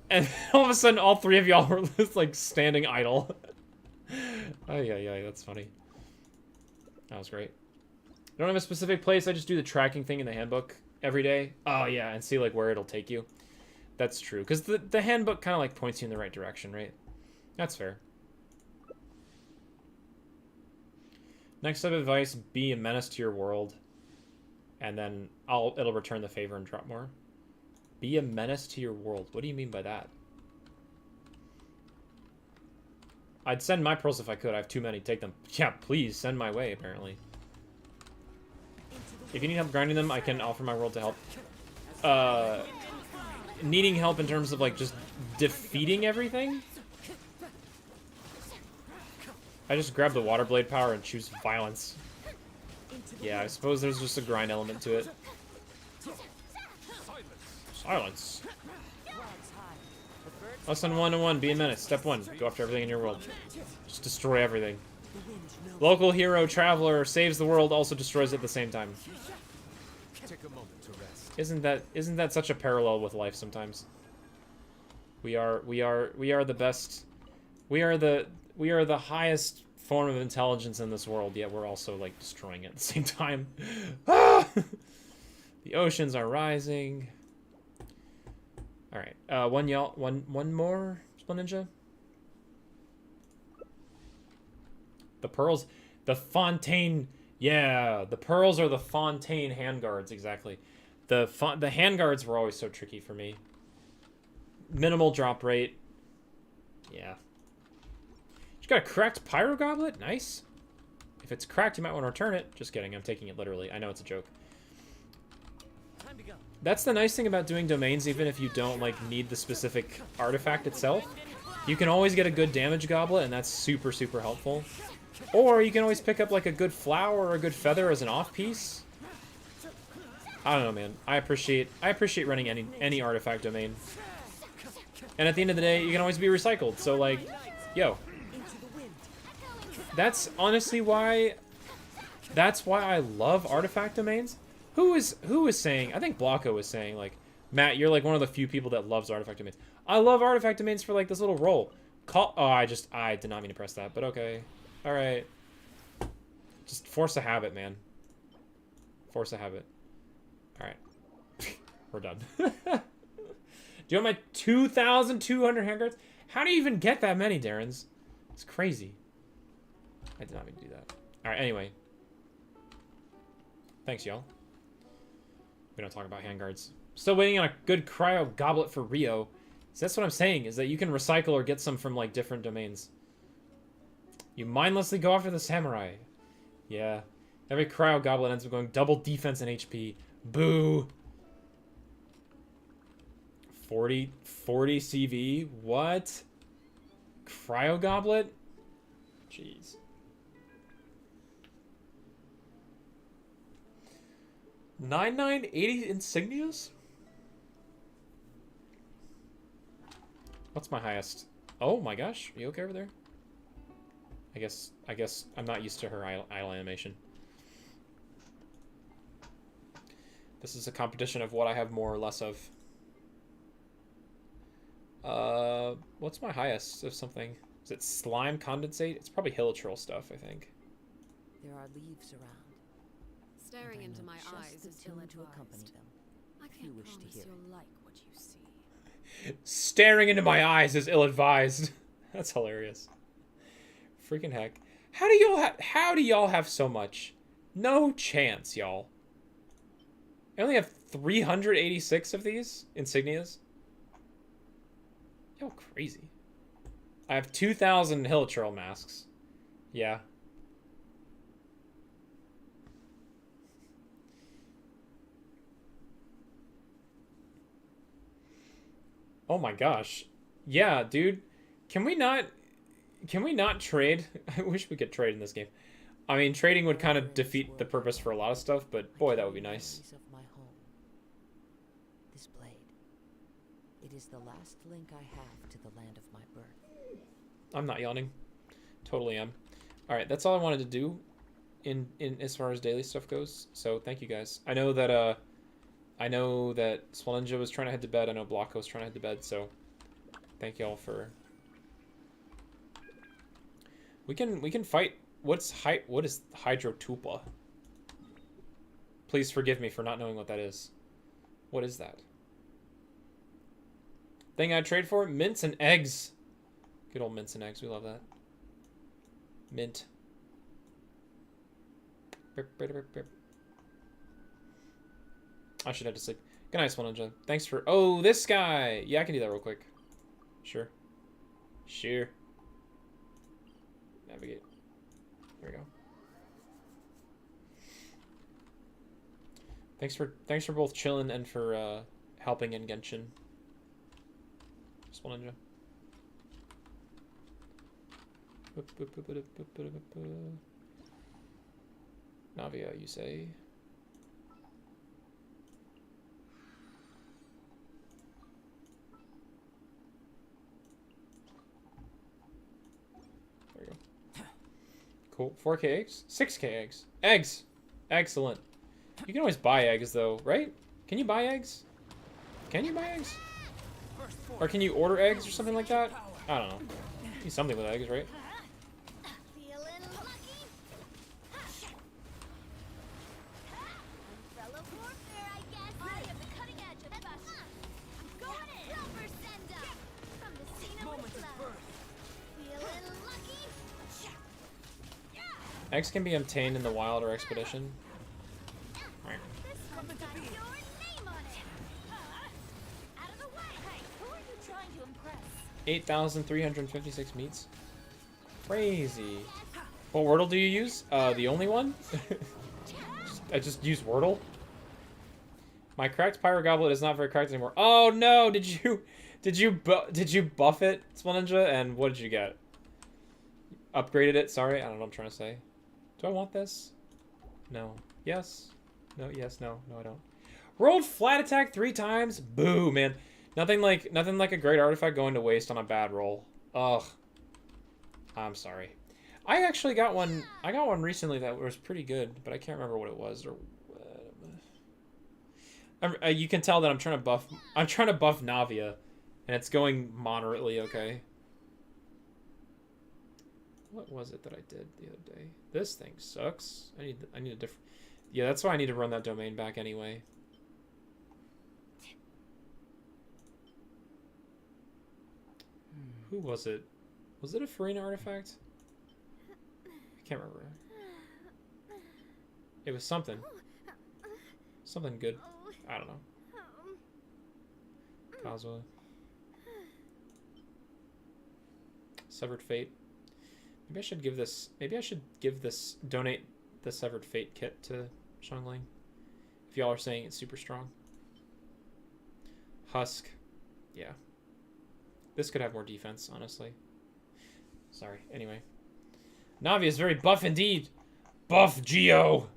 And all of a sudden, all three of y'all were just, like, standing idle. Oh, yeah, that's funny. That was great. I don't have a specific place. I just do the tracking thing in the handbook every day. Oh, yeah, and see, like, where it'll take you. That's true. Because the handbook kind of, like, points you in the right direction, right? That's fair. Next up, advice, be a menace to your world. And then it'll return the favor and drop more. Be a menace to your world. What do you mean by that? I'd send my pearls if I could. I have too many. Take them. Yeah, please, send my way, apparently. If you need help grinding them, I can offer my world to help. Needing help in terms of, like, just defeating everything? I just grab the water blade power and choose violence. Yeah, I suppose there's just a grind element to it. Silence. Lesson 101, be a menace. Step 1, go after everything in your world. Just destroy everything. Local hero, traveler, saves the world, also destroys it at the same time. Take a moment to rest. Isn't that such a parallel with life sometimes? We are the best. We are the highest form of intelligence in this world, yet we're also, like, destroying it at the same time. Ah! The oceans are rising. Alright, one more, Splenninja? The pearls, the Fontaine, yeah, the pearls are the Fontaine handguards, exactly. The handguards were always so tricky for me. Minimal drop rate, yeah. You got a cracked pyro goblet, nice. If it's cracked, you might want to return it. Just kidding, I'm taking it literally. I know it's a joke. That's the nice thing about doing domains, even if you don't, like, need the specific artifact itself. You can always get a good damage goblet, and that's super, super helpful. Or you can always pick up, like, a good flower or a good feather as an off-piece. I don't know, man. I appreciate running any artifact domain. And at the end of the day, you can always be recycled, so, like, yo. That's honestly why... That's why I love artifact domains. Who was saying, I think Blocko was saying, like, Matt, you're, like, one of the few people that loves artifact domains. I love artifact domains for, like, this little roll. I did not mean to press that, but okay. Alright. Just force a habit, man. Force a habit. Alright. We're done. Do you want my 2,200 handguards? How do you even get that many, Darren's? It's crazy. I did not mean to do that. Alright, anyway. Thanks, y'all. We don't talk about handguards. Still waiting on a good cryo goblet for Rio. So that's what I'm saying, is that you can recycle or get some from, like, different domains. You mindlessly go after the samurai. Yeah. Every cryo goblet ends up going double defense and HP. Boo. 40 CV? What? Cryo Goblet? Jeez. $9,980 insignias? What's my highest? Oh my gosh, are you okay over there? I guess I'm not used to her idle animation. This is a competition of what I have more or less of. What's my highest of something? Is it slime condensate? It's probably hilichurl stuff, I think. There are leaves around. Staring into my just eyes the is tune to accompany ill-advised. them. I if you can't wish to promise hear you'll it. like what you see. Staring into my eyes is ill-advised. That's hilarious. Freaking heck. How do y'all have so much? No chance, y'all. I only have 386 of these insignias. Y'all crazy. I have 2,000 hilichurl masks. Yeah. Oh my gosh. Yeah, dude. Can we not trade? I wish we could trade in this game. I mean, trading would kind of defeat the purpose for a lot of stuff, but boy, that would be nice. Memories of my home. This blade. It is the last link I have to the land of my birth. I'm not yawning. Totally am. All right, that's all I wanted to do in as far as daily stuff goes. So thank you guys. I know that Swalinja was trying to head to bed. I know Blanco was trying to head to bed. So thank y'all for. We can fight. What is Hydrotupa? Please forgive me for not knowing what that is. What is that? Thing I'd trade for? Mints and eggs. Good old mints and eggs. We love that. Mint. I should head to sleep. Good night, Swaninja. Thanks for... Oh, this guy! Yeah, I can do that real quick. Sure. Sure. Navigate. There we go. Thanks for both chilling and for helping in Genshin. Swaninja. Navia, you say? There we go. Cool. 4K eggs? 6K eggs. Eggs! Excellent. You can always buy eggs, though, right? Can you buy eggs? Can you buy eggs? Or can you order eggs or something like that? I don't know. Do something with eggs, right? Feeling lucky? Umbrella warfare, I guess. I am the cutting edge of fashion. I'm going in. Rubber send up. From the scene of the flood. Feeling lucky? Eggs can be obtained in the wild or expedition. This one's got your name on it. Out of the way. Hey, who are you trying to impress? 8,356 meats. Crazy. What Wordle do you use? The only one? I just use Wordle. My cracked Pyro Goblet is not very cracked anymore. Oh no! Did you buff it, Swaninja? And what did you get? Upgraded it? Sorry, I don't know what I'm trying to say. Do I want this? No. Yes. No. Yes. No. No, I don't. Rolled flat attack 3 times. Boo, man. Nothing like a great artifact going to waste on a bad roll. Ugh. I'm sorry. I actually got one. I got one recently that was pretty good, but I can't remember what it was or. You can tell that I'm trying to buff. I'm trying to buff Navia, and it's going moderately okay. What was it that I did the other day? This thing sucks. I need a different. Yeah, that's why I need to run that domain back anyway. Who was it? Was it a Farina artifact? I can't remember. It was something. Something good. I don't know. Kazuha. Severed Fate. Maybe I should give this, donate the Severed Fate kit to Xiangling. If y'all are saying it's super strong. Husk. Yeah. This could have more defense, honestly. Sorry. Anyway. Navi is very buff indeed. Buff Geo.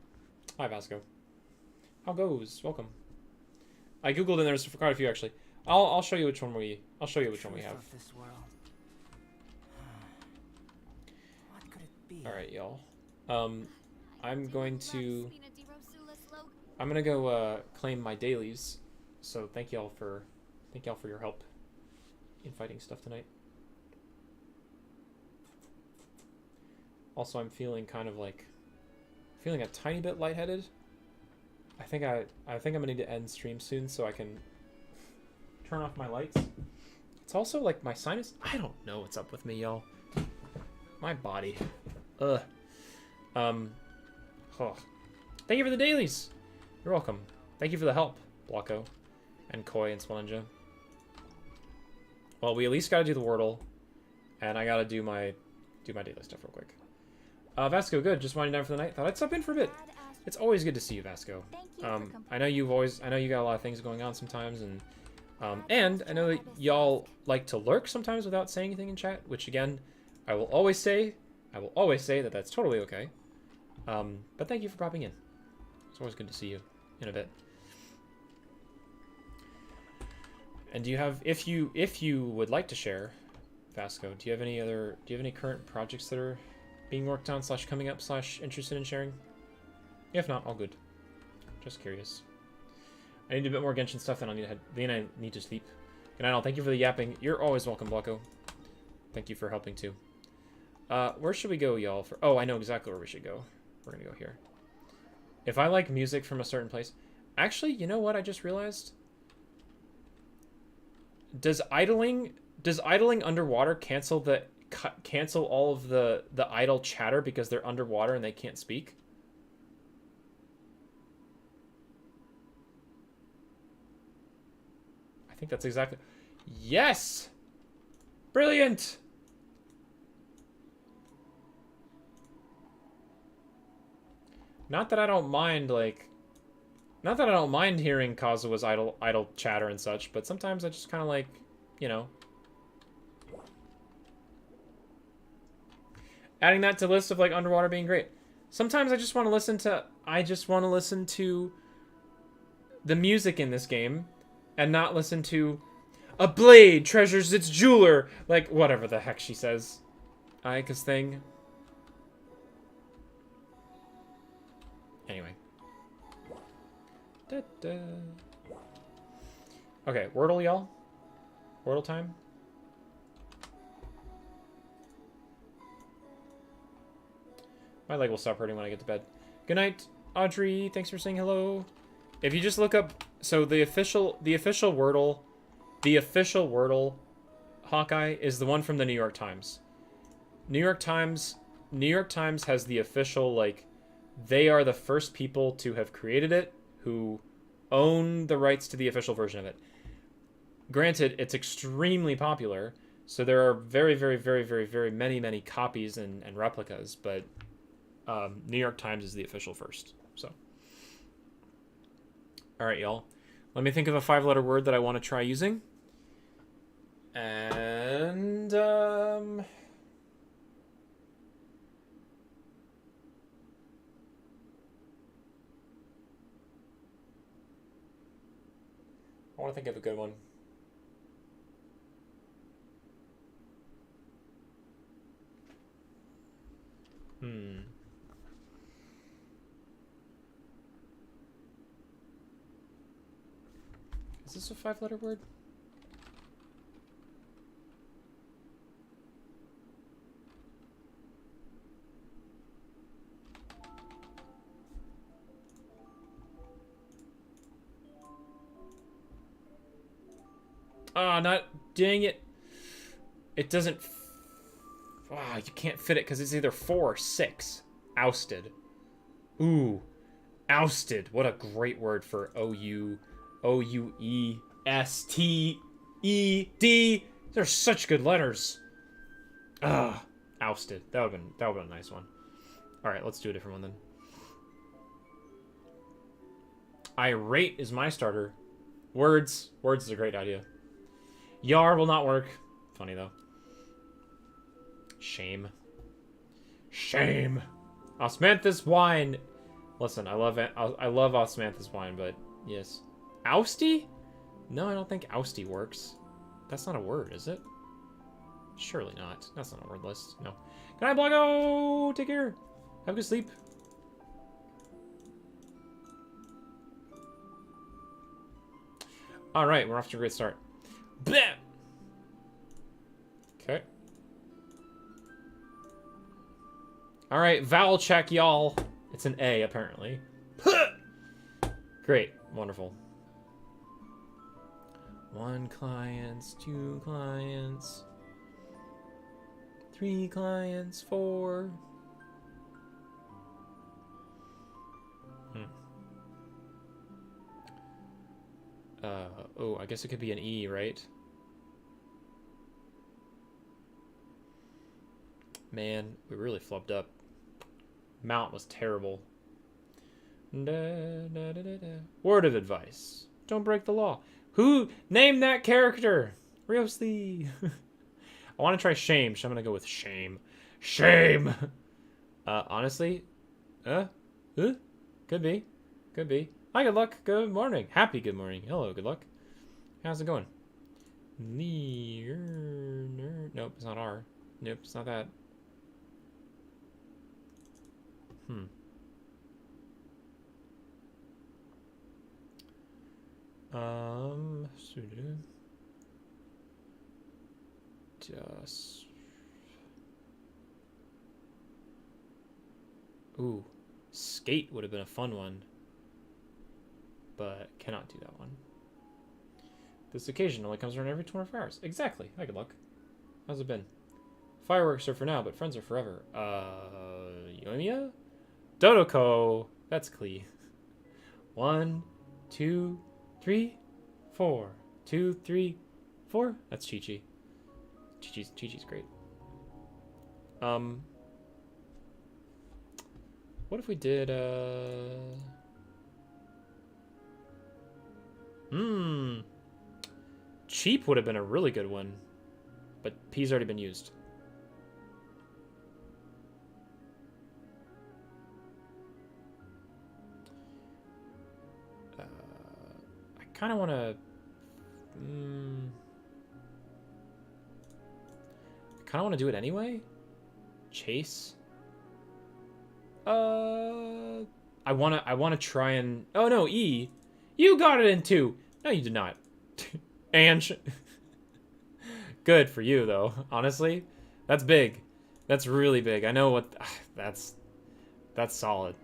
Hi, Vasco. How goes? Welcome. I googled and there's quite a few actually. I'll show you which one we have. This world. What could it be? All right, y'all. I'm gonna go claim my dailies. So thank y'all for your help in fighting stuff tonight. Also, I'm feeling kind of like a tiny bit lightheaded. I think I'm gonna need to end stream soon so I can turn off my lights. It's also like my sinus. I don't know what's up with me, y'all. My body. Ugh. Oh. Thank you for the dailies. You're welcome. Thank you for the help, Blocko, and Koi and Swalenja. Well, we at least gotta do the Wordle, and I gotta do my daily stuff real quick. Vasco, good. Just winding down for the night. Thought I'd stop in for a bit. It's always good to see you, Vasco. I know you got a lot of things going on sometimes, and I know that y'all like to lurk sometimes without saying anything in chat, which again, I will always say that that's totally okay. But thank you for popping in. It's always good to see you in a bit. And do you have, if you would like to share, Vasco, do you have any current projects that are being worked on / coming up / interested in sharing? If not, all good. Just curious. I need a bit more Genshin stuff, then I'll need to head. Then I need to sleep. Good night, all. Thank you for the yapping. You're always welcome, Blocko. Thank you for helping too. Where should we go, y'all? Oh, I know exactly where we should go. We're gonna go here. If I like music from a certain place, actually, you know what? I just realized. Does idling underwater cancel all of the idle chatter because they're underwater and they can't speak? I think that's exactly... Yes! Brilliant! Not that I don't mind, like... Not that I don't mind hearing Kazua's idle chatter and such, but sometimes I just kind of like, you know... Adding that to the list of, like, underwater being great. Sometimes I just want to listen to... the music in this game, and not listen to... A blade treasures its jeweler! Like, whatever the heck she says. Ayaka's thing. Anyway. Da -da. Okay, Wordle, y'all. Wordle time. My leg will stop hurting when I get to bed. Good night, Audrey. Thanks for saying hello. If you just look up, so the official Wordle Hawkeye is the one from the New York Times. New York Times has the official, like, they are the first people to have created it, who own the rights to the official version of it. Granted, it's extremely popular, so there are very, very, very, very, very many copies and replicas, but New York Times is the official first. So, all right, y'all. Let me think of a 5-letter word that I want to try using. And I want to think of a good one. Is this a 5-letter word? Ah, not... Dang it. It doesn't... Ah, you can't fit it because it's either 4 or 6. Ousted. Ooh. Ousted. What a great word for O-U-E-S-T-E-D. They're such good letters. Ah, ousted. That would've been a nice one. Alright, let's do a different one then. Irate is my starter. Words is a great idea. Yar will not work. Funny though. Shame. Shame. Osmanthus wine. Listen, I love Osmanthus wine, but yes. Ousty? No, I don't think ousty works. That's not a word, is it? Surely not. That's not a word list. No. Good night, Blago! Take care. Have a good sleep. Alright, we're off to a great start. Bleh! Okay. Alright, vowel check, y'all. It's an A, apparently. Great. Wonderful. 1 clients, 2 clients, 3 clients, 4. Oh, I guess it could be an E, right? Man, we really flubbed up. Mount was terrible. Da, da, da, da, da. Word of advice. Don't break the law. Who named that character? Riosley. I want to try shame, so I'm going to go with shame. Shame! Honestly? Could be. Could be. Hi, good luck. Good morning. Happy good morning. Hello, good luck. How's it going? Nope, it's not R. Nope, it's not that. Just. Ooh, skate would have been a fun one, but cannot do that one. This occasion only comes around every 24 hours. Exactly. Hi, good luck. How's it been? Fireworks are for now, but friends are forever. Yoimiya? Dodoko. That's Klee. 1, 2, 3, 4. 2, 3, 4. That's Chi-Chi. Chi-Chi's great. What if we did, Cheap would have been a really good one. But P's already been used. I kind of want to... I kind of want to do it anyway. Chase. I want to try and... Oh, no, E. You got it in 2. No, you did not. Ange. Good for you, though. Honestly, that's big. That's really big. I know what... That's solid.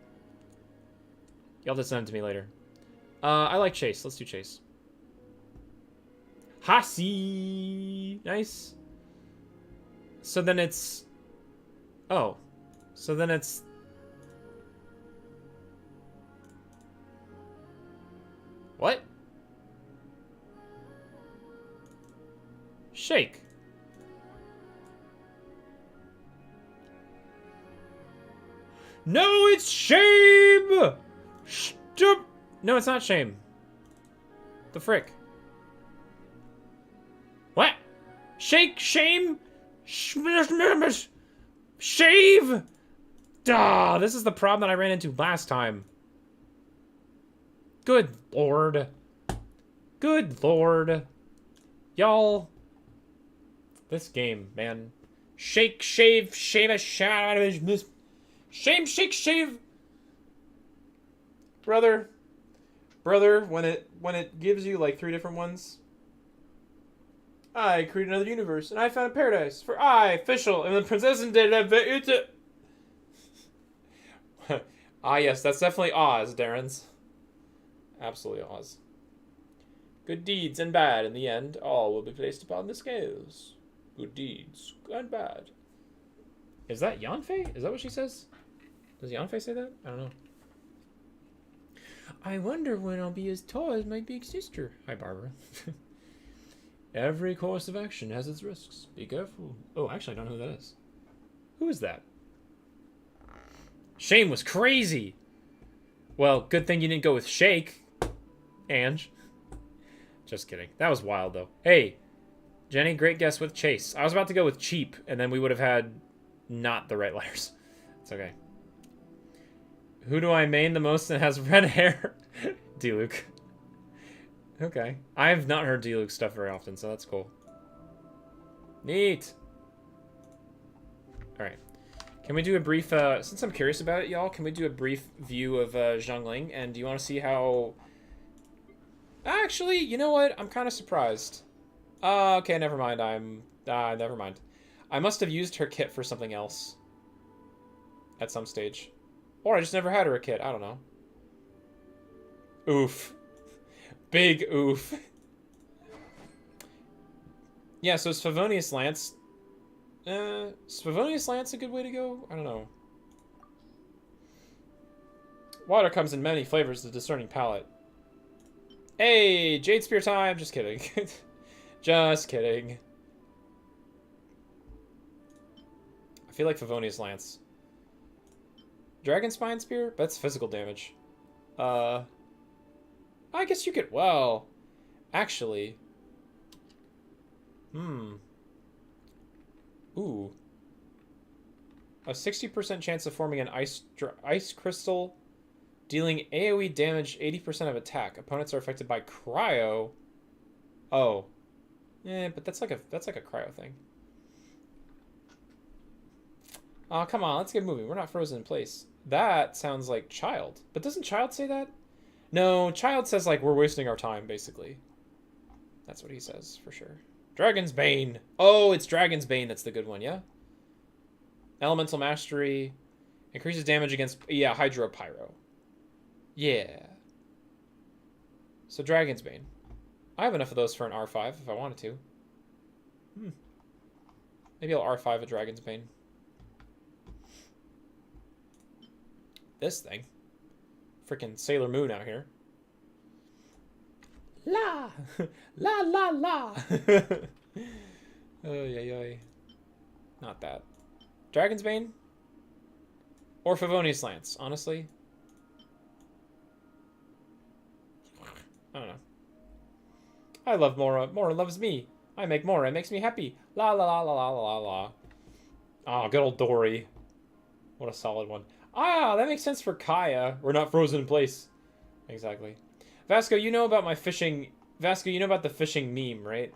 You'll have to send it to me later. I like Chase. Let's do Chase. Hasi! Nice. So then it's... Oh. So then it's... What? Shake. No, it's shame! Stop! No, it's not shame. The frick. What? Shake, shame? Shave? Duh, this is the problem that I ran into last time. Good lord. Good lord. Y'all. This game, man. Shake, shave, shave a shot out of this. Shame, shake, shave. Brother, when it gives you like 3 different ones. I created another universe, and I found a paradise for I, official, and the princess did it. Ah, yes, that's definitely Oz, Darren's. Absolutely Oz. Good deeds and bad, in the end, all will be placed upon the scales. Good deeds and bad. Is that Yanfei? Is that what she says? Does Yanfei say that? I don't know. I wonder when I'll be as tall as my big sister. Hi, Barbara. Every course of action has its risks. Be careful. Oh, actually, I don't know who that is. Who is that? Shame was crazy. Well, good thing you didn't go with Shake, Ange. Just kidding. That was wild, though. Hey, Jenny, great guess with Chase. I was about to go with cheap, and then we would have had not the right letters. It's okay. Who do I main the most and has red hair? D-Luke. Okay. I have not heard D-Luke stuff very often, so that's cool. Neat. Alright. Can we do a brief, since I'm curious about it, y'all, can we do a brief view of Zhongling? And do you want to see how... Actually, you know what? I'm kind of surprised. Okay, never mind. Never mind. I must have used her kit for something else. At some stage. Or I just never had her a kit. I don't know. Oof. Big oof. Yeah, so Sfavonius Lance... Sfavonius Lance a good way to go? I don't know. Water comes in many flavors, the discerning palate. Hey, Jade Spear time! Just kidding. Just kidding. I feel like Favonius Lance. Dragon Spine Spear? That's physical damage. I guess you could... Well... Actually... Ooh. A 60% chance of forming an ice crystal, dealing AoE damage 80% of attack. Opponents are affected by cryo. Oh. But that's like a cryo thing. Oh, come on, let's get moving. We're not frozen in place. That sounds like Child. But doesn't Child say that? No, Child says like we're wasting our time, basically. That's what he says, for sure. Dragon's Bane. Oh, it's Dragon's Bane that's the good one, yeah? Elemental Mastery. Increases damage against... Yeah, Hydro Pyro. Yeah. So Dragon's Bane. I have enough of those for an R5 if I wanted to. Maybe I'll R5 a Dragon's Bane. This thing. Freaking Sailor Moon out here. La! La la la! Oh, yeah. Not bad. Dragon's Bane? Or Favonius Lance, honestly. I don't know. I love Mora. Mora loves me. I make Mora. It makes me happy. La la la la la la la. Oh, good old Dory. What a solid one. Ah, that makes sense for Kaya. We're not frozen in place. Exactly. Vasco, you know about my fishing... Vasco, you know about the fishing meme, right?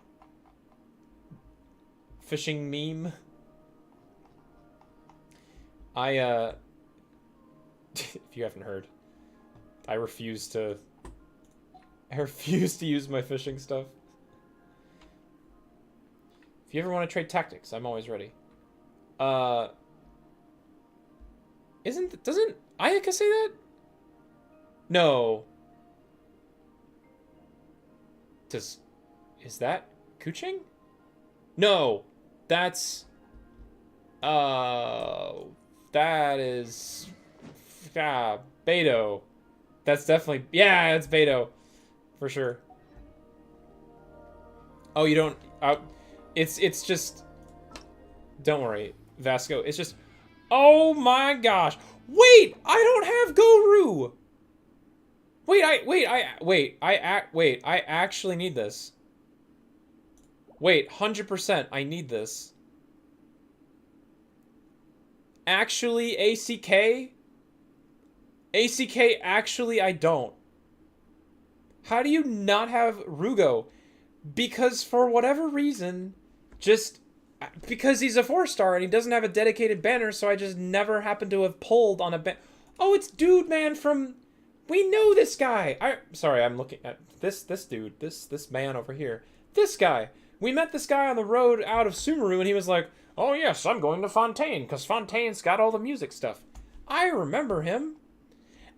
Fishing meme? If you haven't heard, I refuse to use my fishing stuff. If you ever want to trade tactics, I'm always ready. Doesn't Ayaka say that? No. Is that Kuching? No. That's that is Beto. That's definitely, yeah, it's Beto for sure. Oh, you don't, it's just, don't worry, Vasco, it's just, oh my gosh, wait, I don't have Goru. I actually need this. Wait, 100%, I need this. Actually, ACK? ACK, actually, I don't. How do you not have Rugo? Because for whatever reason, just because he's a 4-star and he doesn't have a dedicated banner, so I just never happen to have pulled on a banner. Oh, it's Dude Man from... We know this guy. Sorry, I'm looking at this dude, this man over here. This guy. We met this guy on the road out of Sumeru, and he was like, "Oh yes, I'm going to Fontaine because Fontaine's got all the music stuff." I remember him.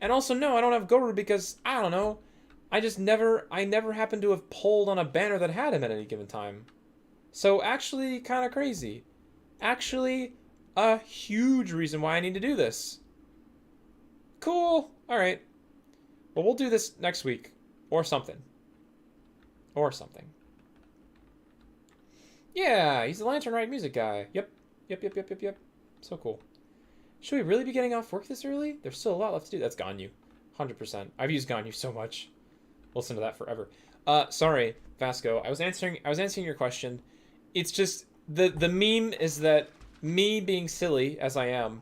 And also, no, I don't have Goru because I don't know. I never happened to have pulled on a banner that had him at any given time. So actually, kind of crazy. Actually, a huge reason why I need to do this. Cool. All right. Well, we'll do this next week. Or something. Or something. Yeah, he's the Lantern Rite music guy. Yep. So cool. Should we really be getting off work this early? There's still a lot left to do. That's Ganyu. 100%. I've used Ganyu so much. Listen to that forever. Sorry, Vasco. I was answering your question, it's just the meme is that me being silly as I am,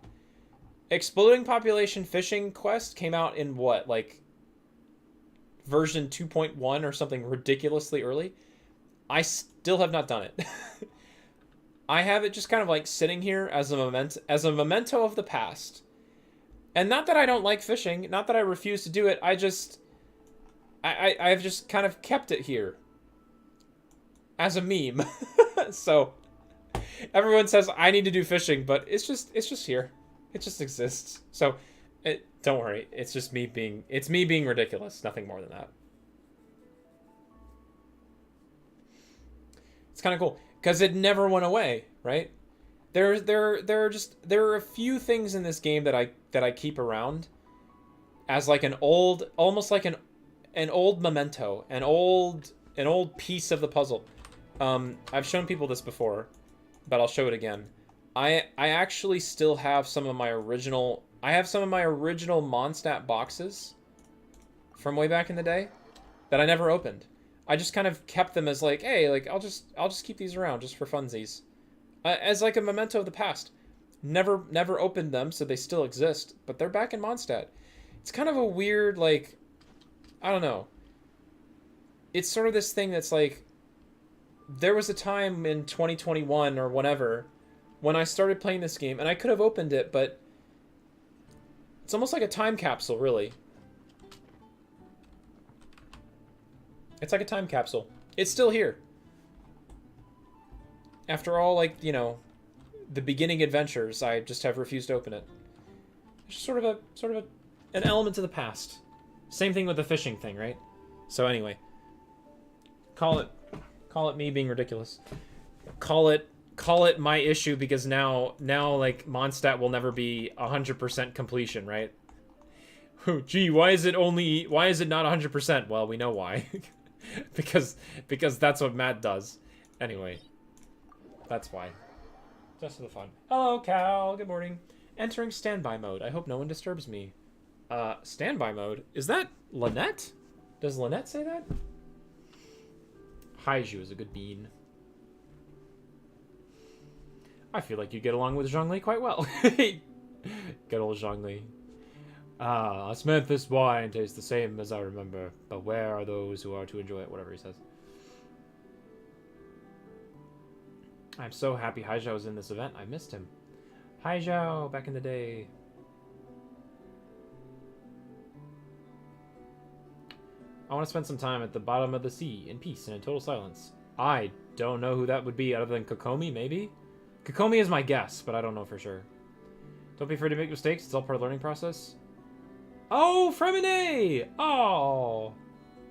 exploding population fishing quest came out in what, like version 2.1 or something ridiculously early. I still have not done it. I have it just kind of like sitting here as a memento of the past. And not that I don't like fishing, not that I refuse to do it. I've just kind of kept it here as a meme. So everyone says I need to do fishing, but it's just here. It just exists. So don't worry. It's just me being ridiculous. Nothing more than that. It's kind of cool because it never went away, right? There are a few things in this game that I keep around as like an old, almost like an old memento, an old piece of the puzzle. I've shown people this before, but I'll show it again. I actually still have some of my original Mondstadt boxes from way back in the day that I never opened. I just kind of kept them as like, hey, like I'll just keep these around just for funsies, as like a memento of the past. Never opened them, so they still exist, but they're back in Mondstadt. It's kind of a weird, like, I don't know. It's sort of this thing that's like, there was a time in 2021 or whenever when I started playing this game, and I could have opened it, but it's almost like a time capsule, really. It's like a time capsule. It's still here. After all, like, you know, the beginning adventures, I just have refused to open it. It's just sort of an element of the past. Same thing with the fishing thing, right? So anyway, call it me being ridiculous. Call it my issue, because now like Mondstadt will never be 100% completion, right? Gee, why is it not 100%? Well, we know why. because that's what Matt does. Anyway, that's why. Just for the fun. Hello, Cal. Good morning. Entering standby mode. I hope no one disturbs me. Standby mode? Is that Lynette? Does Lynette say that? Haiju is a good bean. I feel like you get along with Zhongli quite well. Good old Zhongli. Osmanthus wine tastes the same as I remember, but where are those who are to enjoy it? Whatever he says. I'm so happy Haizhao was in this event. I missed him. Haizhao, back in the day. I want to spend some time at the bottom of the sea, in peace and in total silence. I don't know who that would be, other than Kokomi, maybe? Kokomi is my guess, but I don't know for sure. Don't be afraid to make mistakes. It's all part of the learning process. Oh, Fremine! Oh!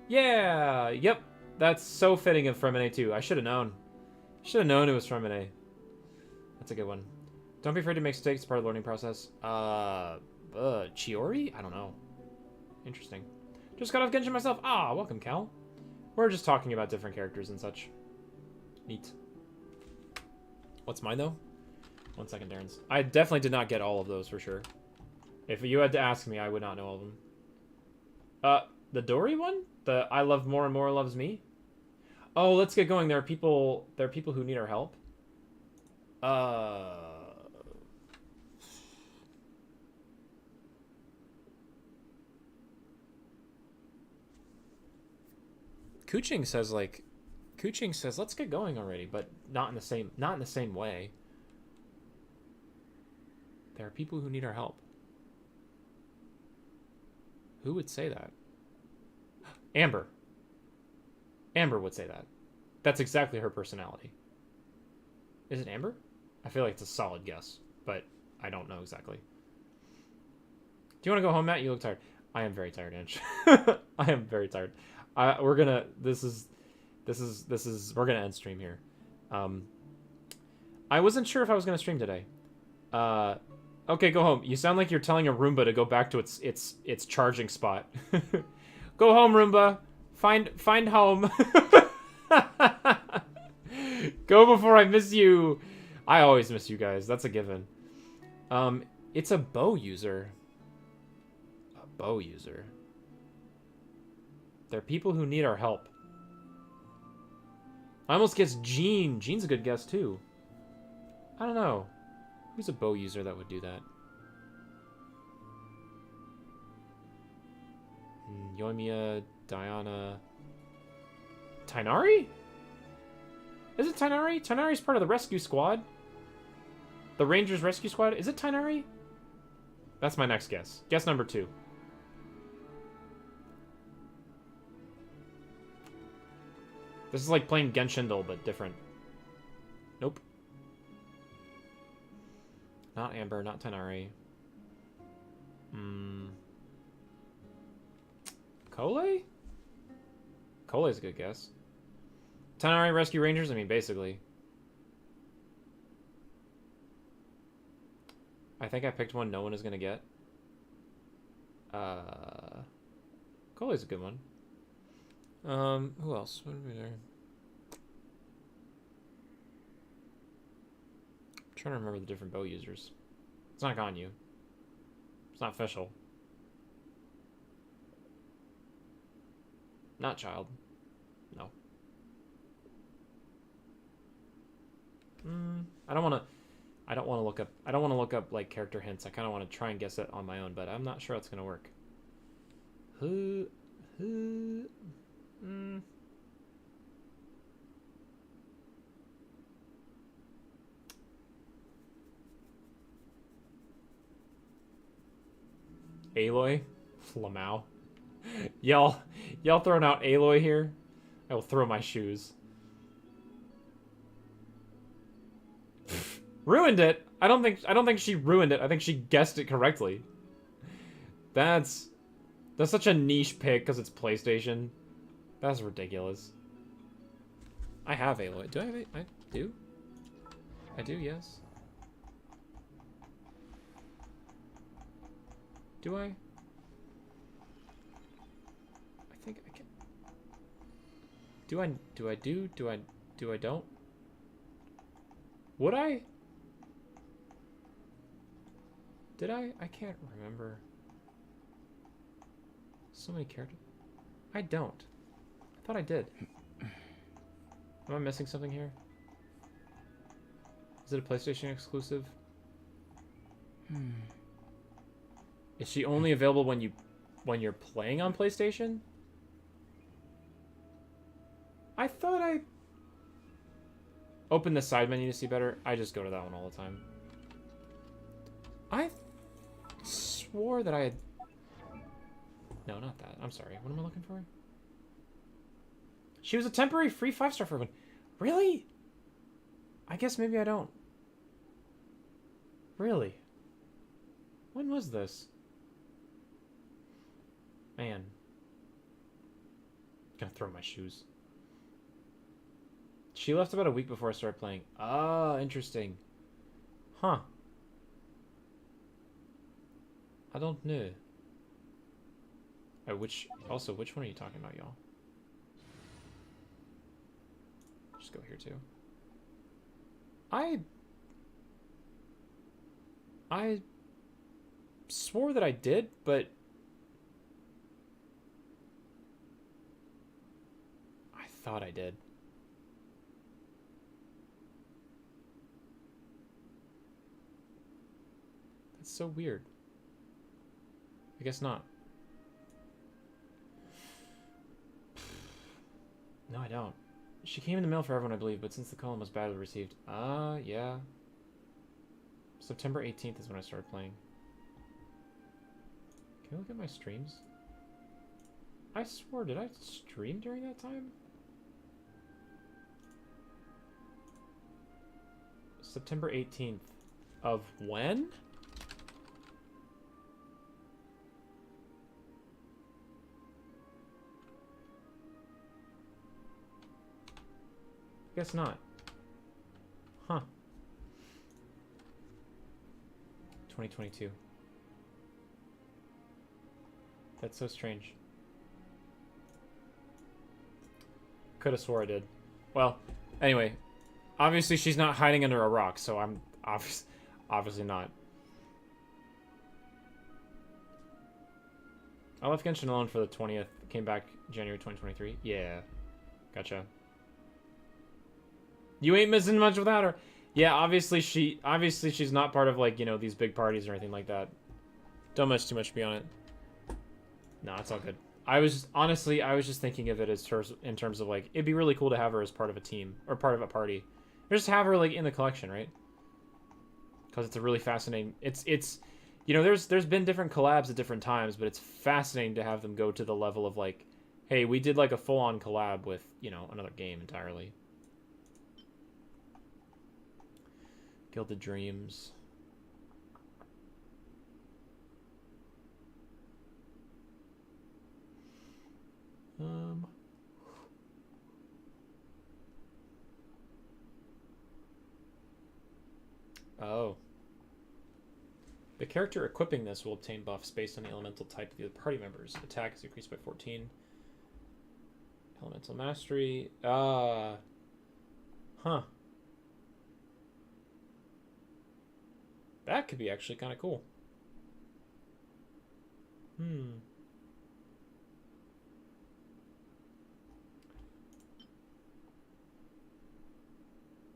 Yeah! Yep. That's so fitting of Fremine, too. I should have known. Should have known it was Fremine. That's a good one. Don't be afraid to make mistakes. It's part of the learning process. Chiori? I don't know. Interesting. Just got off Genshin myself. Ah, welcome, Cal. We're just talking about different characters and such. Neat. What's mine, though? 1 second, Darren's. I definitely did not get all of those, for sure. If you had to ask me, I would not know all of them. The Dory one? The I love more and more loves me? Oh, let's get going. There are people who need our help. Kuching says let's get going already, but not in the same way. There are people who need our help. Who would say that? Amber. Amber would say that. That's exactly her personality. Is it Amber? I feel like it's a solid guess, but I don't know exactly. Do you want to go home, Matt? You look tired. I am very tired, Ange. I am very tired. We're gonna end stream here. I wasn't sure if I was gonna stream today. Okay, go home. You sound like you're telling a Roomba to go back to its charging spot. Go home, Roomba. Find home. Go before I miss you. I always miss you guys. That's a given. It's a bow user. A bow user. There are people who need our help. I almost guessed Jean. Jean's a good guess, too. I don't know. Who's a bow user that would do that? Yoimiya, Diana... Tainari? Is it Tainari? Tainari's part of the rescue squad. The Rangers rescue squad. Is it Tainari? That's my next guess. Guess number 2. This is like playing Genshin, but different. Nope. Not Amber, not Tainari. Kole? Kole's a good guess. Tainari Rescue Rangers? I mean, basically. I think I picked one no one is going to get. Kole's a good one. Who else? What are we there? I'm trying to remember the different bow users. It's not Ganyu. It's not official. Not Child. No. I don't want to look up. I don't want to look up like character hints. I kind of want to try and guess it on my own, but I'm not sure it's gonna work. Aloy, Lamau. Y'all throwing out Aloy here? I will throw my shoes. Ruined it. I don't think she ruined it. I think she guessed it correctly. That's such a niche pick because it's PlayStation. That's ridiculous. I have Aloy. Do I have it? I do. I do. Yes. Do I? I think I can. Do I don't? Would I? Did I? I can't remember. So many characters. I don't. I thought I did. Am I missing something here? Is it a PlayStation exclusive? Is she only available when you're playing on PlayStation? I thought I opened the side menu to see better. I just go to that one all the time. I swore that I had... No, not that. I'm sorry. What am I looking for? She was a temporary free 5-star for everyone. Really? I guess maybe I don't. Really? When was this? Man. Gonna throw my shoes. She left about a week before I started playing. Ah, interesting. Huh. I don't know. Which one are you talking about, y'all? Just go here too. I swore that I did, but I thought I did. That's so weird. I guess not. No, I don't. She came in the mail for everyone, I believe, but since the column was badly received. Yeah. September 18th is when I started playing. Can you look at my streams? I swore, did I stream during that time? September 18th. Of when? Guess not. Huh. 2022. That's so strange. Could have swore I did. Well, anyway. Obviously she's not hiding under a rock, so I'm obviously not. I left Genshin alone for the 20th. Came back January 2023. Yeah. Gotcha. You ain't missing much without her. Yeah, obviously she's not part of, like, you know, these big parties or anything like that. Don't much too much to be on it. No, it's all good. I was just thinking of it as in terms of, like, it'd be really cool to have her as part of a team or part of a party. Or just have her, like, in the collection, right? Because it's a really fascinating. It's you know, there's been different collabs at different times, but it's fascinating to have them go to the level of, like, hey, we did, like, a full-on collab with, you know, another game entirely. Gilded Dreams. Oh. The character equipping this will obtain buffs based on the elemental type of the other party members. Attack is increased by 14. Elemental Mastery. Huh. That could be actually kind of cool.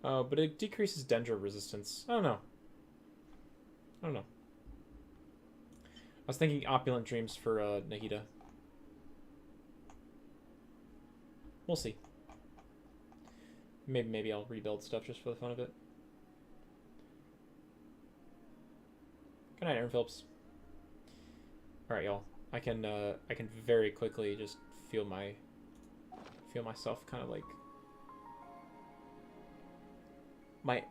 Oh, but it decreases Dendro resistance. I don't know. I was thinking Opulent Dreams for Nahida. We'll see. Maybe I'll rebuild stuff just for the fun of it. Good night, Aaron Phillips. All right, y'all. I can very quickly just feel myself kind of like my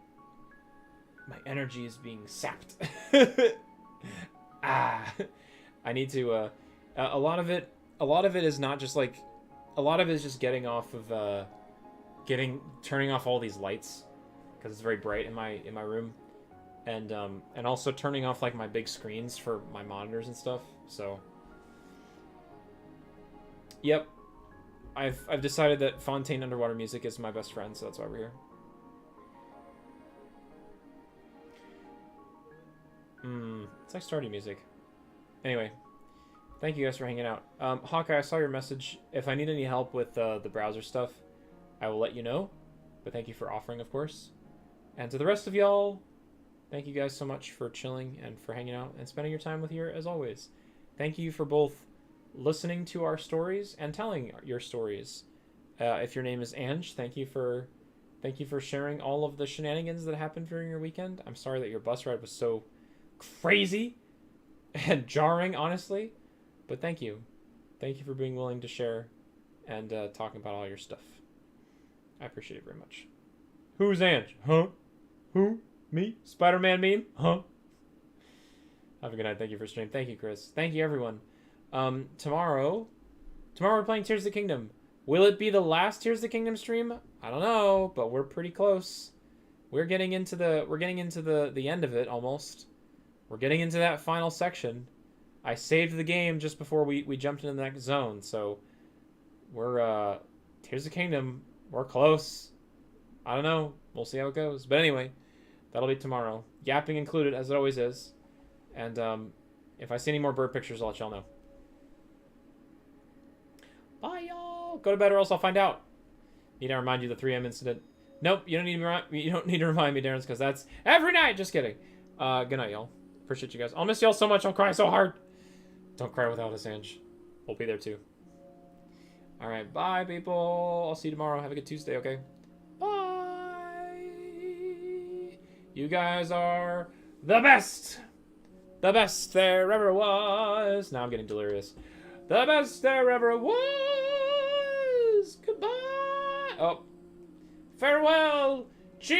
energy is being sapped. I need to a lot of it is not just like a lot of it is just getting off of turning off all these lights because it's very bright in my room, and also turning off like my big screens for my monitors and stuff. So yep, I've decided that Fontaine underwater music is my best friend, so that's why we're here. It's like starting music. Anyway, thank you guys for hanging out. Hawkeye, I saw your message. If I need any help with the browser stuff, I will let you know. But thank you for offering, of course. And to the rest of y'all, thank you guys so much for chilling and for hanging out and spending your time with here as always. Thank you for both listening to our stories and telling your stories. If your name is Ange, thank you for sharing all of the shenanigans that happened during your weekend. I'm sorry that your bus ride was so crazy and jarring, honestly, but thank you for being willing to share and talking about all your stuff. I appreciate it very much. Who's Ange? Huh? Who? Me? Spider-Man meme? Huh? Have a good night. Thank you for stream. Thank you, Chris. Thank you, everyone. Tomorrow we're playing Tears of the Kingdom. Will it be the last Tears of the Kingdom stream? I don't know, but we're pretty close. We're getting into the end of it almost. We're getting into that final section. I saved the game just before we jumped into the next zone, so we're Tears of the Kingdom. We're close. I don't know. We'll see how it goes. But anyway, that'll be tomorrow. Yapping included, as it always is. And if I see any more bird pictures, I'll let y'all know. Bye, y'all. Go to bed or else I'll find out. Need I remind you of the 3M incident? Nope, you don't need to remind me, Darren, because that's every night. Just kidding. Good night, y'all. Appreciate you guys. I'll miss y'all so much. I'll cry so hard. Don't cry without us, Ange. We'll be there too. All right, bye, people. I'll see you tomorrow. Have a good Tuesday, okay? Bye. You guys are the best. The best there ever was. Now I'm getting delirious. The best there ever was. Goodbye. Oh. Farewell. Cheers.